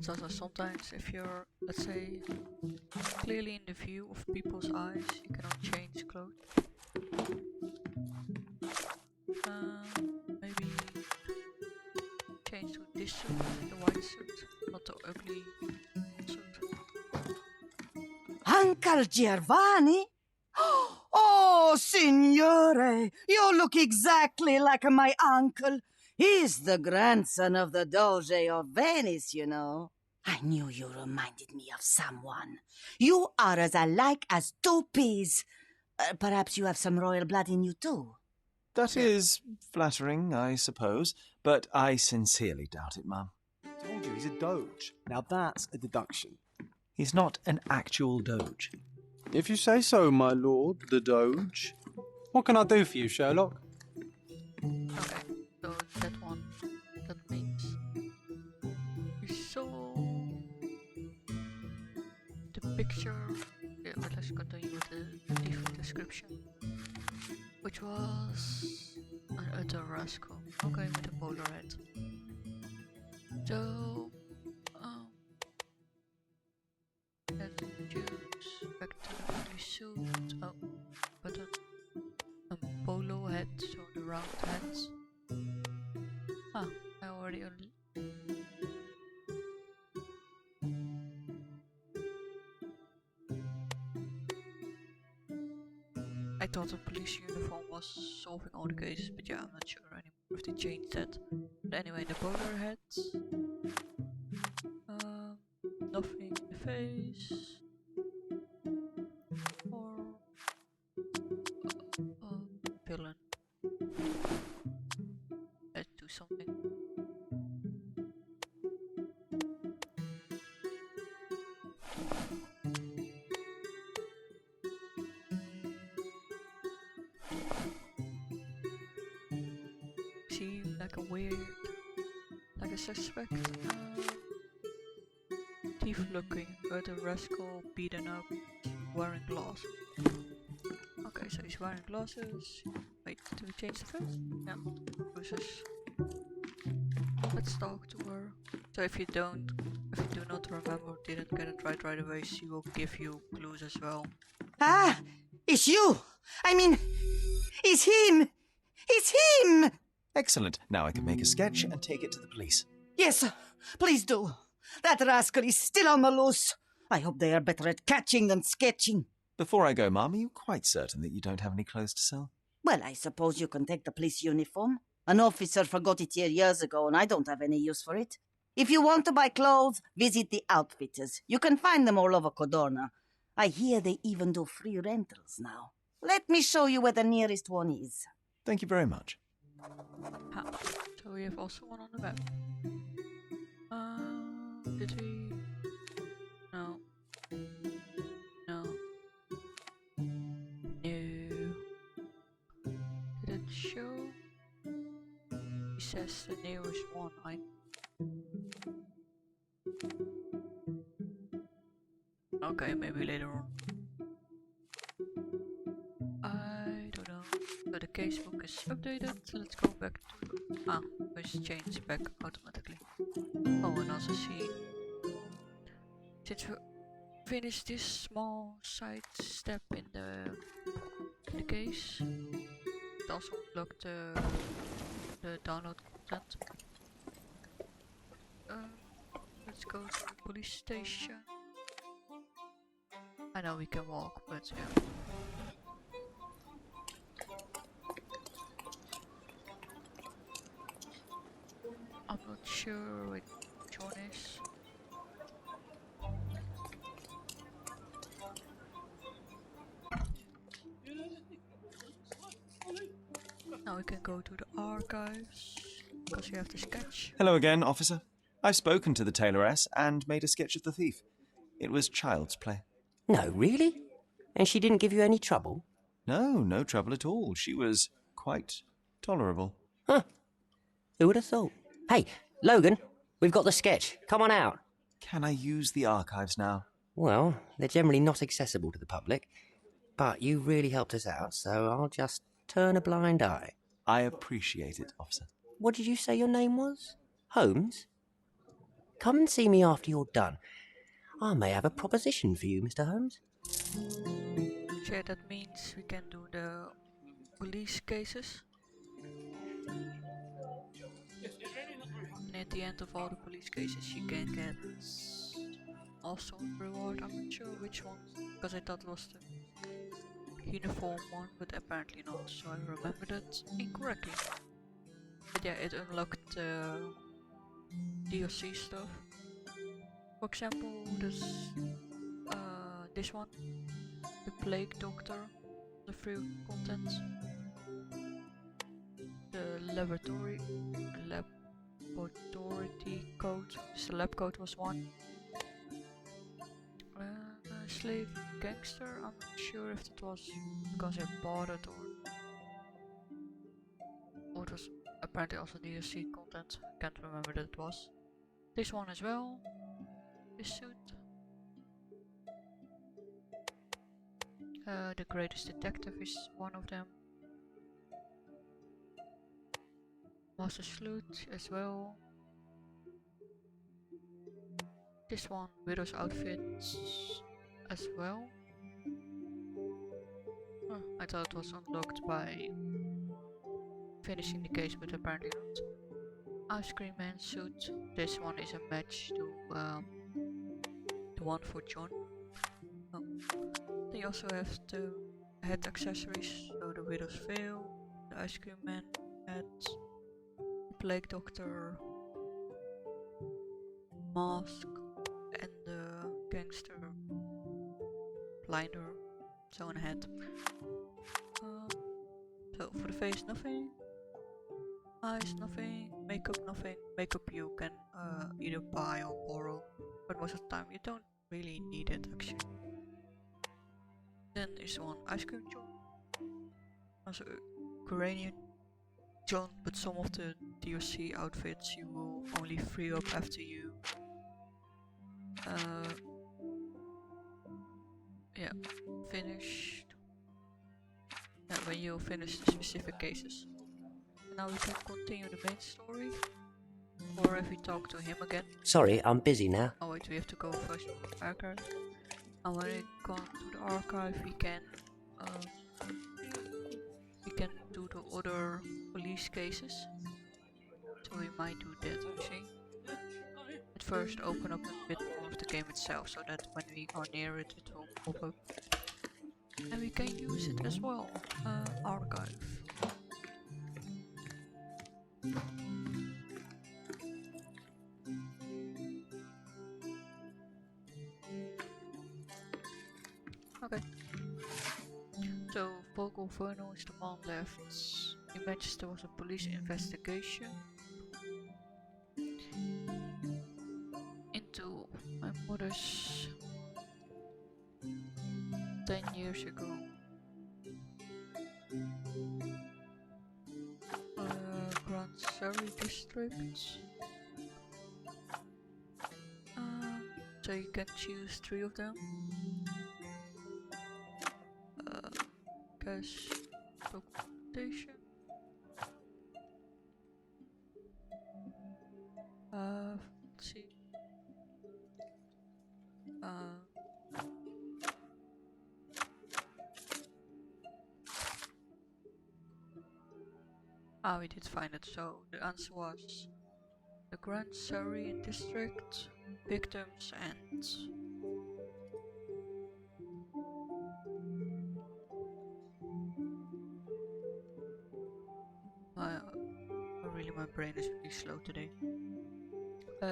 So sometimes if you're, let's say, clearly in the view of people's eyes, you cannot change clothes. Maybe change to this suit, the white suit, not the ugly suit. Uncle Giovanni? Oh, signore, you look exactly like my uncle. He's the grandson of the Doge of Venice, you know. I knew you reminded me of someone. You are as alike as two peas. Perhaps you have some royal blood in you too. That is flattering, I suppose, but I sincerely doubt it, Mum. Told you, he's a doge. Now that's a deduction. He's not an actual doge. If you say so, my lord, the doge. What can I do for you, Sherlock? Okay, so that one, that means we saw the picture. Yeah, but let's continue with the default description, which was an utter rascal. Okay, with a bowler hat. So, let's choose back to the ugly suit. Oh, button. A polo hat, so the round hats. Ah, I already I thought the police uniform was solving all the cases, but yeah, I'm not sure anymore if they changed that. But anyway, the bowler hats. Nothing in the face. Or villain. Let's do something. Seem like a weird, like a suspect. Thief looking, but a rascal beaten up, wearing glasses. Okay, so he's wearing glasses. Wait, do we change the face? Yeah, bruises. Let's talk to her. So if you do not remember, didn't get it right away, she will give you clues as well. Ah, it's you! I mean, it's him! It's him! Excellent. Now I can make a sketch and take it to the police. Yes, please do. That rascal is still on the loose. I hope they are better at catching than sketching. Before I go, Mum, are you quite certain that you don't have any clothes to sell? Well, I suppose you can take the police uniform. An officer forgot it here years ago, and I don't have any use for it. If you want to buy clothes, visit the outfitters. You can find them all over Cordona. I hear they even do free rentals now. Let me show you where the nearest one is. Thank you very much. So we have also one on the map. Did we? No. No. No. Did it show? He says the nearest one. Okay, maybe later on. I casebook is updated. Let's go back to which change back automatically. Oh, and also see, since we finished this small side step in the case, it also unlocked the download content. Let's go to the police station. I know we can walk, but yeah. I'm not sure which one is. Now we can go to the archives, because we have the sketch. Hello again, officer. I've spoken to the tailoress and made a sketch of the thief. It was child's play. No, really? And she didn't give you any trouble? No, no trouble at all. She was quite tolerable. Huh. Who would have thought? Hey, Logan, we've got the sketch. Come on out. Can I use the archives now? Well, they're generally not accessible to the public, but you really helped us out, so I'll just turn a blind eye. I appreciate it, officer. What did you say your name was? Holmes? Come and see me after you're done. I may have a proposition for you, Mr. Holmes. Yeah, that means we can do the police cases. And at the end of all the police cases you can get also a reward. I'm not sure which one, because I thought it was the uniform one, but apparently not, so I remembered it incorrectly. But yeah, it unlocked DLC stuff. For example, this one, the Plague Doctor, the free content, the laboratory code, so the lab code was one. Slave gangster, I'm not sure if it was because I bought it or it was apparently also DLC content. I can't remember that it was. This one as well. This suit. The greatest detective is one of them. Master Sleuth as well. This one, Widow's outfits as well. I thought it was unlocked by finishing the case, but apparently not. Ice Cream Man suit. This one is a match to the one for John. Oh. They also have the head accessories, so the Widow's veil, the Ice Cream Man hat, the Plague Doctor mask, and the gangster blinder, so on a hat. So for the face, nothing. Eyes, nothing. Makeup, nothing. Makeup you can either buy or borrow, but most of the time you don't really need it actually. Then is one Ice Cream John, also Korean John, but some of the DLC outfits you will only free up after you finished. Yeah, when you finish the specific cases. Now we can continue the main story, or if we talk to him again. Sorry, I'm busy now. Oh wait, we have to go first to the archive. And when we go to the archive, we can do the other police cases. So we might do that actually. But first, open up a bit more of the game itself, so that when we are near it, it will pop up. And we can use it as well. Archive. Okay. So, Vocal Vernal is the one left. Imagines there was a police investigation into my mother's 10 years ago. Grand Surrey district. So you can choose 3 of them. Cash, documentation. Let's see. We did find it. So the answer was the Grand Surrey District, victims and really my brain is really slow today.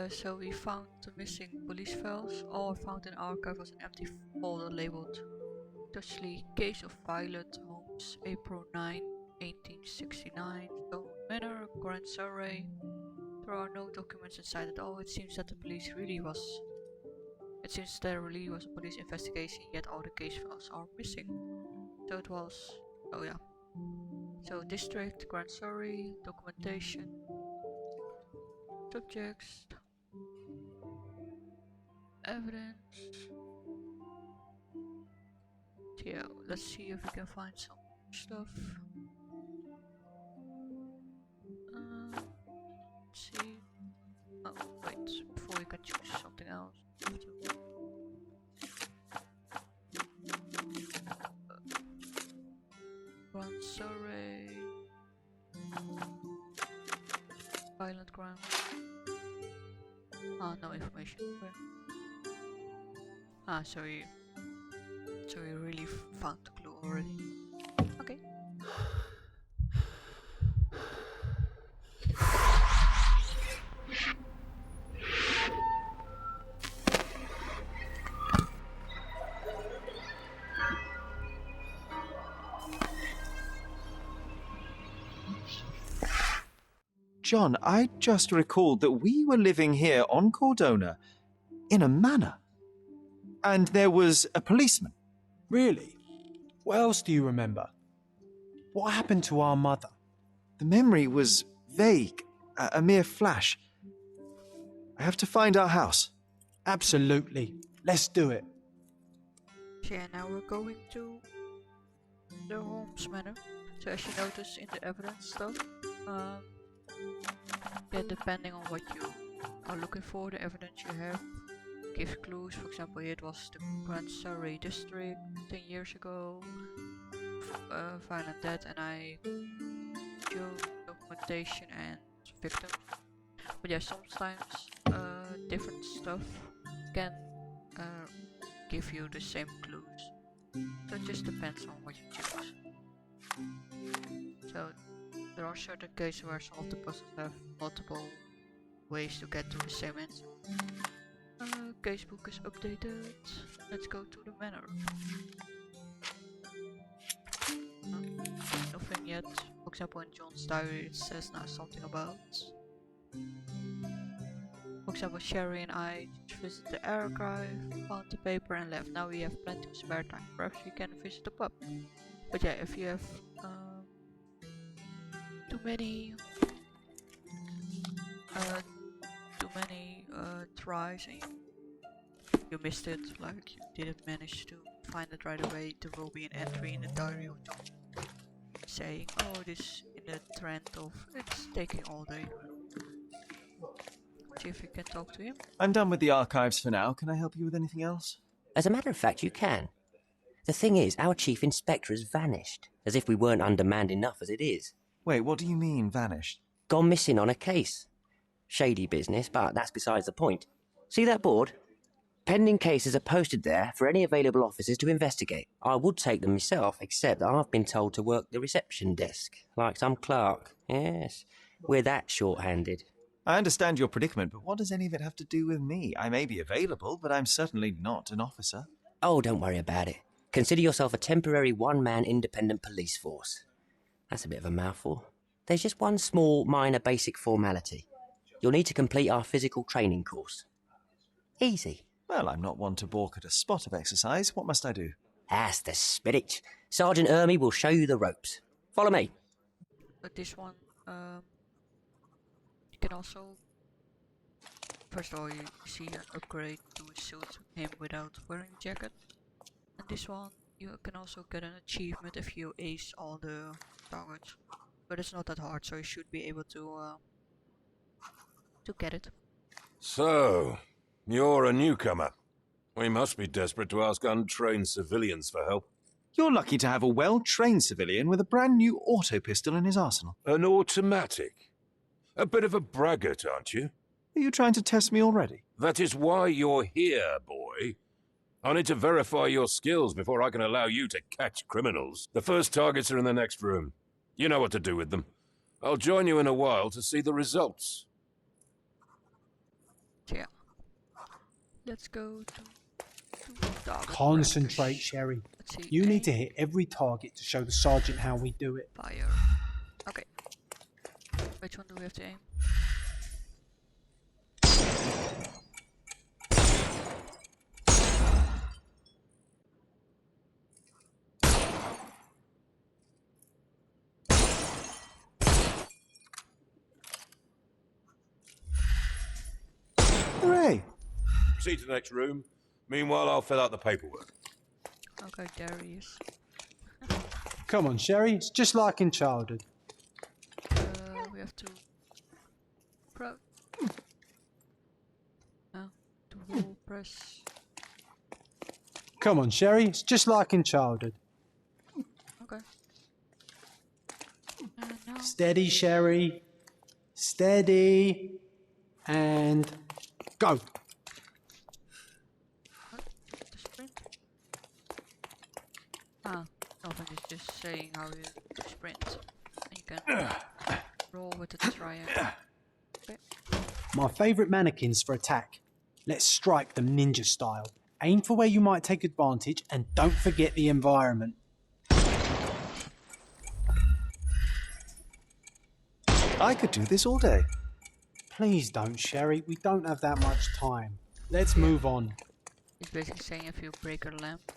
So we found the missing police files. All I found in the archive was an empty folder labeled Dutchley Case of Violet Holmes, April 9, 1869, Stone Manor, Grand Surrey. There are no documents inside at all. It seems that there really was a police investigation, yet all the case files are missing. So it was, oh yeah. So district, Grand Surrey, documentation, subjects, evidence. Yeah, let's see if we can find some stuff. Let's see. Oh wait, before we can choose something else. Grand Surrey, violent crime. No information. So you really found the clue already. Okay. John, I just recalled that we were living here on Cordona in a manor. And there was a policeman. Really? What else do you remember? What happened to our mother? The memory was vague, a mere flash. I have to find our house. Absolutely. Let's do it. Yeah, now we're going to the Holmes Manor. So as you notice in the evidence stuff, yeah, depending on what you are looking for, the evidence you have gives clues. For example, here it was the Grand Surrey District 10 years ago, violent death, and I showed documentation and victims. But yeah, sometimes different stuff can give you the same clues. So it just depends on what you choose. So there are certain cases where some of the puzzles have multiple ways to get to the same answer. Casebook is updated. Let's go to the manor. Nothing yet. For example, in John's diary it says now something about. For example, Sherry and I visited the archive, found the paper and left. Now we have plenty of spare time. Perhaps we can visit the pub. But yeah, if you have too many tries and you missed it, like you didn't manage to find it right away, there will be an entry in the diary of John saying, oh, this in the trend of it's taking all day. See if you can talk to him. I'm done with the archives for now. Can I help you with anything else? As a matter of fact, you can. The thing is, our chief inspector has vanished, as if we weren't undermanned enough as it is. Wait, what do you mean, vanished? Gone missing on a case. Shady business, but that's besides the point. See that board? Pending cases are posted there for any available officers to investigate. I would take them myself, except I've been told to work the reception desk, like some clerk. Yes, we're that short-handed. I understand your predicament, but what does any of it have to do with me? I may be available, but I'm certainly not an officer. Oh, don't worry about it. Consider yourself a temporary one-man independent police force. That's a bit of a mouthful. There's just one small, minor basic formality. You'll need to complete our physical training course. Easy. Well, I'm not one to balk at a spot of exercise. What must I do? That's the spirit. Sergeant Ermy will show you the ropes. Follow me. But this one, you can also, first of all, you see an upgrade to a suit him without wearing a jacket. And this one, you can also get an achievement if you ace all the targets. But it's not that hard, so you should be able to get it. So, you're a newcomer. We must be desperate to ask untrained civilians for help. You're lucky to have a well-trained civilian with a brand new auto pistol in his arsenal. An automatic? A bit of a braggart, aren't you? Are you trying to test me already? That is why you're here, boy. I need to verify your skills before I can allow you to catch criminals. The first targets are in the next room. You know what to do with them. I'll join you in a while to see the results. Yeah. Let's go to target Concentrate, practice. Sherry. Let's see. You need to hit every target to show the sergeant how we do it. Fire. Okay. Which one do we have to aim? Hooray! Proceed to the next room. Meanwhile, I'll fill out the paperwork. Okay, there he is. Come on, Sherry. It's just like in childhood. We have to to wall press. Come on, Sherry. It's just like in childhood. Okay. No. Steady, Sherry. Steady. And go. The sprint. Nothing is just saying how you sprint. And you can roll with the triangle. Okay. My favourite mannequins for attack. Let's strike them ninja style. Aim for where you might take advantage and don't forget the environment. I could do this all day. Please don't, Sherry. We don't have that much time. Let's move on. It's basically saying if you break a lamp,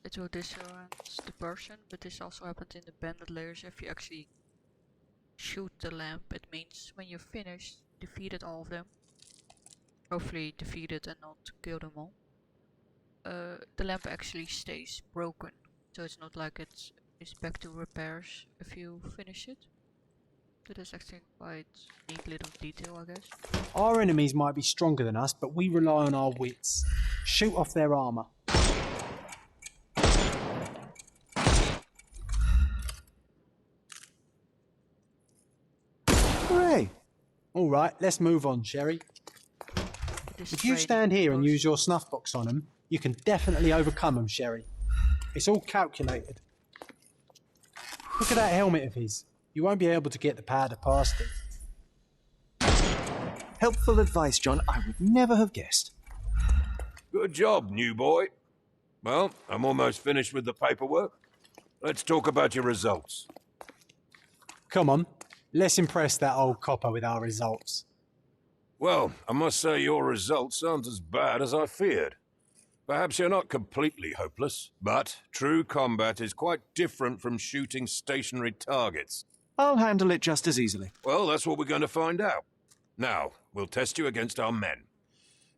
it will disorients the person, but this also happens in the bandit layers. If you actually shoot the lamp, it means when you're finished, defeated all of them. Hopefully defeated and not kill them all. The lamp actually stays broken, so it's not like it's back to repairs if you finish it. That is actually quite neat little detail, I guess. Our enemies might be stronger than us, but we rely on our wits. Shoot off their armour. Hooray! Alright, let's move on, Sherry. If you stand here and use your snuff box on them, you can definitely overcome them, Sherry. It's all calculated. Look at that helmet of his. You won't be able to get the powder past it. Helpful advice, John. I would never have guessed. Good job, new boy. Well, I'm almost finished with the paperwork. Let's talk about your results. Come on, let's impress that old copper with our results. Well, I must say your results aren't as bad as I feared. Perhaps you're not completely hopeless, but true combat is quite different from shooting stationary targets. I'll handle it just as easily. Well, that's what we're going to find out. Now, we'll test you against our men.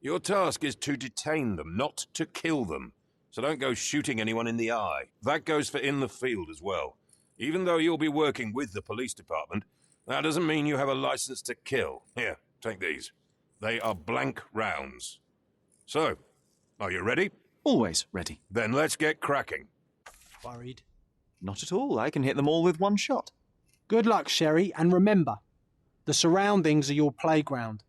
Your task is to detain them, not to kill them. So don't go shooting anyone in the eye. That goes for in the field as well. Even though you'll be working with the police department, that doesn't mean you have a license to kill. Here, take these. They are blank rounds. So, are you ready? Always ready. Then let's get cracking. Worried? Not at all. I can hit them all with one shot. Good luck, Sherry, and remember, the surroundings are your playground.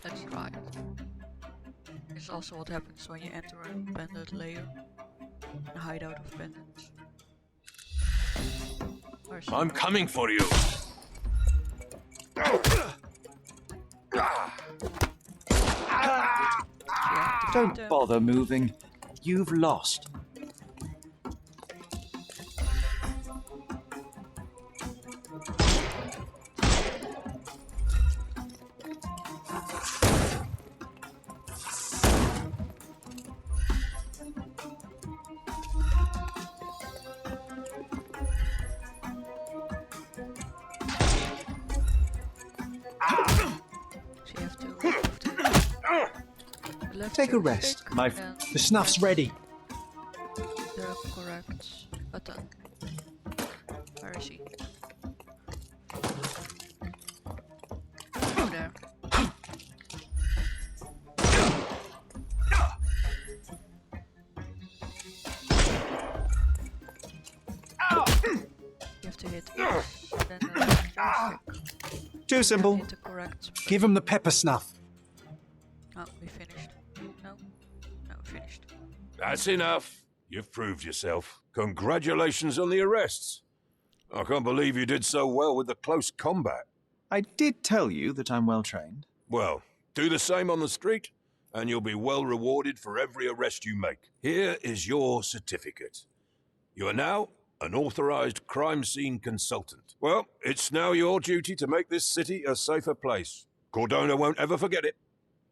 That's right. It's also what happens when you enter a bandit layer. A hideout of bandits. I'm coming for you. Don't bother moving. You've lost. Take a rest. The snuff's ready. The correct button. Where is he? Oh, there. You have to hit X, then the left joystick. Too simple. Hit the correct. Give him the pepper snuff. Oh, we finished. No? No, we finished. That's enough. You've proved yourself. Congratulations on the arrests. I can't believe you did so well with the close combat. I did tell you that I'm well trained. Well, do the same on the street, and you'll be well rewarded for every arrest you make. Here is your certificate. You are now an authorized crime scene consultant. Well, it's now your duty to make this city a safer place. Cordona won't ever forget it,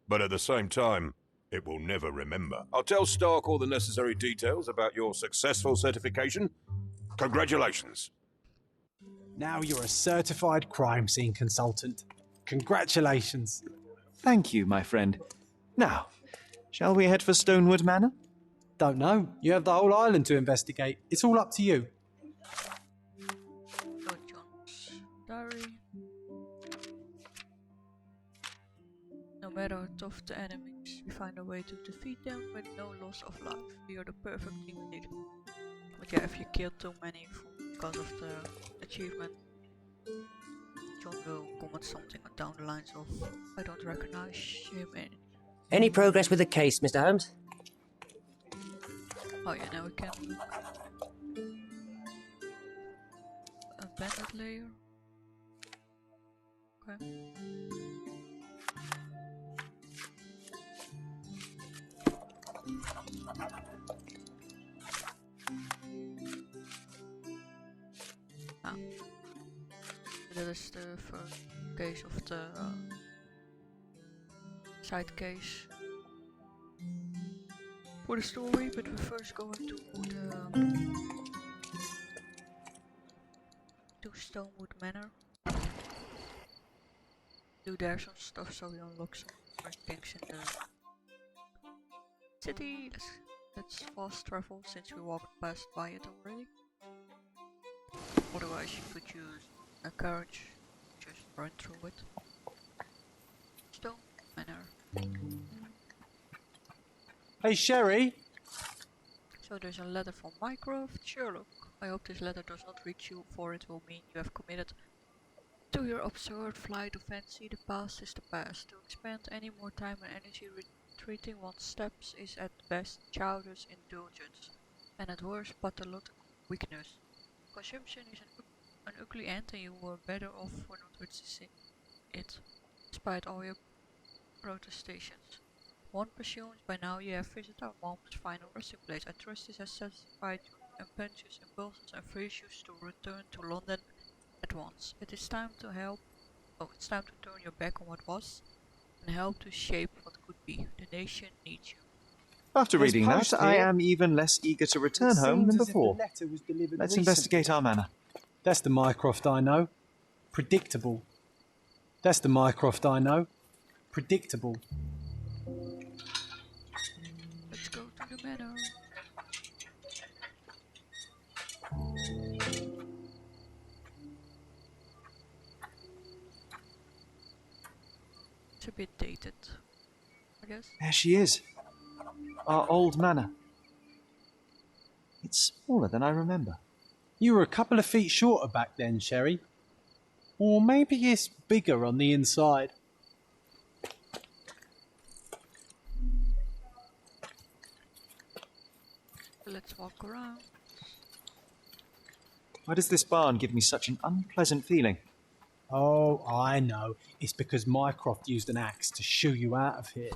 but at the same time, it will never remember. I'll tell Stark all the necessary details about your successful certification. Congratulations. Now you're a certified crime scene consultant. Congratulations. Thank you, my friend. Now, shall we head for Stonewood Manor? Don't know. You have the whole island to investigate. It's all up to you. Lord John's diary. No matter how tough the enemies, we find a way to defeat them with no loss of life. We are the perfect team indeed. But yeah, if you kill too many because of the achievement, John will comment something down the lines of, I don't recognize him in. Any progress with the case, Mr. Holmes? Oh yeah, now we can look. A bandit layer. Okay. Ah. That is the first case of the side case for the story, but we're first going to Stonewood Manor. Do there some stuff so we unlock some more things in the city. Let's fast travel since we walked past by it already. Otherwise you could use a carriage, just run through it. Stone Manor. Hey, Sherry. So there's a letter from Mycroft. Sherlock, I hope this letter does not reach you, for it will mean you have committed to your absurd flight of fancy. The past is the past. To expend any more time and energy retreating one's steps is at best childish indulgence, and at worst pathological weakness. Consumption is an ugly end, and you were better off for not resisting it, despite all your protestations. One presumes by now you have visited our mom's final resting place. I trust this has satisfied your impetuous impulses and frees you to return to London at once. It is time to it's time to turn your back on what was and help to shape what could be. The nation needs you. After There's reading that, post I here. am even less eager to return home than before. Let's investigate our manor. That's the Mycroft I know. Predictable. That's the Mycroft I know. Predictable. Let's go to the manor. It's a bit dated, I guess. There she is. Our old manor. It's smaller than I remember. You were a couple of feet shorter back then, Sherry. Or maybe it's bigger on the inside. Let's walk around. Why does this barn give me such an unpleasant feeling? Oh, I know. It's because Mycroft used an axe to shoo you out of here.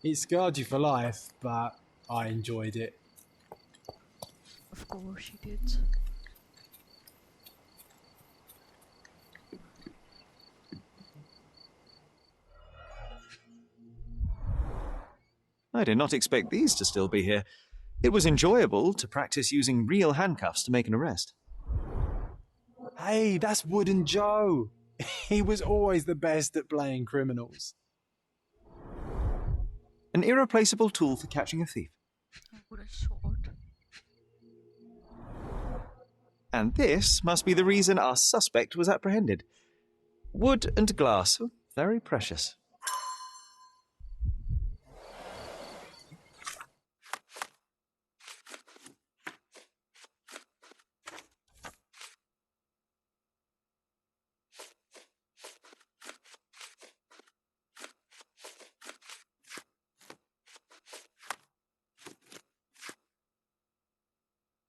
It scarred you for life, but I enjoyed it. Of course she did. I did not expect these to still be here. It was enjoyable to practice using real handcuffs to make an arrest. Hey, that's Wooden Joe. He was always the best at playing criminals. An irreplaceable tool for catching a thief. A wooden sword. And this must be the reason our suspect was apprehended. Wood and glass, very precious.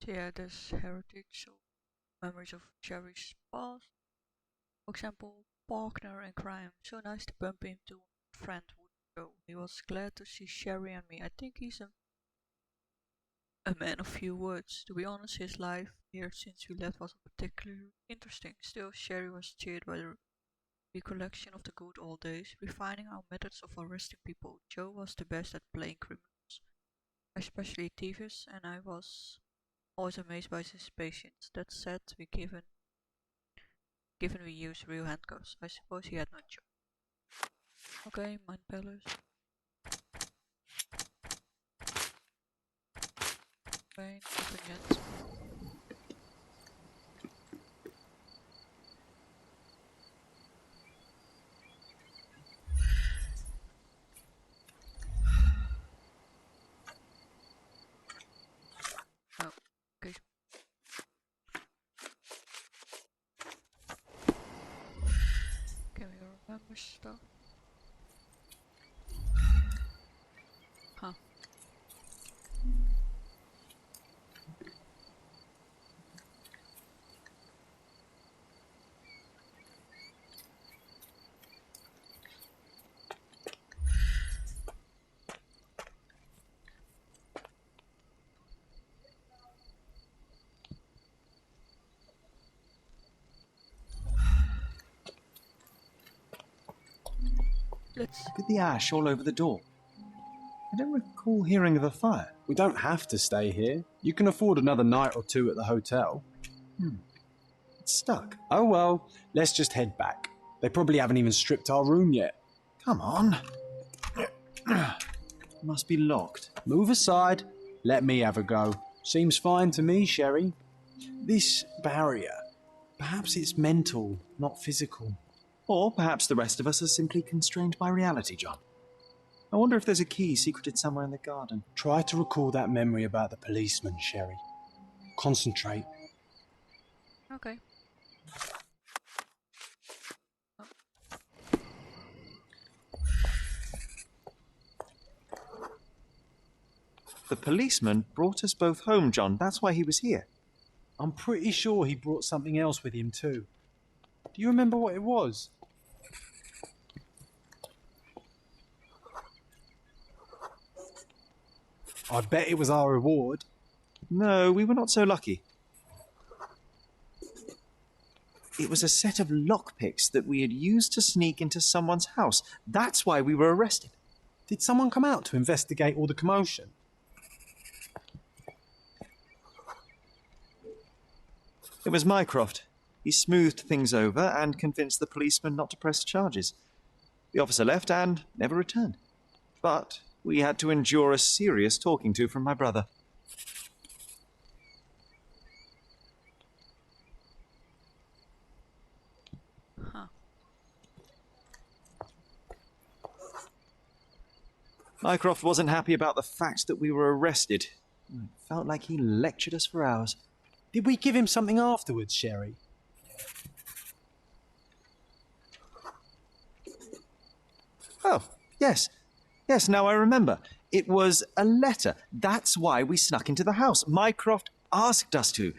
So yeah, there's heritage, so memories of Sherry's past. For example, partner in crime. So nice to bump into a friend would go. He was glad to see Sherry and me. I think he's a man of few words. To be honest, his life here since we left wasn't particularly interesting. Still, Sherry was cheered by the recollection of the good old days, refining our methods of arresting people. Joe was the best at playing criminals, especially thieves, and I was always amazed by his patience. That said, given we use real handcuffs, I suppose he had no choice. Okay, Mind Palace. Okay, nothing yet. Oh, okay. Can we remember stuff? Huh. Look at the ash all over the door. I don't recall hearing of a fire. We don't have to stay here. You can afford another night or two at the hotel. It's stuck. Oh well, let's just head back. They probably haven't even stripped our room yet. Come on. Must be locked. Move aside. Let me have a go. Seems fine to me, Sherry. This barrier, perhaps it's mental, not physical. Or perhaps the rest of us are simply constrained by reality, John. I wonder if there's a key secreted somewhere in the garden. Try to recall that memory about the policeman, Sherry. Concentrate. Okay. The policeman brought us both home, John. That's why he was here. I'm pretty sure he brought something else with him too. Do you remember what it was? I bet it was our reward. No, we were not so lucky. It was a set of lockpicks that we had used to sneak into someone's house. That's why we were arrested. Did someone come out to investigate all the commotion? It was Mycroft. He smoothed things over and convinced the policeman not to press charges. The officer left and never returned. But we had to endure a serious talking to from my brother. Huh. Mycroft wasn't happy about the fact that we were arrested. It felt like he lectured us for hours. Did we give him something afterwards, Sherry? Oh, yes. Yes, now I remember. It was a letter. That's why we snuck into the house. Mycroft asked us to.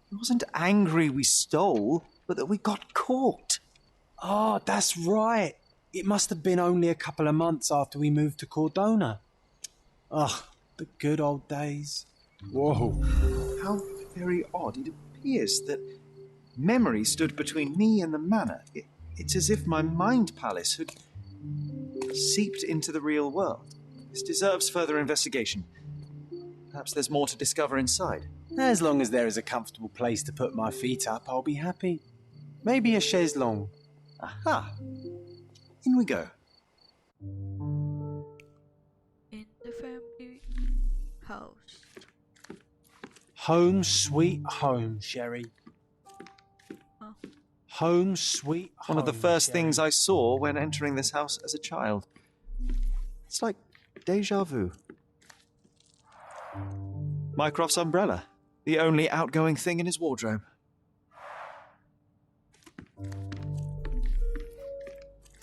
He wasn't angry we stole, but that we got caught. Oh, that's right. It must have been only a couple of months after we moved to Cordona. Ugh, the good old days. Whoa. How very odd. It appears that memory stood between me and the manor. It's as if my mind palace had seeped into the real world. This deserves further investigation. Perhaps there's more to discover inside. As long as there is a comfortable place to put my feet up, I'll be happy. Maybe a chaise longue. Aha! In we go. In the family house. Home sweet home, Sherry. Huh? Home sweet home. One of the first Sherry. things I saw when entering this house as a child. It's like deja vu. Mycroft's umbrella, the only outgoing thing in his wardrobe.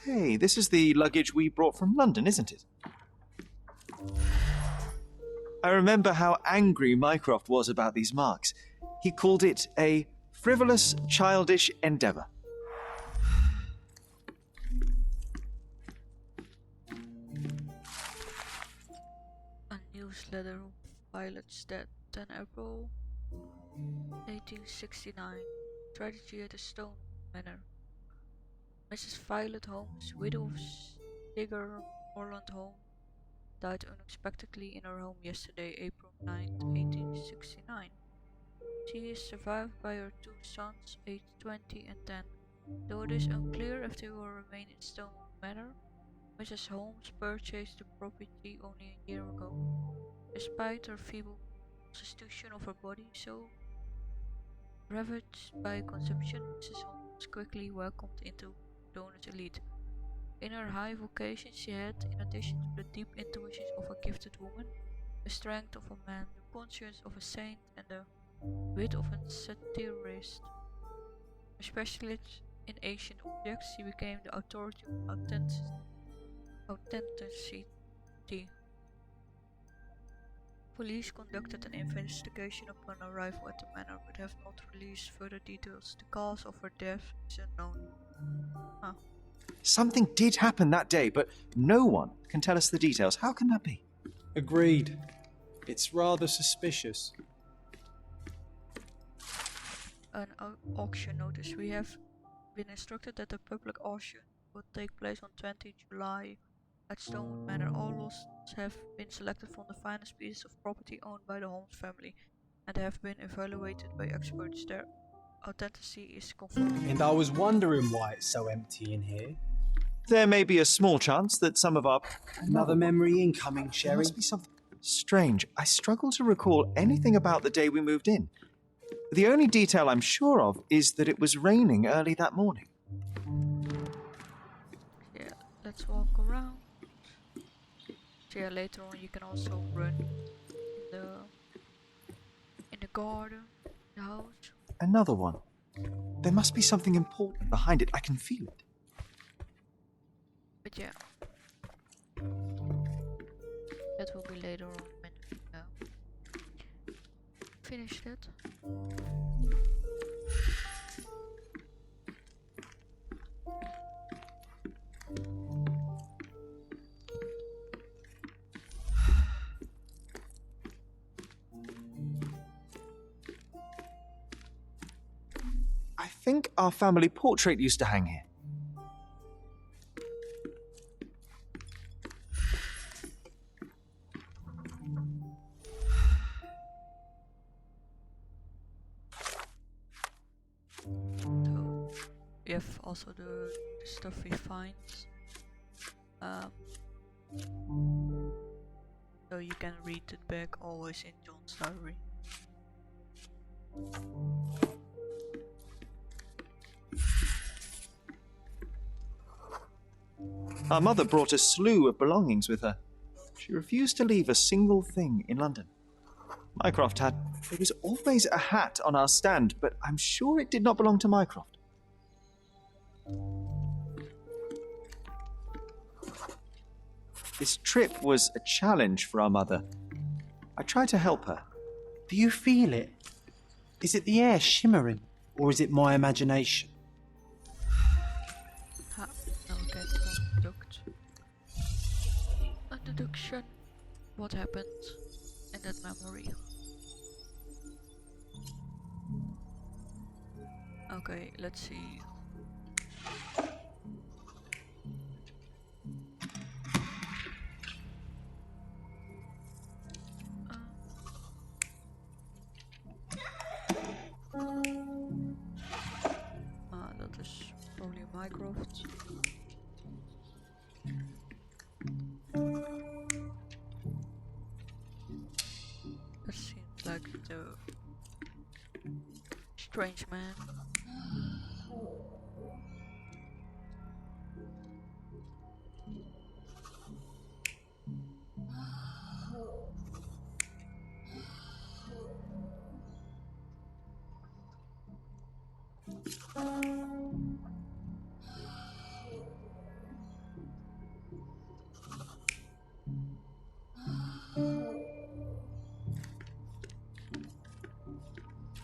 Hey, this is the luggage we brought from London, isn't it? I remember how angry Mycroft was about these marks. He called it a frivolous, childish endeavour. A newsletter pilots that 10 April 1869. Tragedy at the Stone Manor. Mrs. Violet Holmes, widow of Digger Morland Holmes, died unexpectedly in her home yesterday, April 9, 1869. She is survived by her two sons, aged 20 and 10. Though it is unclear if they will remain in Stone Manor, Mrs. Holmes purchased the property only a year ago. Despite her feeble constitution of her body, so ravaged by consumption, Mrs. Holmes quickly welcomed into Cordona's elite. In her high vocation, she had, in addition to the deep intuitions of a gifted woman, the strength of a man, the conscience of a saint, and the wit of a satirist. A specialist in ancient objects, she became the authority of authenticity. Police conducted an investigation upon arrival at the manor, but have not released further details. The cause of her death is unknown. Huh. Something did happen that day, but no one can tell us the details. How can that be? Agreed. It's rather suspicious. An auction notice. We have been instructed that the public auction will take place on 20 July at Stonewood Manor. All lots have been selected from the finest pieces of property owned by the Holmes family and have been evaluated by experts. Their authenticity is confirmed. And I was wondering why it's so empty in here. There may be a small chance that some of our... Another memory incoming, There Sherry. must be something strange. I struggle to recall anything about the day we moved in. The only detail I'm sure of is that it was raining early that morning. Yeah, let's walk around. So yeah, later on you can also run in the garden, the house. Another one. There must be something important behind it. I can feel it. But yeah, that will be later on when we finish that. I think our family portrait used to hang here. So we have also the stuff we find. So you can read it back always in John's diary. Our mother brought a slew of belongings with her. She refused to leave a single thing in London. Mycroft had... There was always a hat on our stand, but I'm sure it did not belong to Mycroft. This trip was a challenge for our mother. I tried to help her. Do you feel it? Is it the air shimmering, or is it my imagination? Ha, now we can conduct a deduction. What happened in that memory? Okay, let's see. That is probably Mycroft. That seems like the Strange man.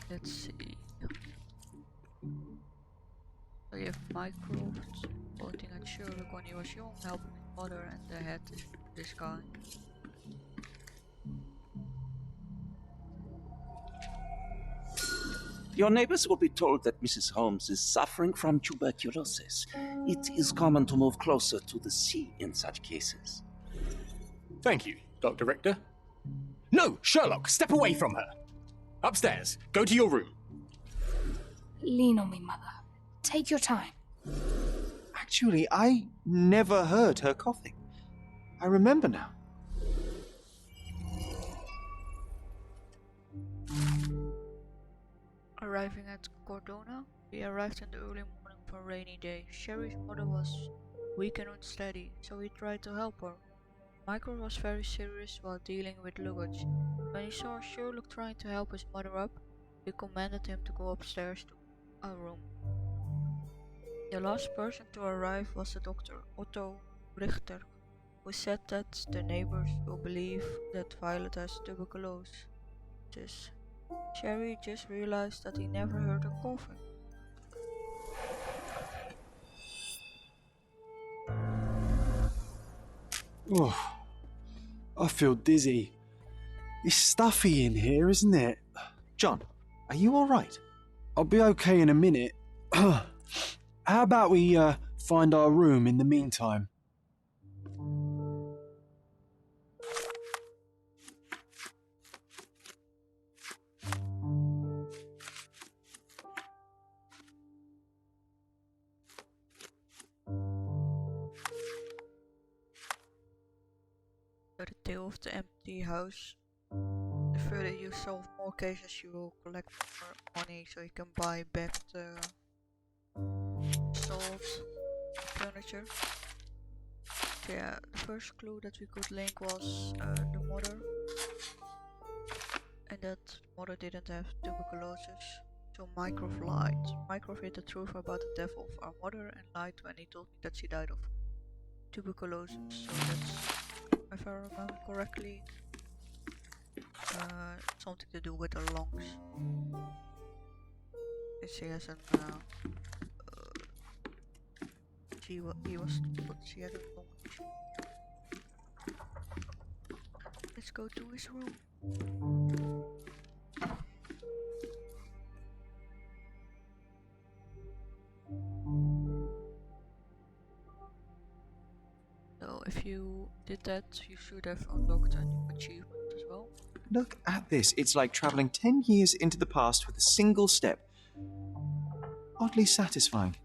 Let's see. So you have Mycroft pointing at Sherlock when he was young, helping his mother, and the head is this guy. Your neighbors will be told that Mrs. Holmes is suffering from tuberculosis. It is common to move closer to the sea in such cases. Thank you, Dr. Richter. No, Sherlock, step away from her. Upstairs, go to your room. Lean on me, Mother. Take your time. Actually, I never heard her coughing. I remember now. Arriving at Cordona, we arrived in the early morning of a rainy day. Sherry's mother was weak and unsteady, so we tried to help her. Michael was very serious while dealing with luggage. When he saw Sherlock trying to help his mother up, he commanded him to go upstairs to our room. The last person to arrive was the doctor, Otto Richter, who said that the neighbors will believe that Violet has tuberculosis. Sherry just realized that he never heard her coughing. Oh, I feel dizzy. It's stuffy in here, isn't it? John, are you alright? I'll be okay in a minute. How about we find our room in the meantime? By the tale of the empty house, the further you solve more cases, you will collect more money so you can buy back the sold furniture. So yeah, the first clue that we could link was the mother, and that mother didn't have tuberculosis. So Mycroft lied. Mycroft hid the truth about the death of our mother and lied when he told me that she died of tuberculosis. So that's, if I remember correctly, something to do with her lungs. She has an he was but she had a lung issue. Let's go to his room. So if you did that, you should have unlocked a new achievement as well. Look at this. It's like travelling 10 years into the past with a single step. Oddly satisfying.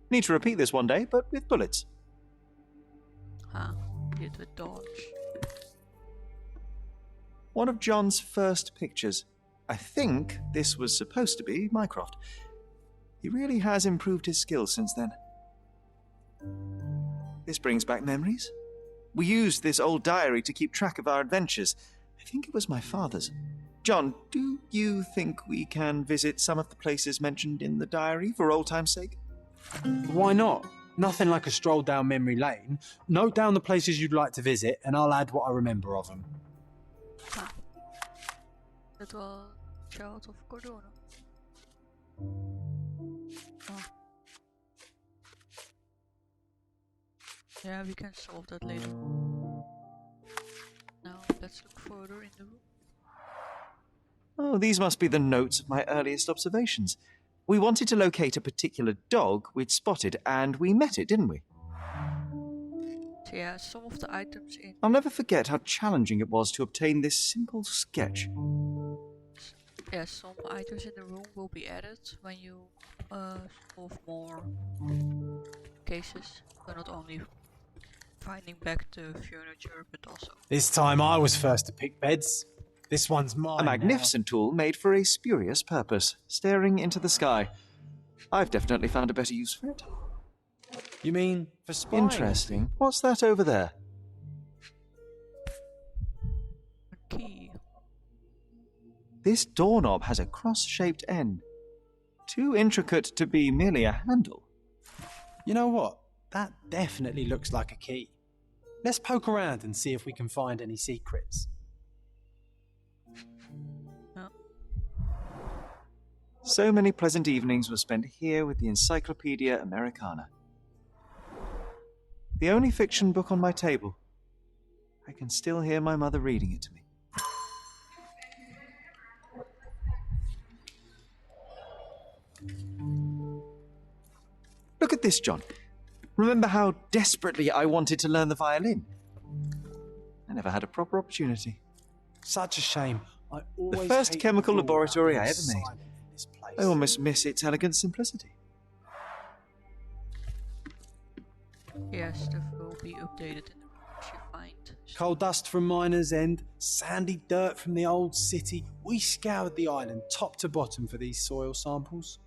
Need to repeat this one day, but with bullets. Ah, did with dodge. One of John's first pictures. I think this was supposed to be Mycroft. He really has improved his skills since then. This brings back memories. We used this old diary to keep track of our adventures. I think it was my father's. John, do you think we can visit some of the places mentioned in the diary for old time's sake? Why not? Nothing like a stroll down memory lane. Note down the places you'd like to visit, and I'll add what I remember of them. Ah, that was child of Cordona. Oh. Yeah, we can solve that later. Now let's look further in the room. Oh, these must be the notes of my earliest observations. We wanted to locate a particular dog we'd spotted, and we met it, didn't we? So yeah, some of the items in... I'll never forget how challenging it was to obtain this simple sketch. Yeah, some items in the room will be added when you solve more cases. So not only finding back the furniture, but also... This time I was first to pick beds. This one's mine. A magnificent tool made for a spurious purpose, staring into the sky. I've definitely found a better use for it. You mean for spying? Interesting. What's that over there? A key. This doorknob has a cross-shaped end. Too intricate to be merely a handle. You know what? That definitely looks like a key. Let's poke around and see if we can find any secrets. So many pleasant evenings were spent here with the Encyclopedia Americana. The only fiction book on my table. I can still hear my mother reading it to me. Look at this, John. Remember how desperately I wanted to learn the violin? I never had a proper opportunity. Such a shame. The first chemical laboratory I ever made. I almost miss its elegant simplicity. Yes, stuff will be updated in the rooms you find. Coal dust from Miner's End, sandy dirt from the old city. We scoured the island top to bottom for these soil samples.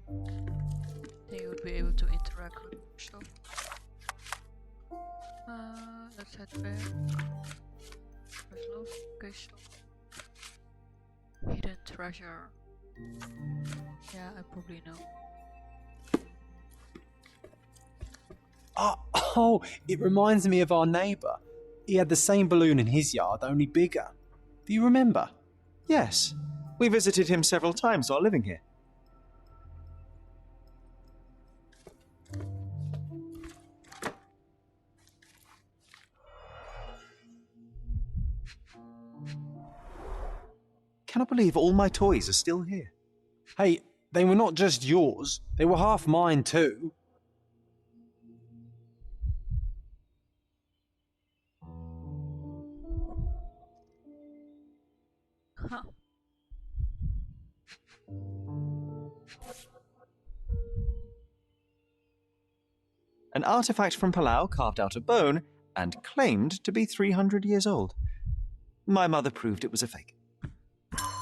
They would be able to interact with stuff. Let's head there. There's location. Hidden treasure. Yeah, I probably know. Oh, it reminds me of our neighbour. He had the same balloon in his yard, only bigger. Do you remember? Yes. We visited him several times while living here. Cannot believe all my toys are still here. Hey, they were not just yours. They were half mine too. Huh. An artifact from Palau carved out of bone and claimed to be 300 years old. My mother proved it was a fake.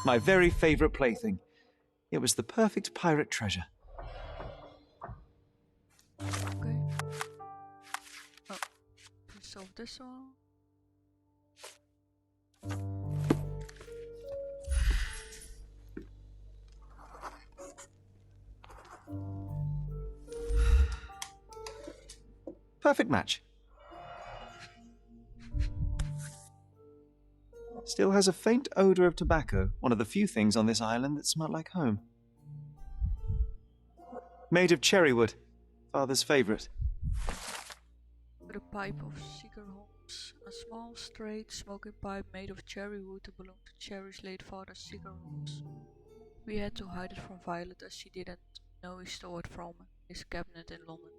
My very favourite plaything. It was the perfect pirate treasure. Okay. Oh, let's solve this one. Perfect match. Still has a faint odour of tobacco, one of the few things on this island that smell like home. Made of cherry wood, father's favourite. With a pipe of Sherlock Holmes, a small, straight, smoking pipe made of cherry wood that belonged to Cherry's late father, Sherlock Holmes. We had to hide it from Violet as she didn't know he stole it from his cabinet in London.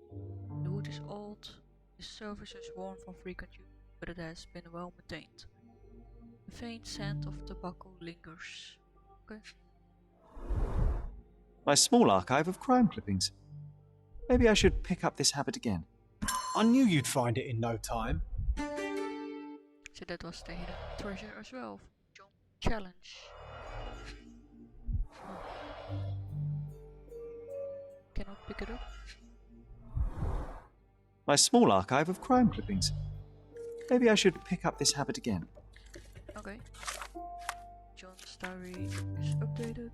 The wood is old, the surface is worn from frequent use, but it has been well maintained. The faint scent of tobacco lingers. Okay. My small archive of crime clippings. Maybe I should pick up this habit again. I knew you'd find it in no time. So that was the hidden treasure as well. John challenge. Cannot pick it up. My small archive of crime clippings. Maybe I should pick up this habit again. Okay. John's diary is updated.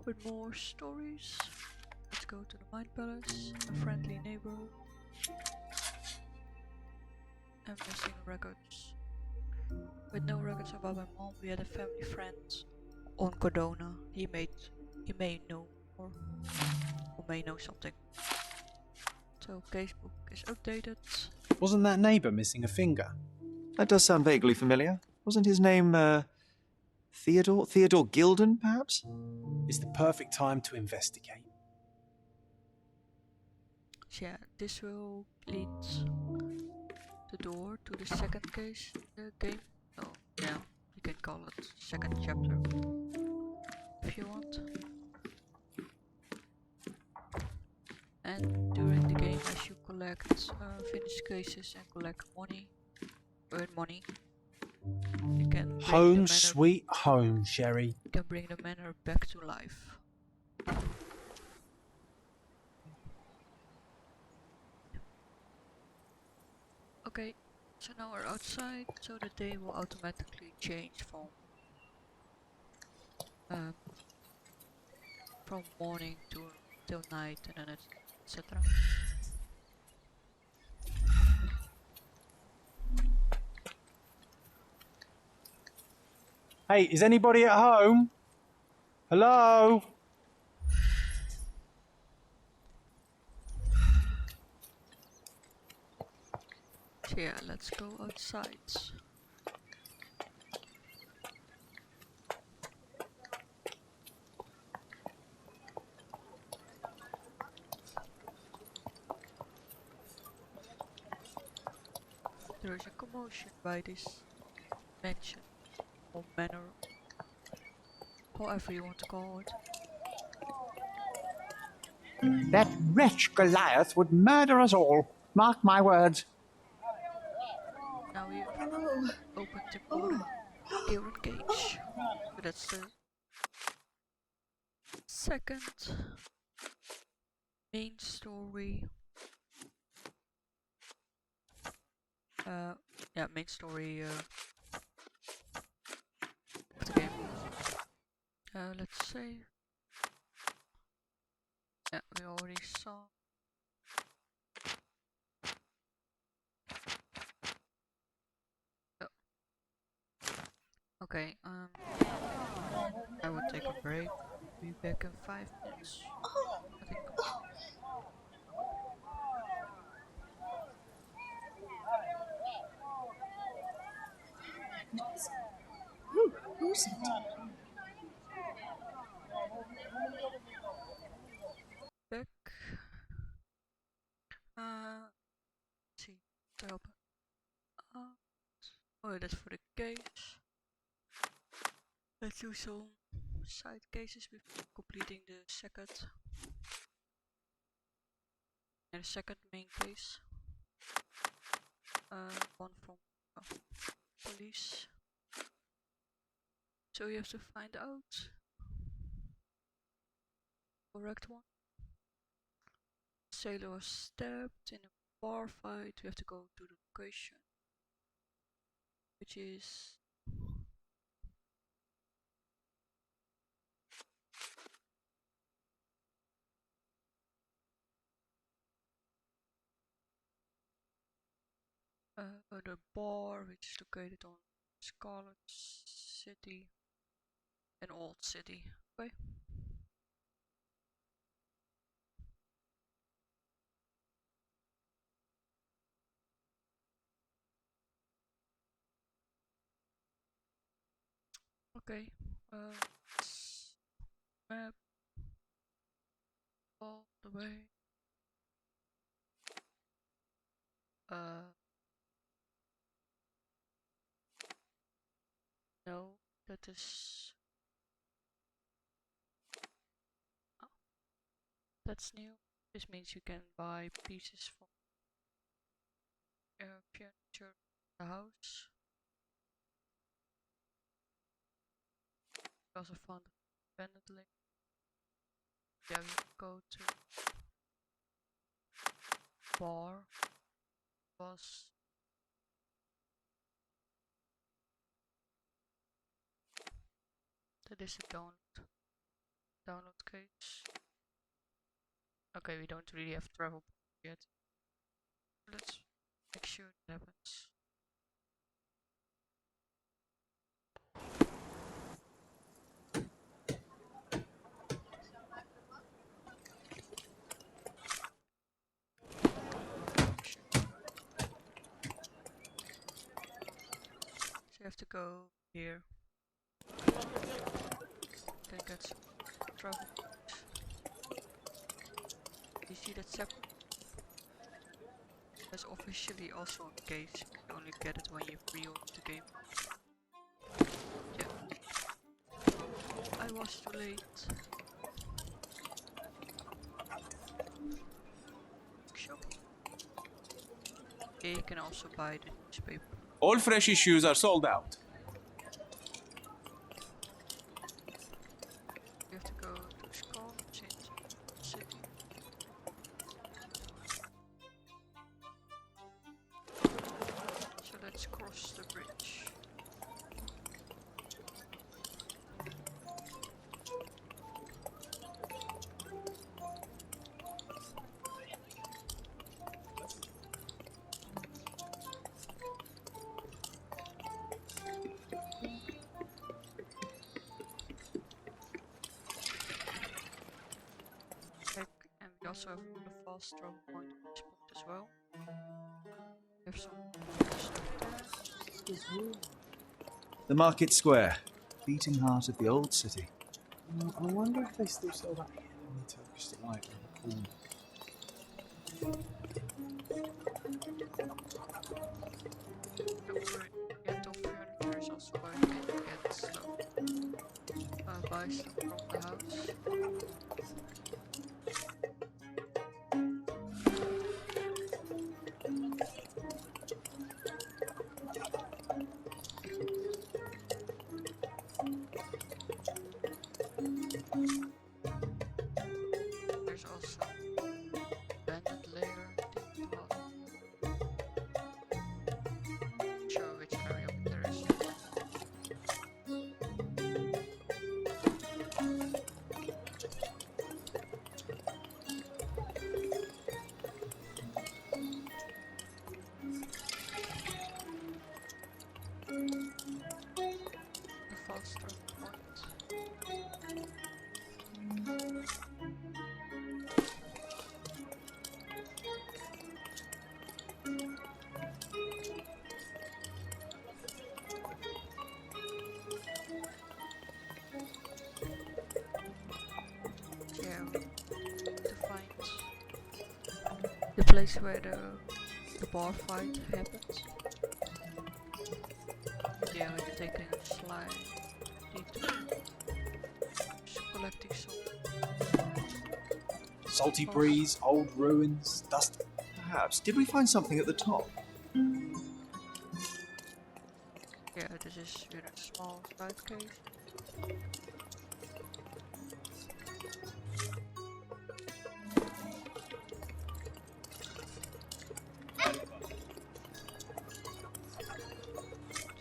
With more stories. Let's go to the Mind Palace, a friendly neighbor. And missing records. With no records about my mom, we had a family friend on Cordona. He may know or may know something. So casebook is updated. Wasn't that neighbour missing a finger? That does sound vaguely familiar. Wasn't his name, Theodore? Theodore Gilden, perhaps? It's the perfect time to investigate. So yeah, this will lead the door to the second case in the game. Oh, yeah, you can call it second chapter if you want. And during the game, as you collect finished cases and collect money, earn money. You can bring Home the manor, sweet home, Sherry. you can bring the manor back to life. Okay, so now we're outside, so the day will automatically change from morning till night, and then etc. Hey, is anybody at home? Hello? So yeah, let's go outside. There is a commotion by this mansion or manor, however you want to call it. That wretch Goliath would murder us all. Mark my words. Now we have opened the Galen Gauge. So that's the second main story. Main story of the game. Let's say. Yeah, we already saw. Oh. Okay, I will take a break. Be back in 5 minutes. I think. Who's it? Back. Let's see. To help. Oh, that's for the case. Let's do some side cases before completing the second and the second main case. One from police. So you have to find out correct one. Sailor was stabbed in a bar fight. We have to go to the location, which is the bar, which is located on Scarlet City and Old City. Okay. Okay. Map all the way. No, that is. Oh, that's new. This means you can buy pieces from furniture in the house. I also found abandoned. Yeah, we go to bar. Was that is the download case. Okay, we don't really have travel yet. Let's make sure it happens. So you have to go here. Then get some travel. You see that separate? That's officially also a case. You only get it when you pre-order the game. Yeah. I was too late. Shop. Okay, you can also buy the newspaper. All fresh issues are sold out. You have to go to Scotland, city. So let's cross the bridge. And we also have a fast travel point on this point as well. We have some stuff there. The market square, beating heart of the old city. I wonder if they still sell that here in the Turkish delight in the corner. Don't worry, get off furniture is also where you can get stuff. Buy stuff from the house. There's also abandoned layer. Show which area there is. The faster point. Yeah, to find the place where the bar fight happens. Yeah, we're taking a slide detour. Just collecting some Salty breeze, old ruins, dust. Perhaps. Did we find something at the top? Yeah, this is a small side cave.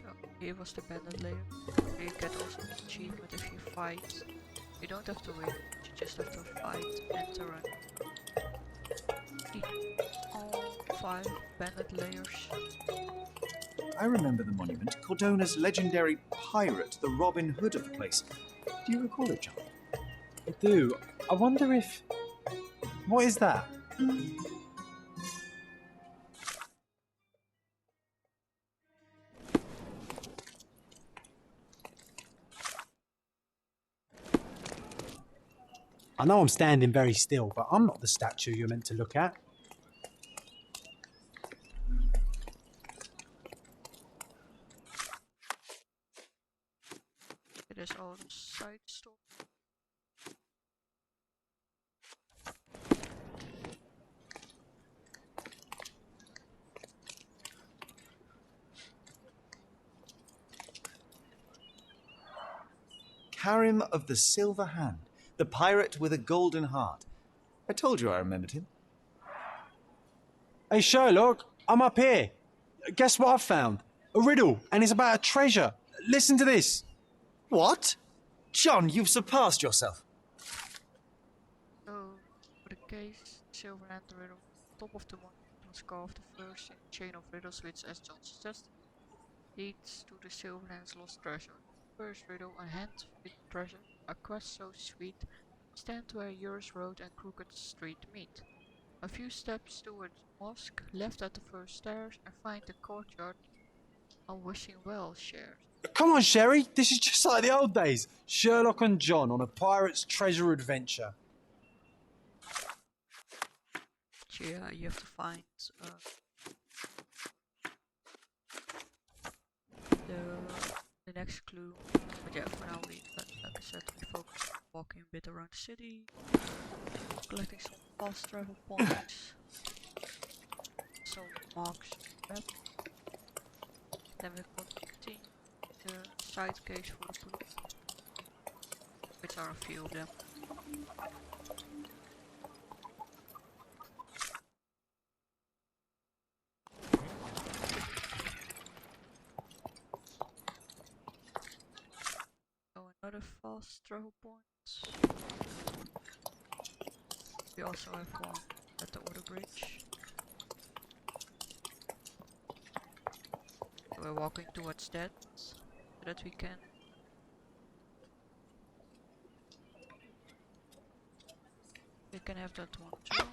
So here was the abandoned layer. You get also an achievement if you fight. You don't have to win, you just have to fight and to run. All 5 abandoned layers. I remember the monument. Cordona's legendary pirate, the Robin Hood of the place. Do you recall it, John? I do. I wonder if... What is that? I know I'm standing very still, but I'm not the statue you're meant to look at. It is all the side story. Karim of the Silver Hand, the pirate with a golden heart. I told you I remembered him. Hey Sherlock, I'm up here. Guess what I've found? A riddle, and it's about a treasure. Listen to this. What? John, you've surpassed yourself. So, for the case, silver and the riddle, top of the one was carved the first in a chain of riddles which, as John suggested, leads to the Silverhand's lost treasure. First riddle, a hand-fit treasure, a quest so sweet, stand where Eurus Road and Crooked Street meet. A few steps towards the mosque, left at the first stairs, and find the courtyard on Wishing Well shares. Come on, Sherry, this is just like the old days. Sherlock and John on a pirate's treasure adventure. So yeah, you have to find the next clue. But yeah, for now we, like I said, we focus on walking a bit around the city, collecting some fast travel points, some marks on the map. then we continue the side case for the police, which are a few of them. So another fast travel point. We also have one at the other bridge. We're walking towards that so that we can have that one too.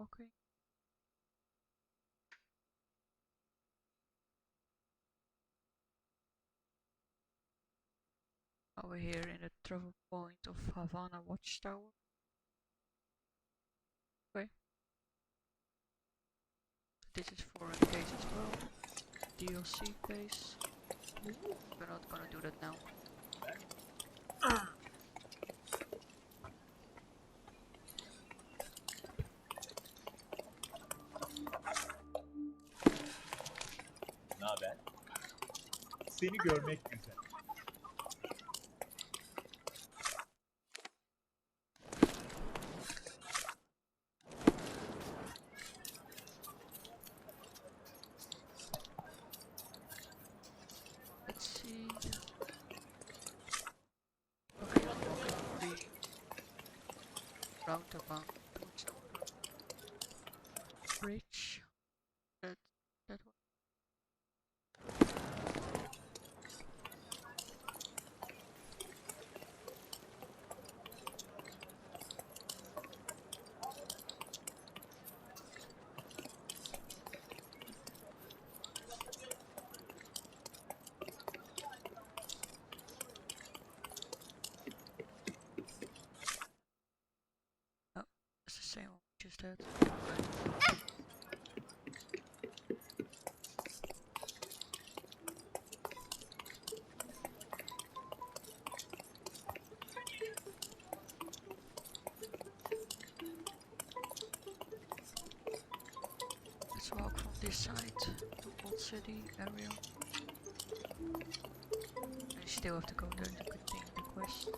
Okay. Now we're here in the travel point of Havana Watchtower. Okay. This is for a case as well. DLC case. We're not gonna do that now. Naber? Seni görmek güzel. Let's see. Okay, I'm walking the roundabout towards the bridge. That one. Oh, it's the same one we just had. Let's walk from this side to Old City area. I still have to go there to continue the quest.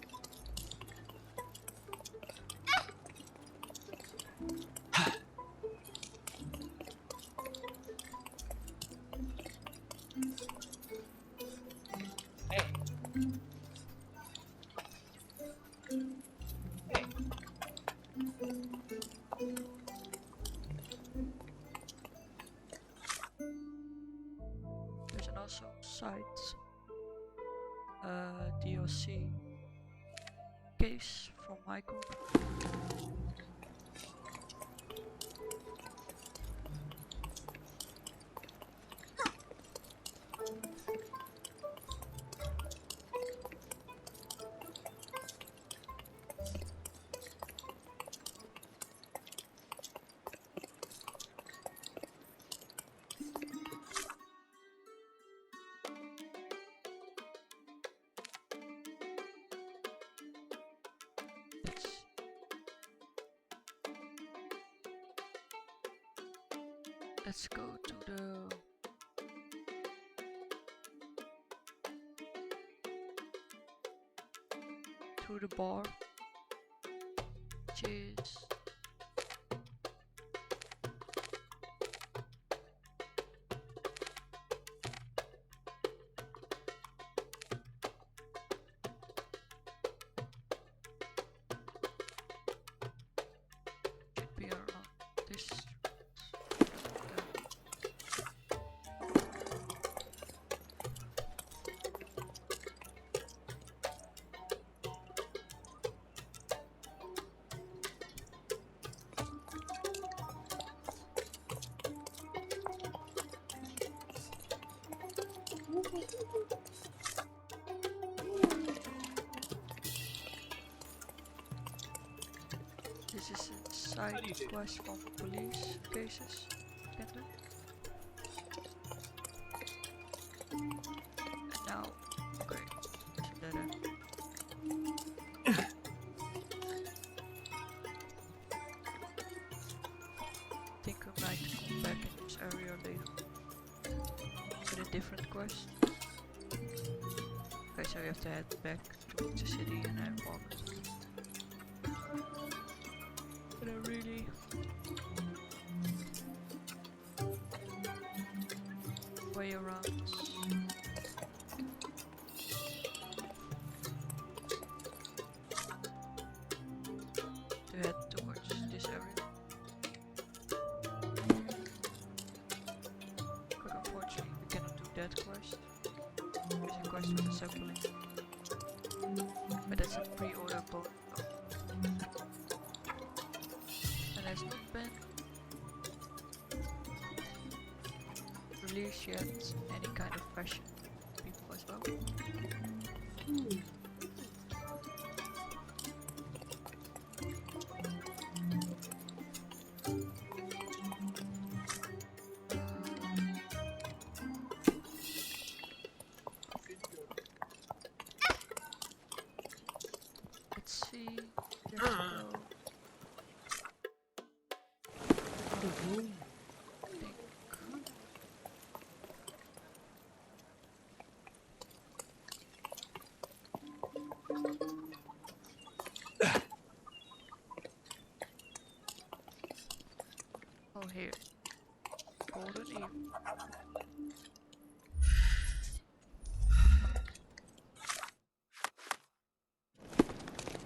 There's an also side DLC case from Michael. Let's go to the bar, which is should be around this. This is a side quest from police cases. Can do. And now, okay, so that this area later with a different quest. Okay, so you have to head back towards the city and then walk but I really way around. To head towards this area. But unfortunately we cannot do that quest. There's a quest with assembling. But that's a pre-order bonus. And has not been released yet any kind of fashion people as well. Let's see. Here we go. Oh, here. Cordona.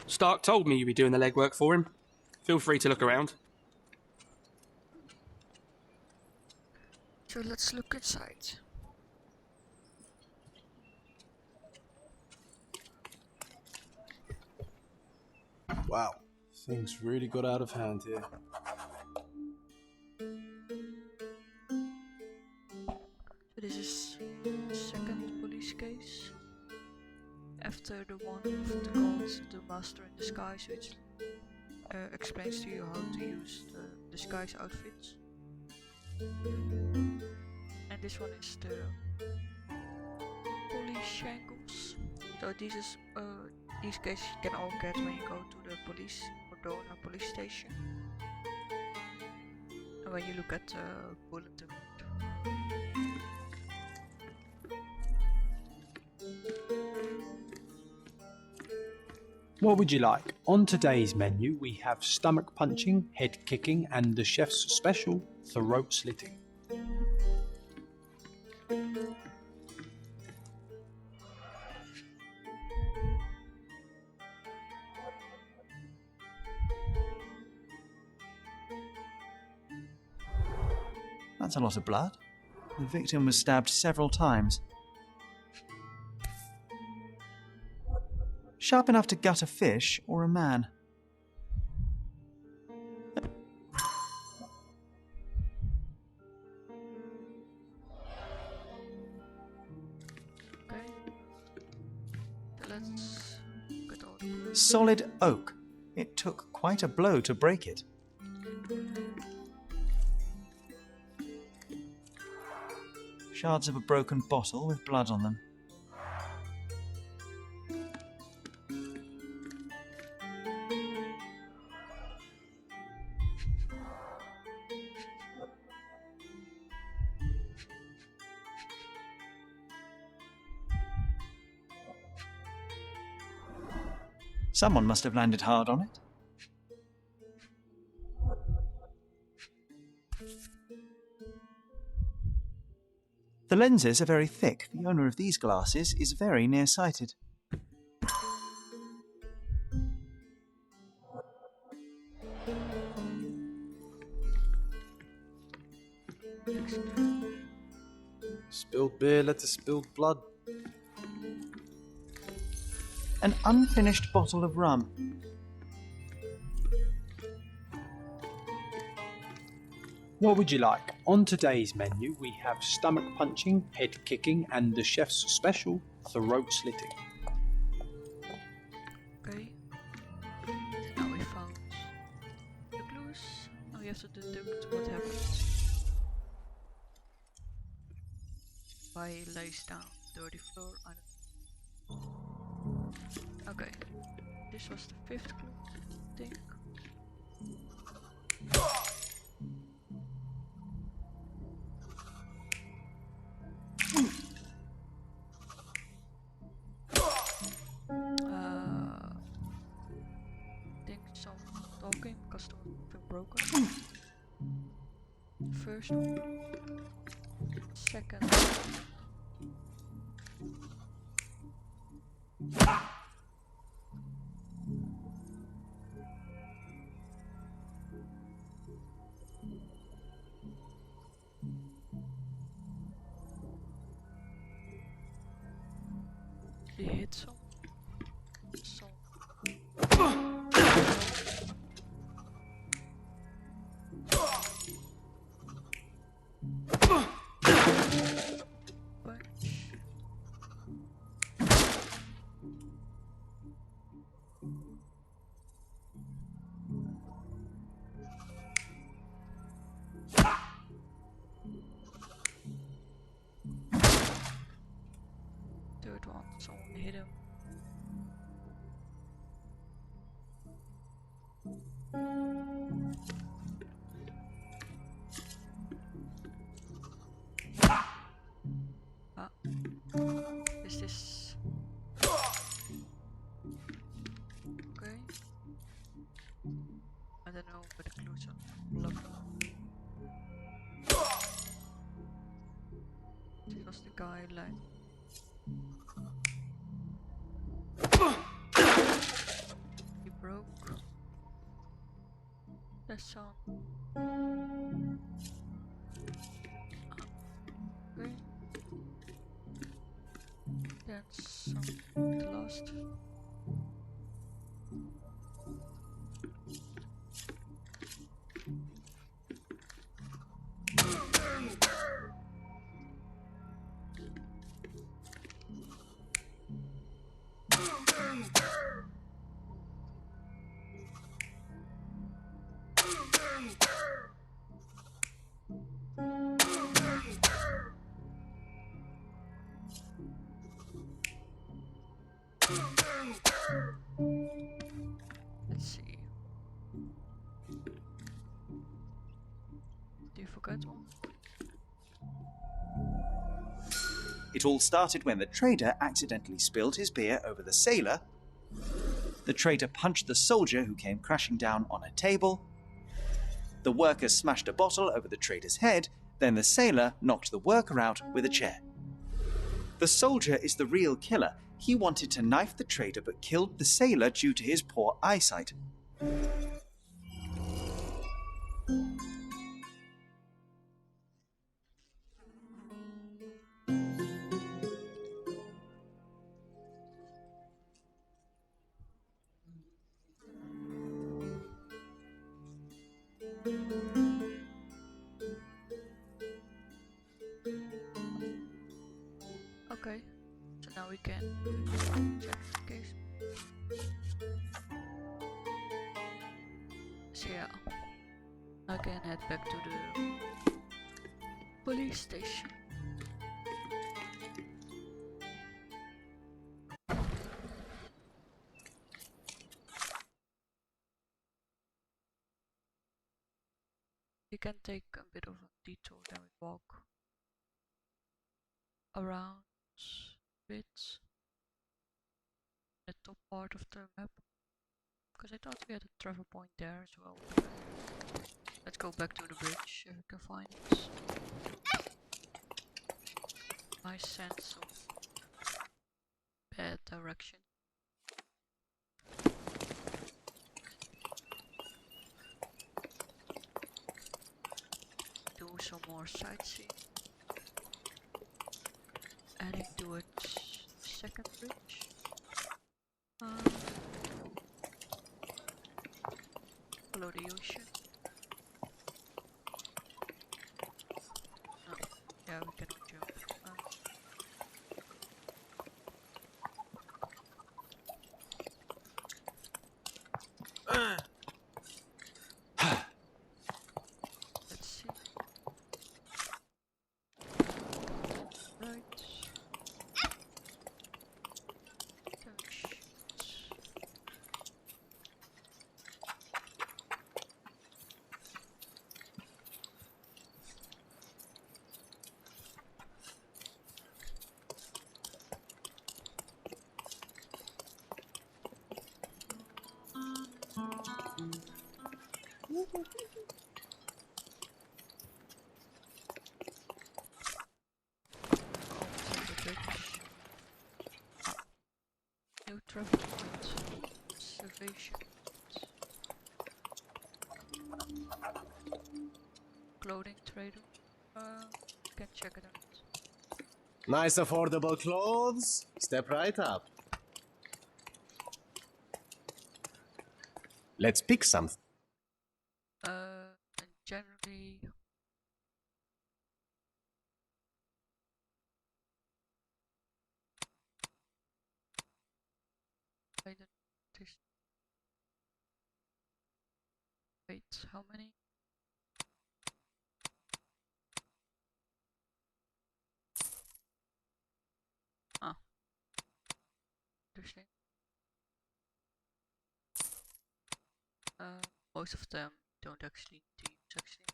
Stark told me you'd be doing the legwork for him. Feel free to look around. So let's look inside. Wow, things really got out of hand here. So this is the second police case. After the one of the called the Master in Disguise, which explains to you how to use the disguise outfits. And this one is the police shangles. So these cases you can all get when you go to the Cordona police station. And when you look at the bulletin board. What would you like? On today's menu, we have stomach punching, head kicking, and the chef's special, throat slitting. That's a lot of blood. The victim was stabbed several times. Sharp enough to gut a fish or a man. Okay. Let's get all the Solid oak. It took quite a blow to break it. Shards of a broken bottle with blood on them. Someone must have landed hard on it. The lenses are very thick. The owner of these glasses is very nearsighted. Spilled beer led to spilled blood. An unfinished bottle of rum. What would you like? On today's menu, we have stomach punching, head kicking, and the chef's special, throat slitting. Okay. Now we found the clues. Now we have to deduct what happens. Why he lays down dirty floor. I don't know. Okay. This was the fifth clue, I think. first one. Second. He hit some. Third one, someone hit him. Ah, is this okay? I don't know, but the clues are blocked. This was the guy like. He broke the sun. Okay. That's the last. Let's see. Do you forget one? It all started when the trader accidentally spilled his beer over the sailor. The trader punched the soldier who came crashing down on a table. The worker smashed a bottle over the trader's head, then the sailor knocked the worker out with a chair. The soldier is the real killer. He wanted to knife the trader but killed the sailor due to his poor eyesight. Okay, so now we can check the case. So yeah, I can head back to the police station. We can take a bit of a detour, then we walk around a bit the top part of the map, because I thought we had a travel point there as well. Let's go back to the bridge if we can find it. Nice sense of bad direction. Do some more sightseeing. Heading towards second bridge. Follow the ocean. No, yeah, we cannot jump. Let's see. Right. clothing trader. Can check it out. Nice affordable clothes. Step right up. Let's pick something. And generally, I don't notice. Wait, how many? Ah, interesting. Most of them don't actually need to use actually.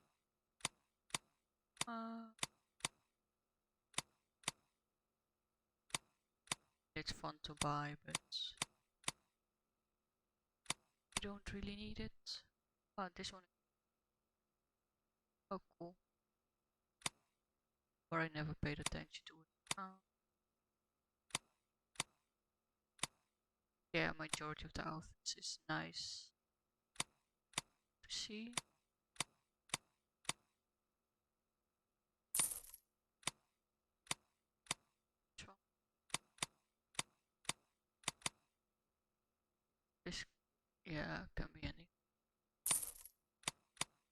It's fun to buy, but you don't really need it. Ah, this one. Oh, cool. Or I never paid attention to it. Yeah, majority of the outfits is nice to see. This, yeah, can be any.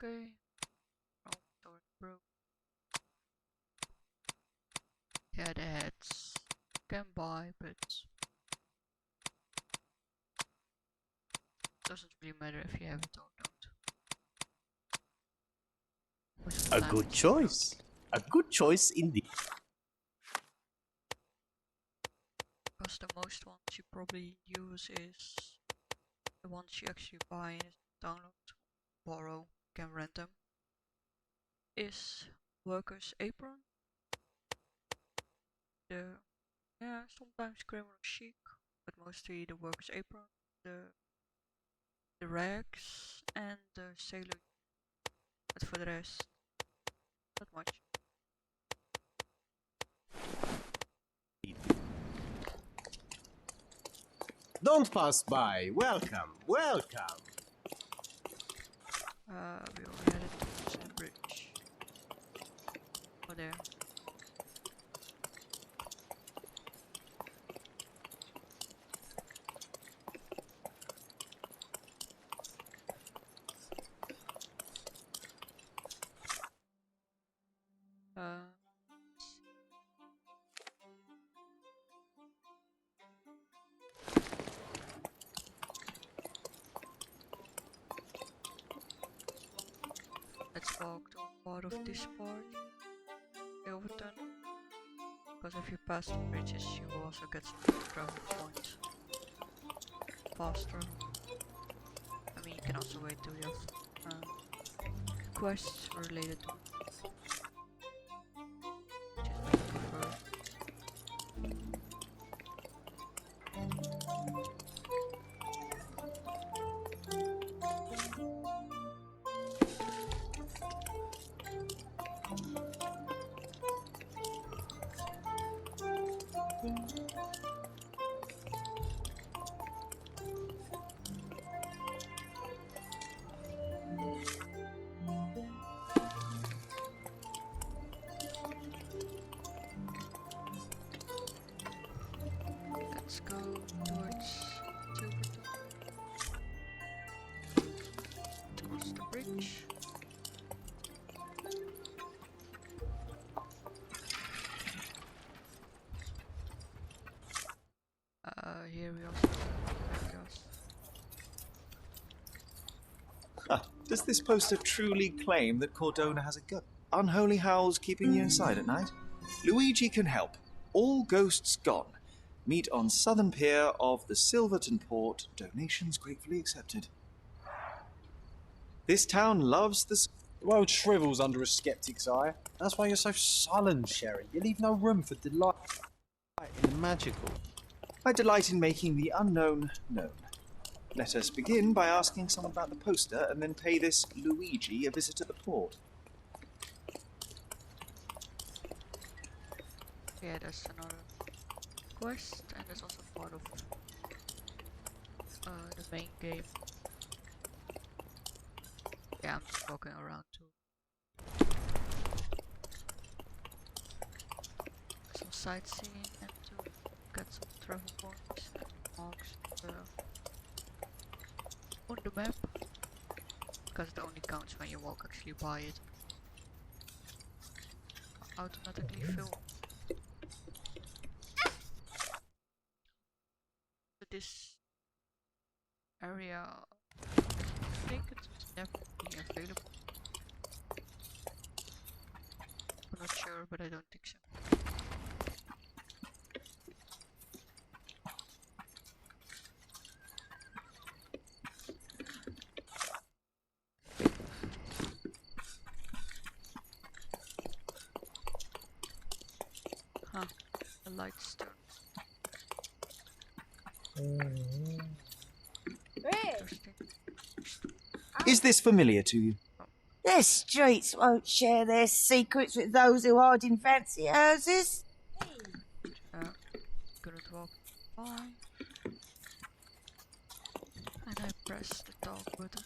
Okay. Oh, sorry, bro. Yeah, the hats can buy, but doesn't really matter if you have it or not. A good choice. A good choice indeed. Because the most ones you probably use is the ones you actually buy and download, borrow, can rent them. Is workers' apron. Yeah, sometimes criminal chic, but mostly the workers' apron, the rags and the sailor. But for the rest, not much. Don't pass by. Welcome, welcome. We already had it towards the bridge. Oh, there. Let's walk to a part of this part, Overton. Because if you pass the bridges, you will also get some travel points. Fast travel. I mean, you can also wait till you have quests related to it. Which is what I prefer. Let's go towards Silverton. Towards the bridge. Here we also have Does this poster truly claim that Cordona has a ghost? Unholy howls keeping you inside at night? Luigi can help. All ghosts gone. Meet on southern pier of the Silverton port. Donations gratefully accepted. This town loves the... The world shrivels under a skeptic's eye. That's why you're so sullen, Sherry. You leave no room for delight in the magical. I delight in making the unknown known. Let us begin by asking someone about the poster and then pay this Luigi a visit at the port. Yeah, there's another quest, and there's also part of the main game. Yeah, I'm just walking around too. sightseeing and to get some travel points and marks on the map, because it only counts when you walk actually by it. Automatically fill. But this area, I think it was never be available. I'm not sure, but I don't think so. Huh, the lights turn. Interesting. Is this familiar to you? The streets won't share their secrets with those who hide in fancy houses. Couldn't walk by. And I press the talk button.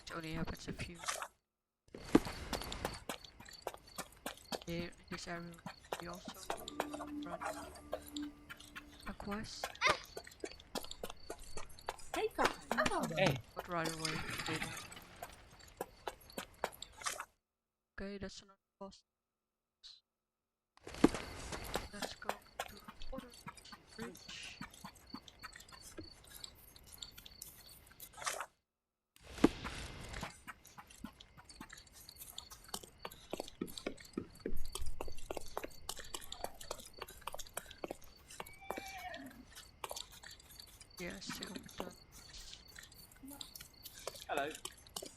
It only happens a few. Here in this area we also run a quest. Hey guys. Oh. Hey. But right away they don't. Okay, that's another boss. Let's go to the other bridge. Yes, done. Hello.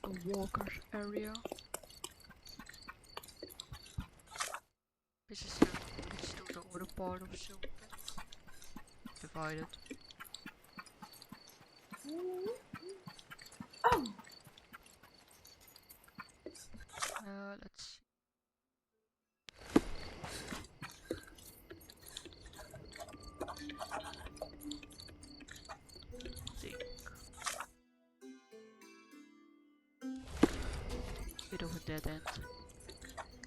A walker's area. This is still the other part of Silver. Divided. Oh. Let's see. Bit of a dead end.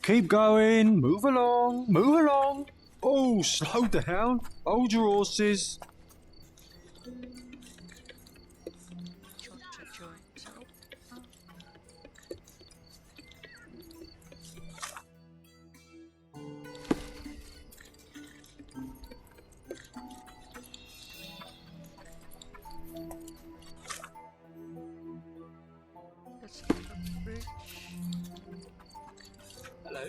Keep going, move along, move along. Oh, slow down. Hold your horses. Let's look up the bridge. Hello.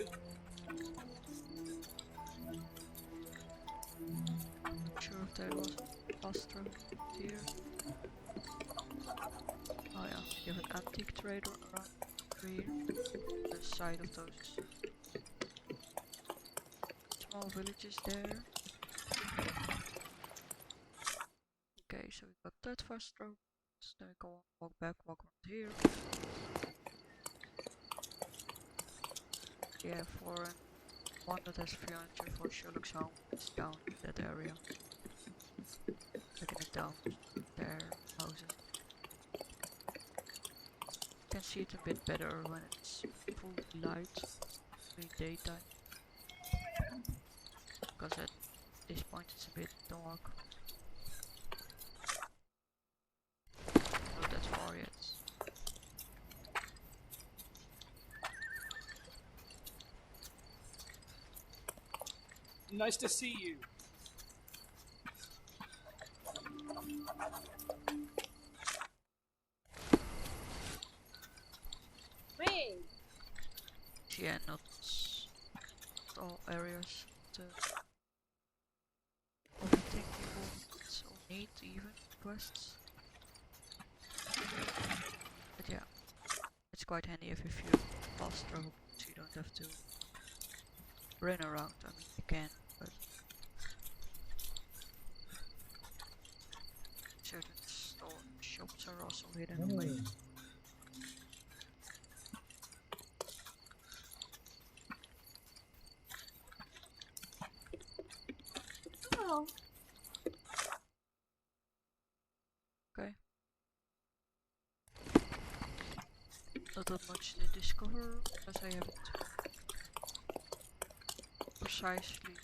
Not sure if there was faster here. Oh yeah, you have an antique trader around here. The side of those small villages there. Okay, so we got that fast road. Then we go on, walk back, walk around here. Yeah, for one that has 300 for Sherlock Holmes down in that area. Looking it down their houses. You can see it a bit better when it's full light, in daytime. Because at this point it's a bit dark. Not that far yet. Nice to see you. Yeah, not all areas. Everything you want or need, even quests. But yeah, it's quite handy if you feel fast travel, so you don't have to run around. I mean, you can, but certain shops are also hidden away. Oh. Okay. Not that much to discover, because I haven't precisely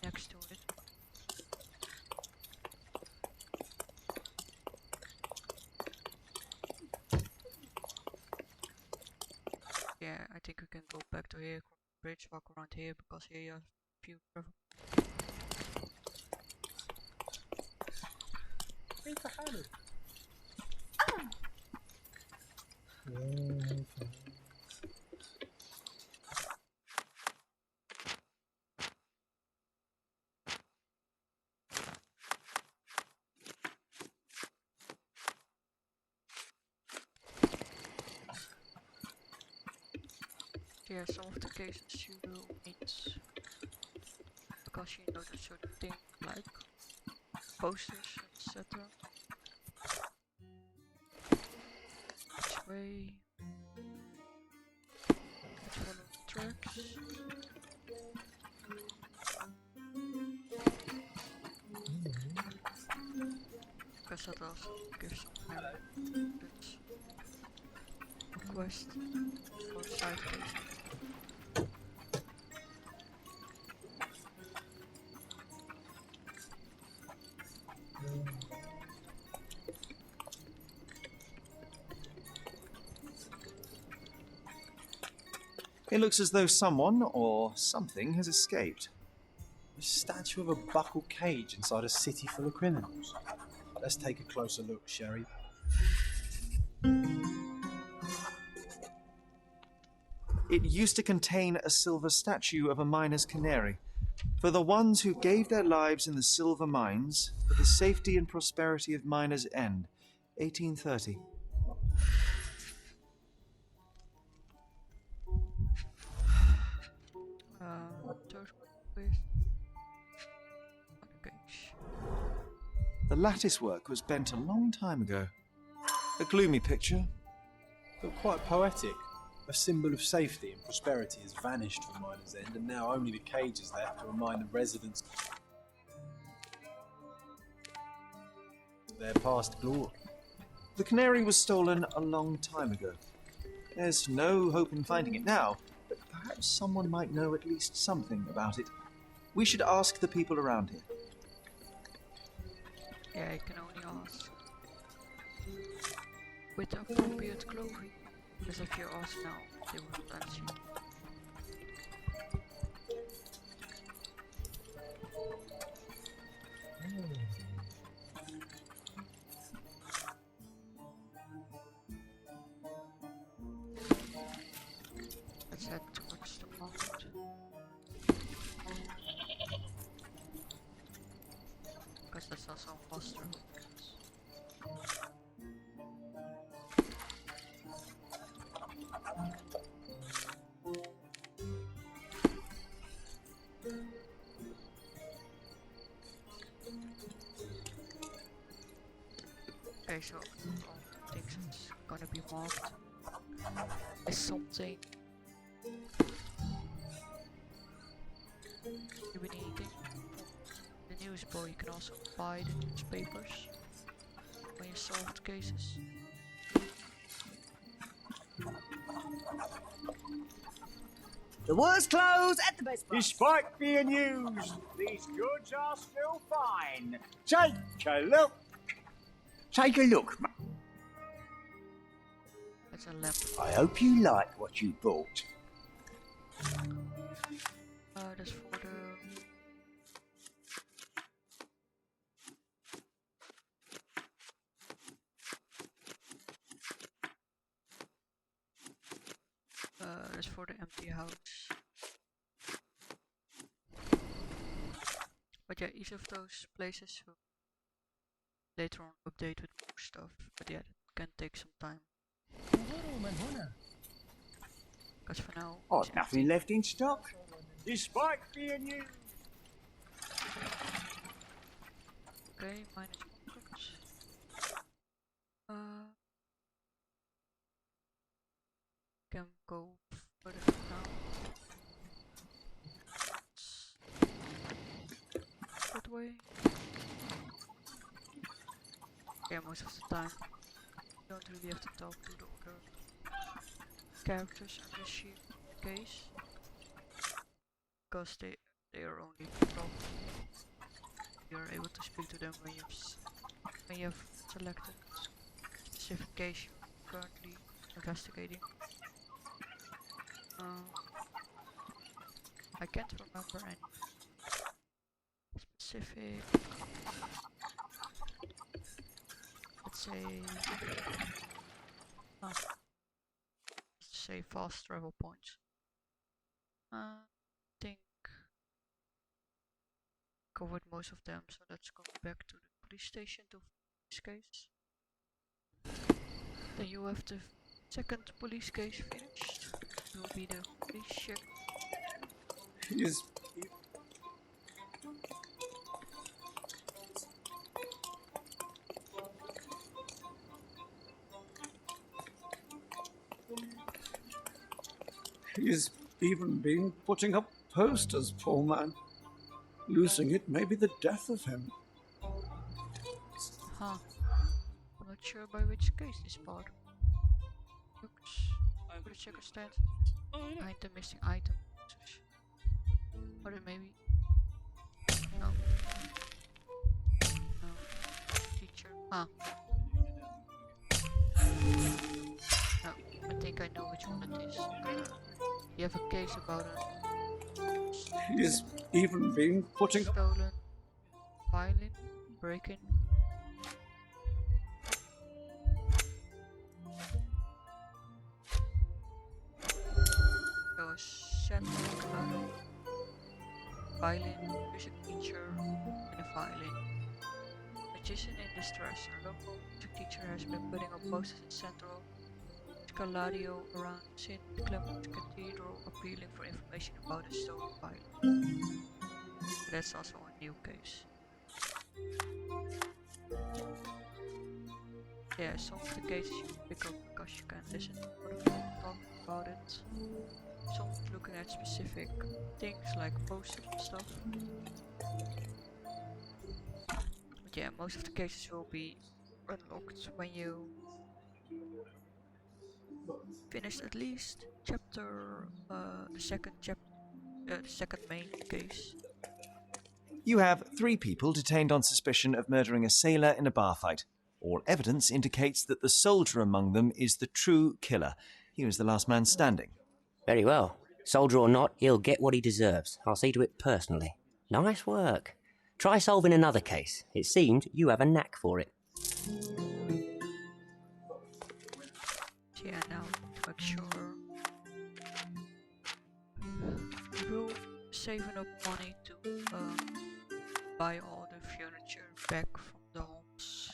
next to it. Yeah, I think we can go back to here, cross the bridge, walk around here, because here you have a few travel. Yeah, some of the cases you will need, because you know that certain thing like posters, etc. Which way? Let's follow the tracks. Because that also gives some quest for side cases. It looks as though someone or something has escaped. A statue of a buckled cage inside a city full of criminals. Let's take a closer look, Sherry. It used to contain a silver statue of a miner's canary. For the ones who gave their lives in the silver mines, for the safety and prosperity of miners' end, 1830. The lattice work was bent a long time ago. A gloomy picture, but quite poetic. A symbol of safety and prosperity has vanished from Miner's End, and now only the cage is left to remind the residents of their past glory. The canary was stolen a long time ago. There's no hope in finding it now, but perhaps someone might know at least something about it. We should ask the people around here. Yeah, I can only ask. With appropriate clothing. Because if you ask now, they won't answer you. Let's head towards the market. Because that's also faster. Okay, so all things is gonna be marked as something you be needing. The newsboy, you can also buy the newspapers when you solve the cases. The worst clothes at the best price. Despite being used, these goods are still fine. Take a look. Take a look. That's a lamp. I hope you like what you bought. That's for the... that's for the empty house. But yeah, each of those places will later on update with more stuff. But yeah, it can take some time. Because for now... Oh, nothing left in stock. Despite being used. Okay, minus pockets. Can go further down. That way. Yeah, most of the time you don't really have to talk to the other characters in this case. because they are only top. You're able to speak to them when you have selected specific case you're currently investigating. I can't remember any specific, let's say fast travel points. I think covered most of them, so let's go back to the police station to this case. Then you have the second police case finished. It will be the police check. Yes. He's even been putting up posters, poor man. Losing it may be the death of him. Huh. I'm not sure by which case this part. Looks for the checker stand. Behind the missing item. Or then maybe. No. No. Teacher. Ah. No, I think I know which one it is. You have a case about a He's even been putting stolen violin, breaking. So a Sherlock Holmes violin, music teacher, and a violin. Magician in distress. Our local music teacher has been putting up posters in Central Scaladio around St. Clement's Cathedral appealing for information about a stolen violin. That's also a new case. Yeah, some of the cases you pick up because you can listen to other people talk about it. Some looking at specific things like posters and stuff. But yeah, most of the cases will be unlocked when you finish at least chapter, the second main case. You have 3 people detained on suspicion of murdering a sailor in a bar fight. All evidence indicates that the soldier among them is the true killer. He was the last man standing. Very well. Soldier or not, he'll get what he deserves. I'll see to it personally. Nice work. Try solving another case. It seemed you have a knack for it. Yeah, now to make sure we'll saving up money to buy all the furniture back from the Holmes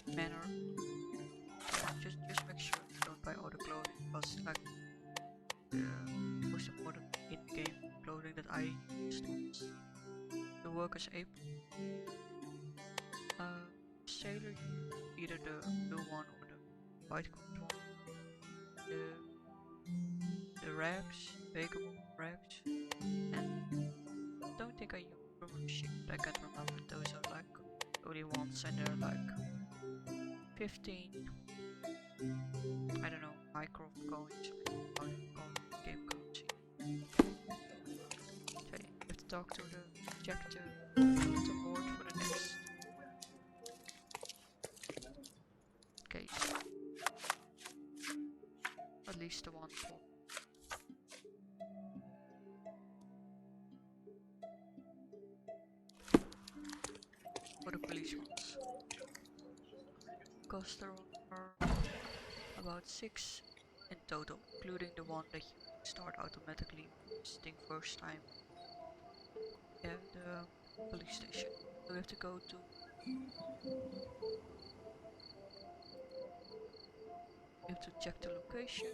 manor. Yeah, just make sure you don't buy all the clothing, because like most important in-game clothing that I used, the worker's apron, sailor, either the blue one or the white colored one, the rags, vagabond rags, and don't think I remember chic, but I can't remember. Those are like only ones, and they're like 15, I don't know, micro coins, game currency. So you have to talk to the board for the next case. At least the one for the police ones. Because there are about 6 in total, including the one that you start automatically visiting first time. Yeah, the police station. So we have to go to check the location.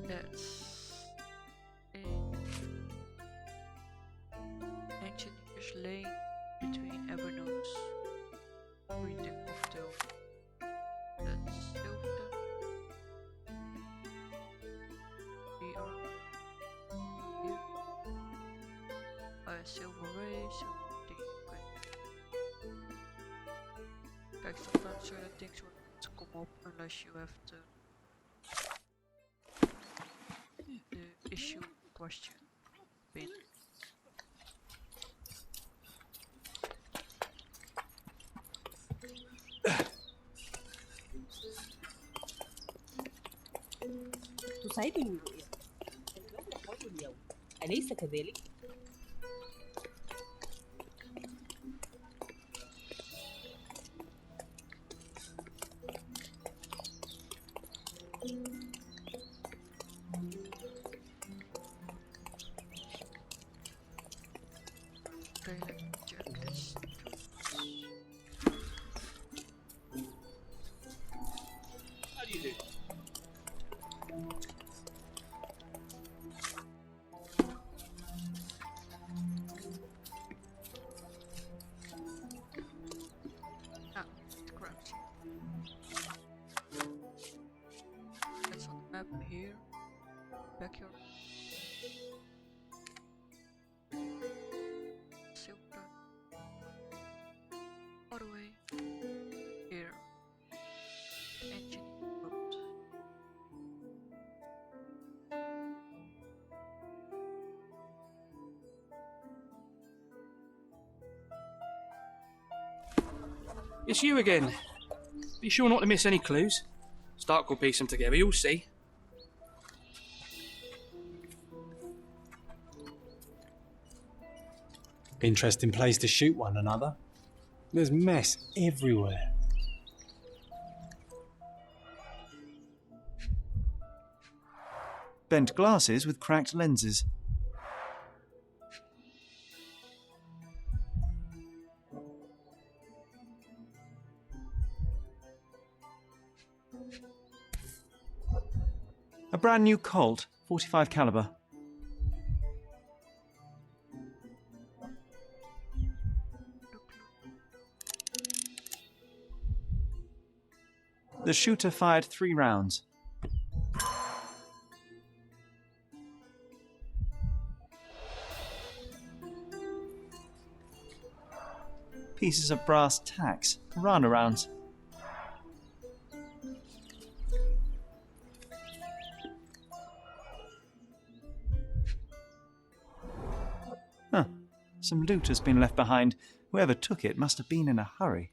That's in Engineers Lane between Evernotes Reading Cocktail. That's Silverton. We are here. Silver Ray, Silver D. Okay. Kijk, sometimes certain things will not come up unless you have the the issue question bin. تساعدني الرؤية. الكلاب يحاول اليوم، أليس كذلك؟ Okay, let me check this. How do you do? Ah, it's correct. That's on the map here. Backyard. Silver. All the way here. Engine road. It's you again. Be sure not to miss any clues. Stark will piece them together, you'll see. Interesting place to shoot one another. There's mess everywhere. Bent glasses with cracked lenses. A brand new Colt, 45 caliber. The shooter fired 3 rounds. Pieces of brass tacks, Rana rounds. Huh. Some loot has been left behind. Whoever took it must have been in a hurry.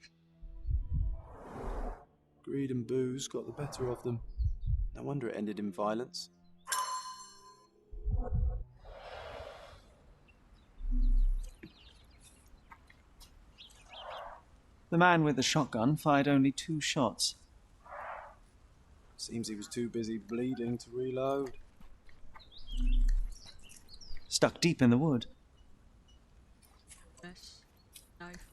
Greed and booze got the better of them. No wonder it ended in violence. The man with the shotgun fired only 2 shots. Seems he was too busy bleeding to reload. Stuck deep in the wood. Mess, knife,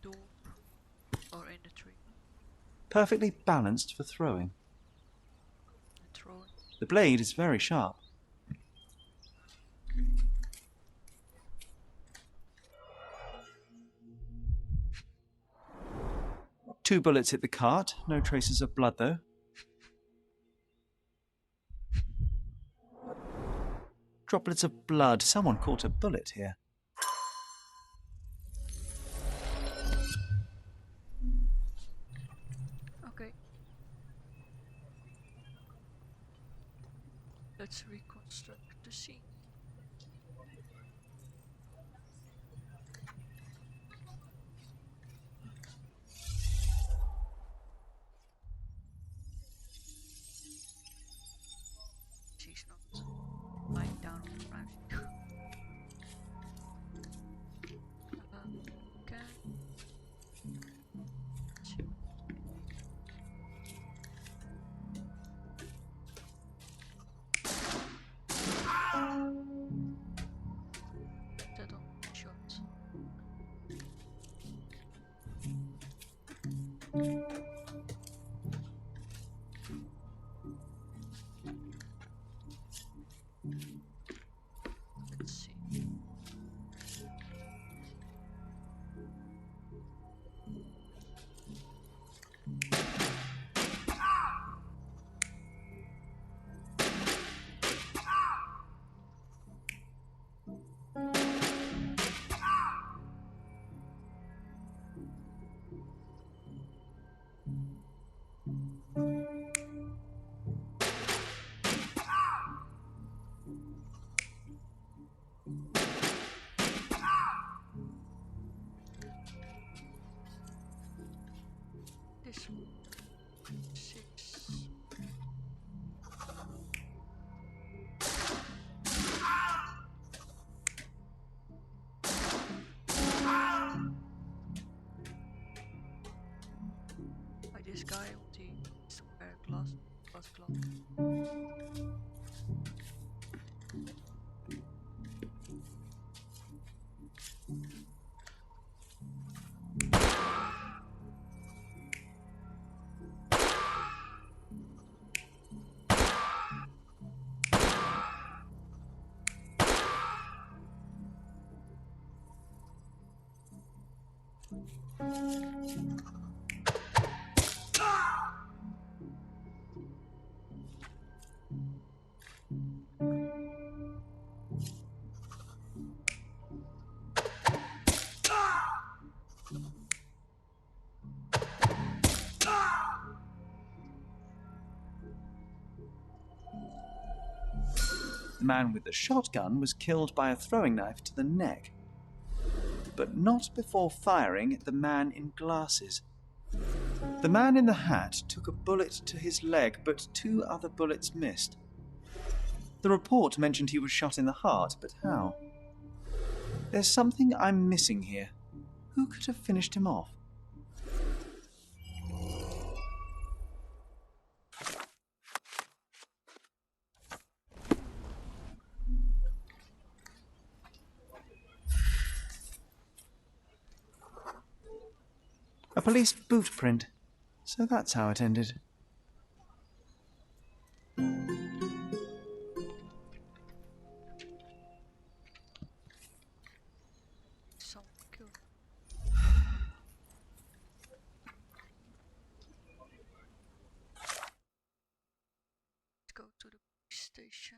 door, or in the tree. Perfectly balanced for throwing. The blade is very sharp. Two bullets hit the cart, no traces of blood though. Droplets of blood, someone caught a bullet here. Okay. Let's reconstruct the scene. She's not lying down on the ground. Okay. That on shot. Let's see. this one. 6. Like this guy with the glass glove. The man with the shotgun was killed by a throwing knife to the neck, but not before firing at the man in glasses. The man in the hat took a bullet to his leg, but 2 other bullets missed. The report mentioned he was shot in the heart, but how? There's something I'm missing here. Who could have finished him off? A police boot print. So that's how it ended. Someone killed. Let's go to the police station.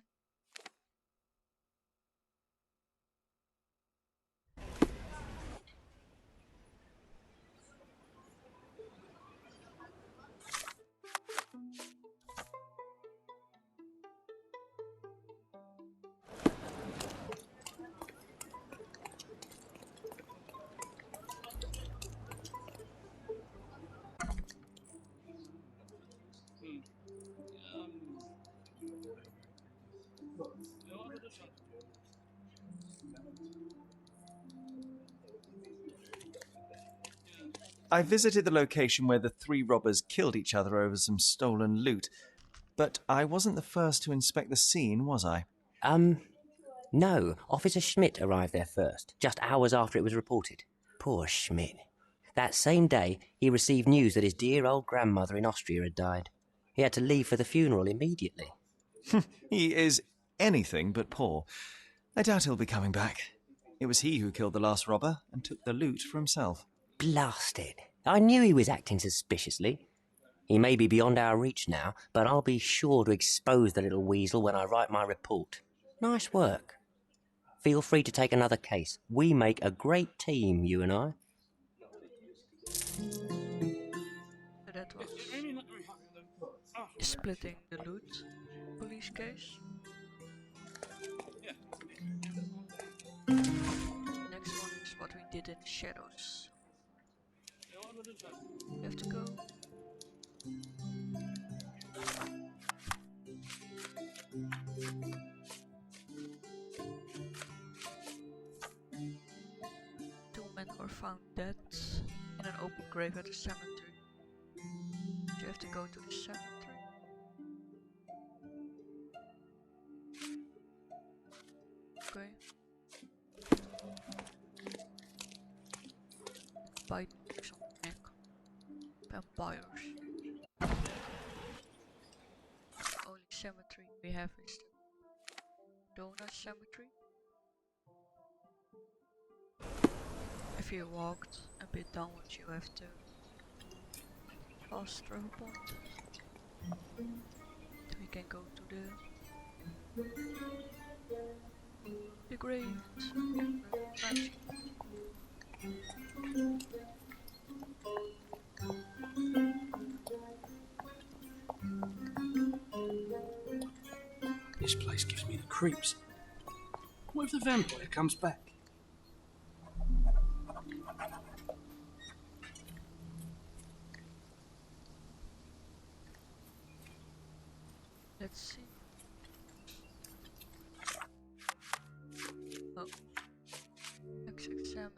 I visited the location where the 3 robbers killed each other over some stolen loot, but I wasn't the first to inspect the scene, was I? No. Officer Schmidt arrived there first, just hours after it was reported. Poor Schmidt. That same day, he received news that his dear old grandmother in Austria had died. He had to leave for the funeral immediately. He is anything but poor. I doubt he'll be coming back. It was he who killed the last robber and took the loot for himself. Blasted. I knew he was acting suspiciously. He may be beyond our reach now, but I'll be sure to expose the little weasel when I write my report. Nice work. Feel free to take another case. We make a great team, you and I. So that was splitting the loot police case. Next one is what we did in the shadows. You have to go. Two men were found dead in an open grave at a cemetery. You have to go to the cemetery. Okay. Bite marks on the neck. Vampires. The only cemetery we have is the Cordona cemetery. If you walked a bit downwards, you have to pass through a point. Then we can go to the graves. This place gives me the creeps. What if the vampire comes back? Let's see. Oh. Let's examine.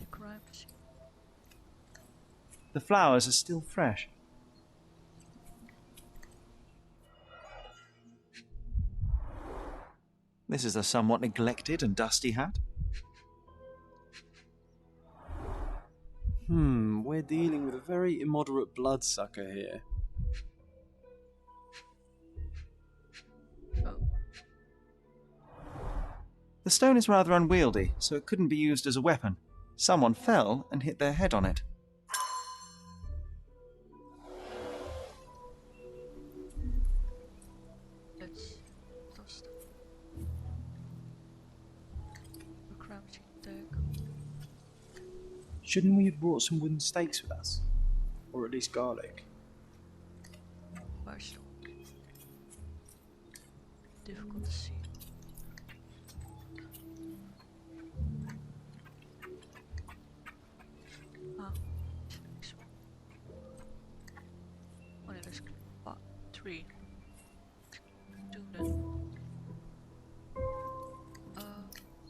The crime scene. The flowers are still fresh. This is a somewhat neglected and dusty hat. We're dealing with a very immoderate bloodsucker here. The stone is rather unwieldy, so it couldn't be used as a weapon. Someone fell and hit their head on it. Let's dust the crime scene tag. Shouldn't we have brought some wooden stakes with us? Or at least garlic? Firestone. Difficult to see. Ah, next one. Oh, let's click part 3. Do that.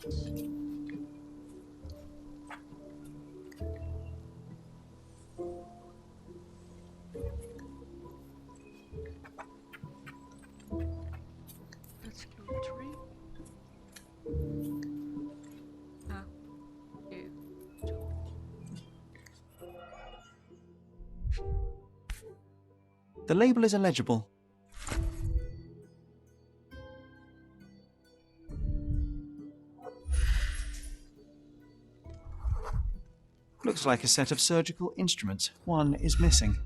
Let's see. Let's go 3. Ah, yeah, 2. The label is illegible. Looks like a set of surgical instruments. One is missing.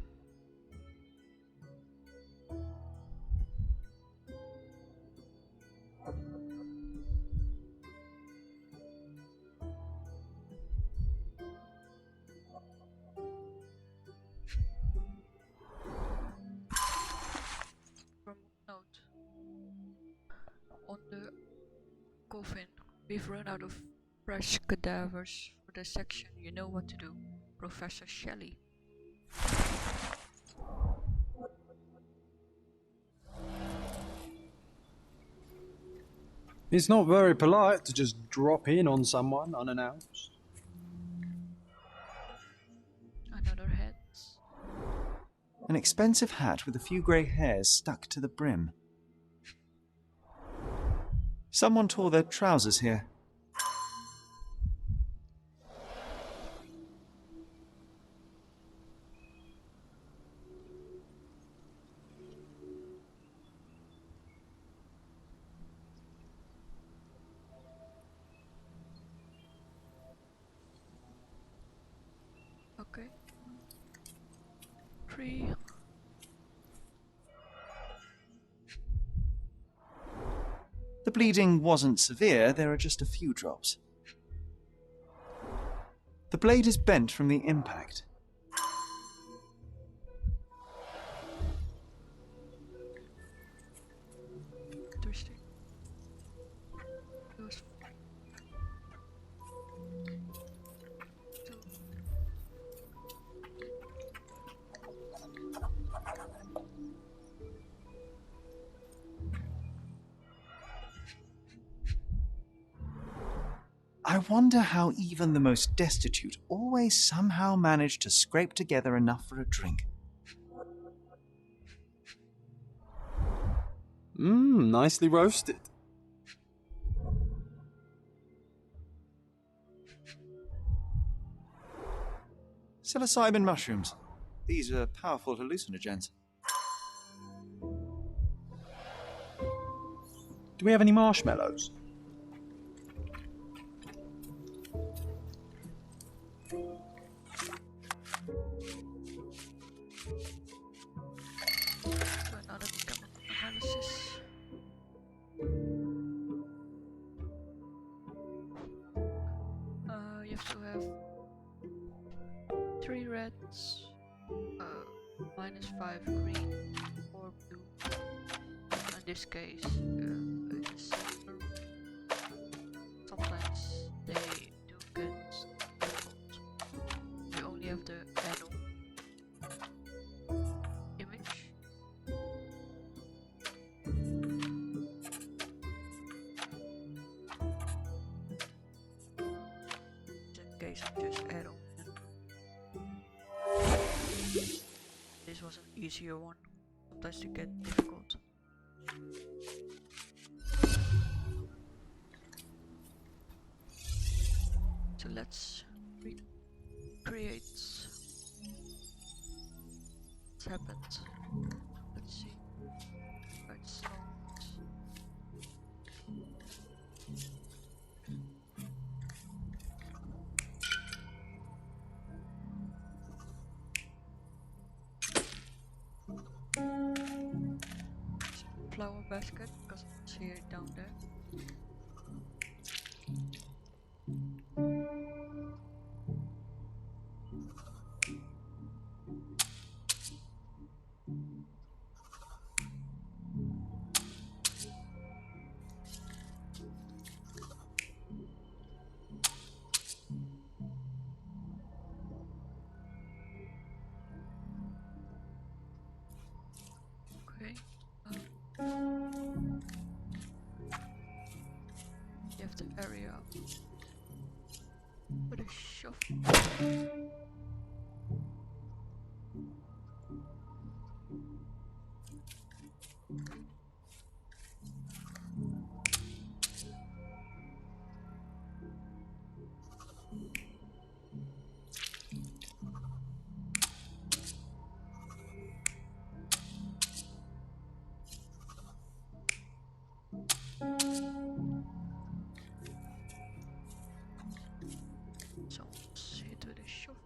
Note. On the coffin, we've run out of fresh cadavers. For this section, you know what to do. Professor Shelley. It's not very polite to just drop in on someone unannounced. Another head. An expensive hat with a few grey hairs stuck to the brim. Someone tore their trousers here. Okay. 3. The bleeding wasn't severe, there are just a few drops. The blade is bent from the impact. Interesting. Those 2. I wonder how even the most destitute always somehow manage to scrape together enough for a drink. Nicely roasted. Psilocybin mushrooms. These are powerful hallucinogens. Do we have any marshmallows? Another chemical analysis. You have to have 3 reds, -5 green, 4 blue. In this case, it's silver. Sometimes they do get difficult. You only have the add-on. case and just add on. This was an easier one. Sometimes they get difficult. So let's recreate what's happened. Let's see. Right sound. Flower basket, because I see it down there. Okay. You have the area with a shovel. So let's hit with a shovel.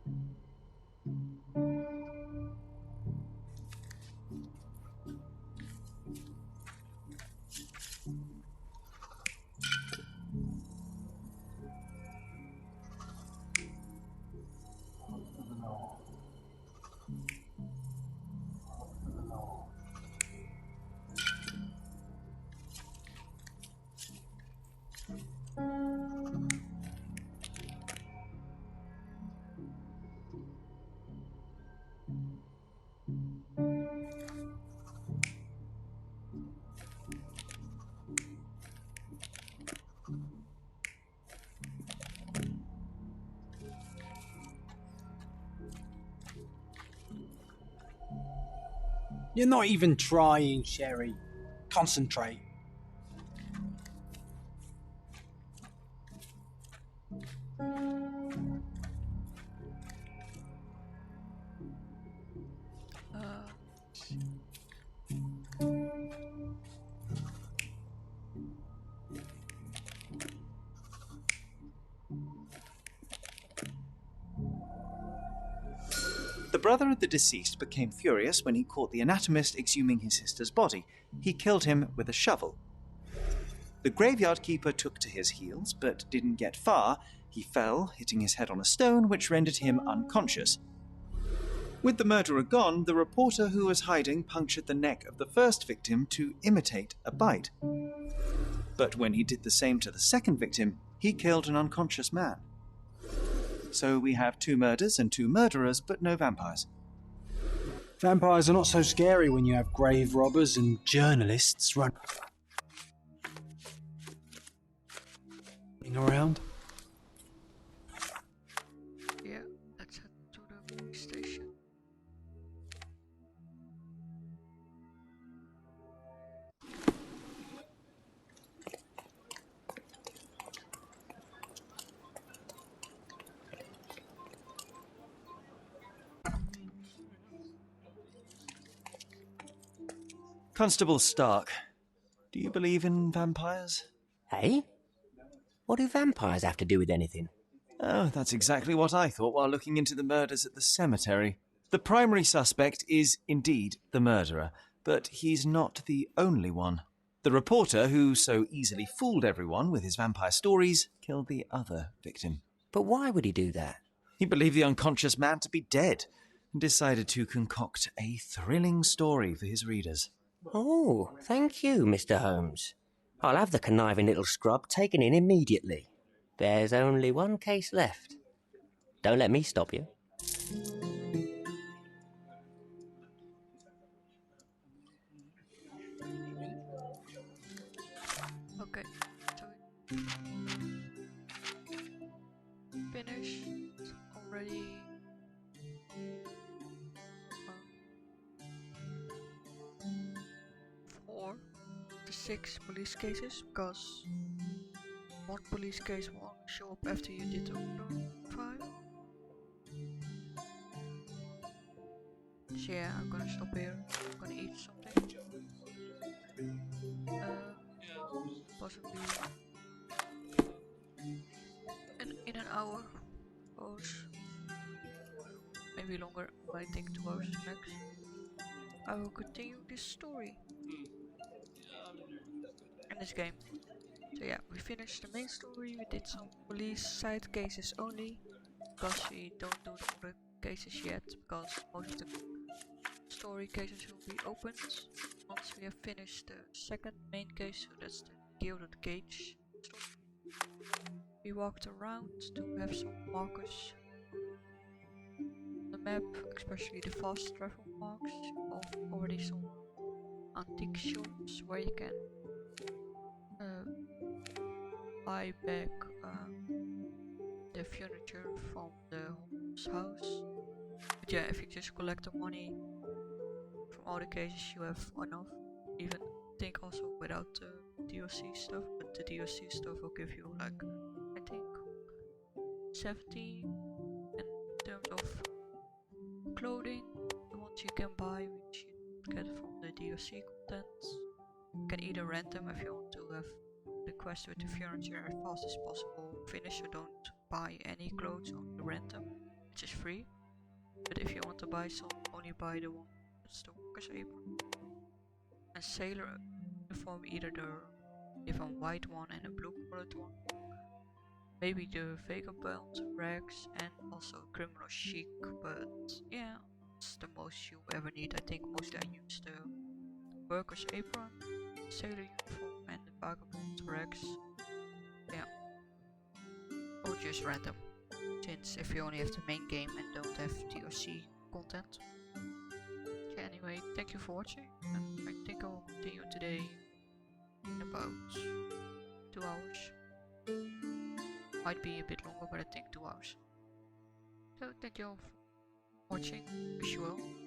You're not even trying, Sherry. Concentrate. The brother of the deceased became furious when he caught the anatomist exhuming his sister's body. He killed him with a shovel. The graveyard keeper took to his heels, but didn't get far. He fell, hitting his head on a stone, which rendered him unconscious. With the murderer gone, the reporter who was hiding punctured the neck of the first victim to imitate a bite. But when he did the same to the second victim, he killed an unconscious man. So we have 2 murders and 2 murderers, but no vampires. Vampires are not so scary when you have grave robbers and journalists running around. Yeah, let's head to the police station. Constable Stark, do you believe in vampires? Hey? What do vampires have to do with anything? Oh, that's exactly what I thought while looking into the murders at the cemetery. The primary suspect is indeed the murderer, but he's not the only one. The reporter, who so easily fooled everyone with his vampire stories, killed the other victim. But why would he do that? He believed the unconscious man to be dead and decided to concoct a thrilling story for his readers. Oh, thank you, Mr. Holmes. I'll have the conniving little scrub taken in immediately. There's only one case left. Don't let me stop you. Okay, so finish. the 6 police cases because one police case will only show up after you did the other 5. So yeah, I'm gonna stop here. I'm gonna eat something. Possibly in an hour or maybe longer. I think 2 hours max. I will continue this story in this game. So yeah, we finished the main story. We did some police side cases only because we don't do the other cases yet because most of the story cases will be opened once we have finished the second main case, so that's the gilded cage story. We walked around to have some markers on the map, especially the fast travel marks of already some antique shops where you can buy back the furniture from the Holmes house. But yeah, if you just collect the money from all the cases, you have enough. Even think also without the DLC stuff, but the DLC stuff will give you like I think 70 in terms of clothing, the ones you can buy, which you get from the DLC contents. You can either rent them if you want to have the quest with the furniture as fast as possible finish, so don't buy any clothes, only rent them, which is free. But if you want to buy some, only buy the one that's the worker's apron. And sailor uniform, either they have a white one and a blue colored one. Maybe the vagabond rags and also criminal chic, but yeah, it's the most you ever need. I think mostly I use the worker's apron, sailor uniform and the vagabond rags. Yeah. Or just random, since if you only have the main game and don't have DLC content. Okay, anyway, thank you for watching, and I think I will continue today in about 2 hours. Might be a bit longer, but I think 2 hours. So thank you all for watching. Wish you well.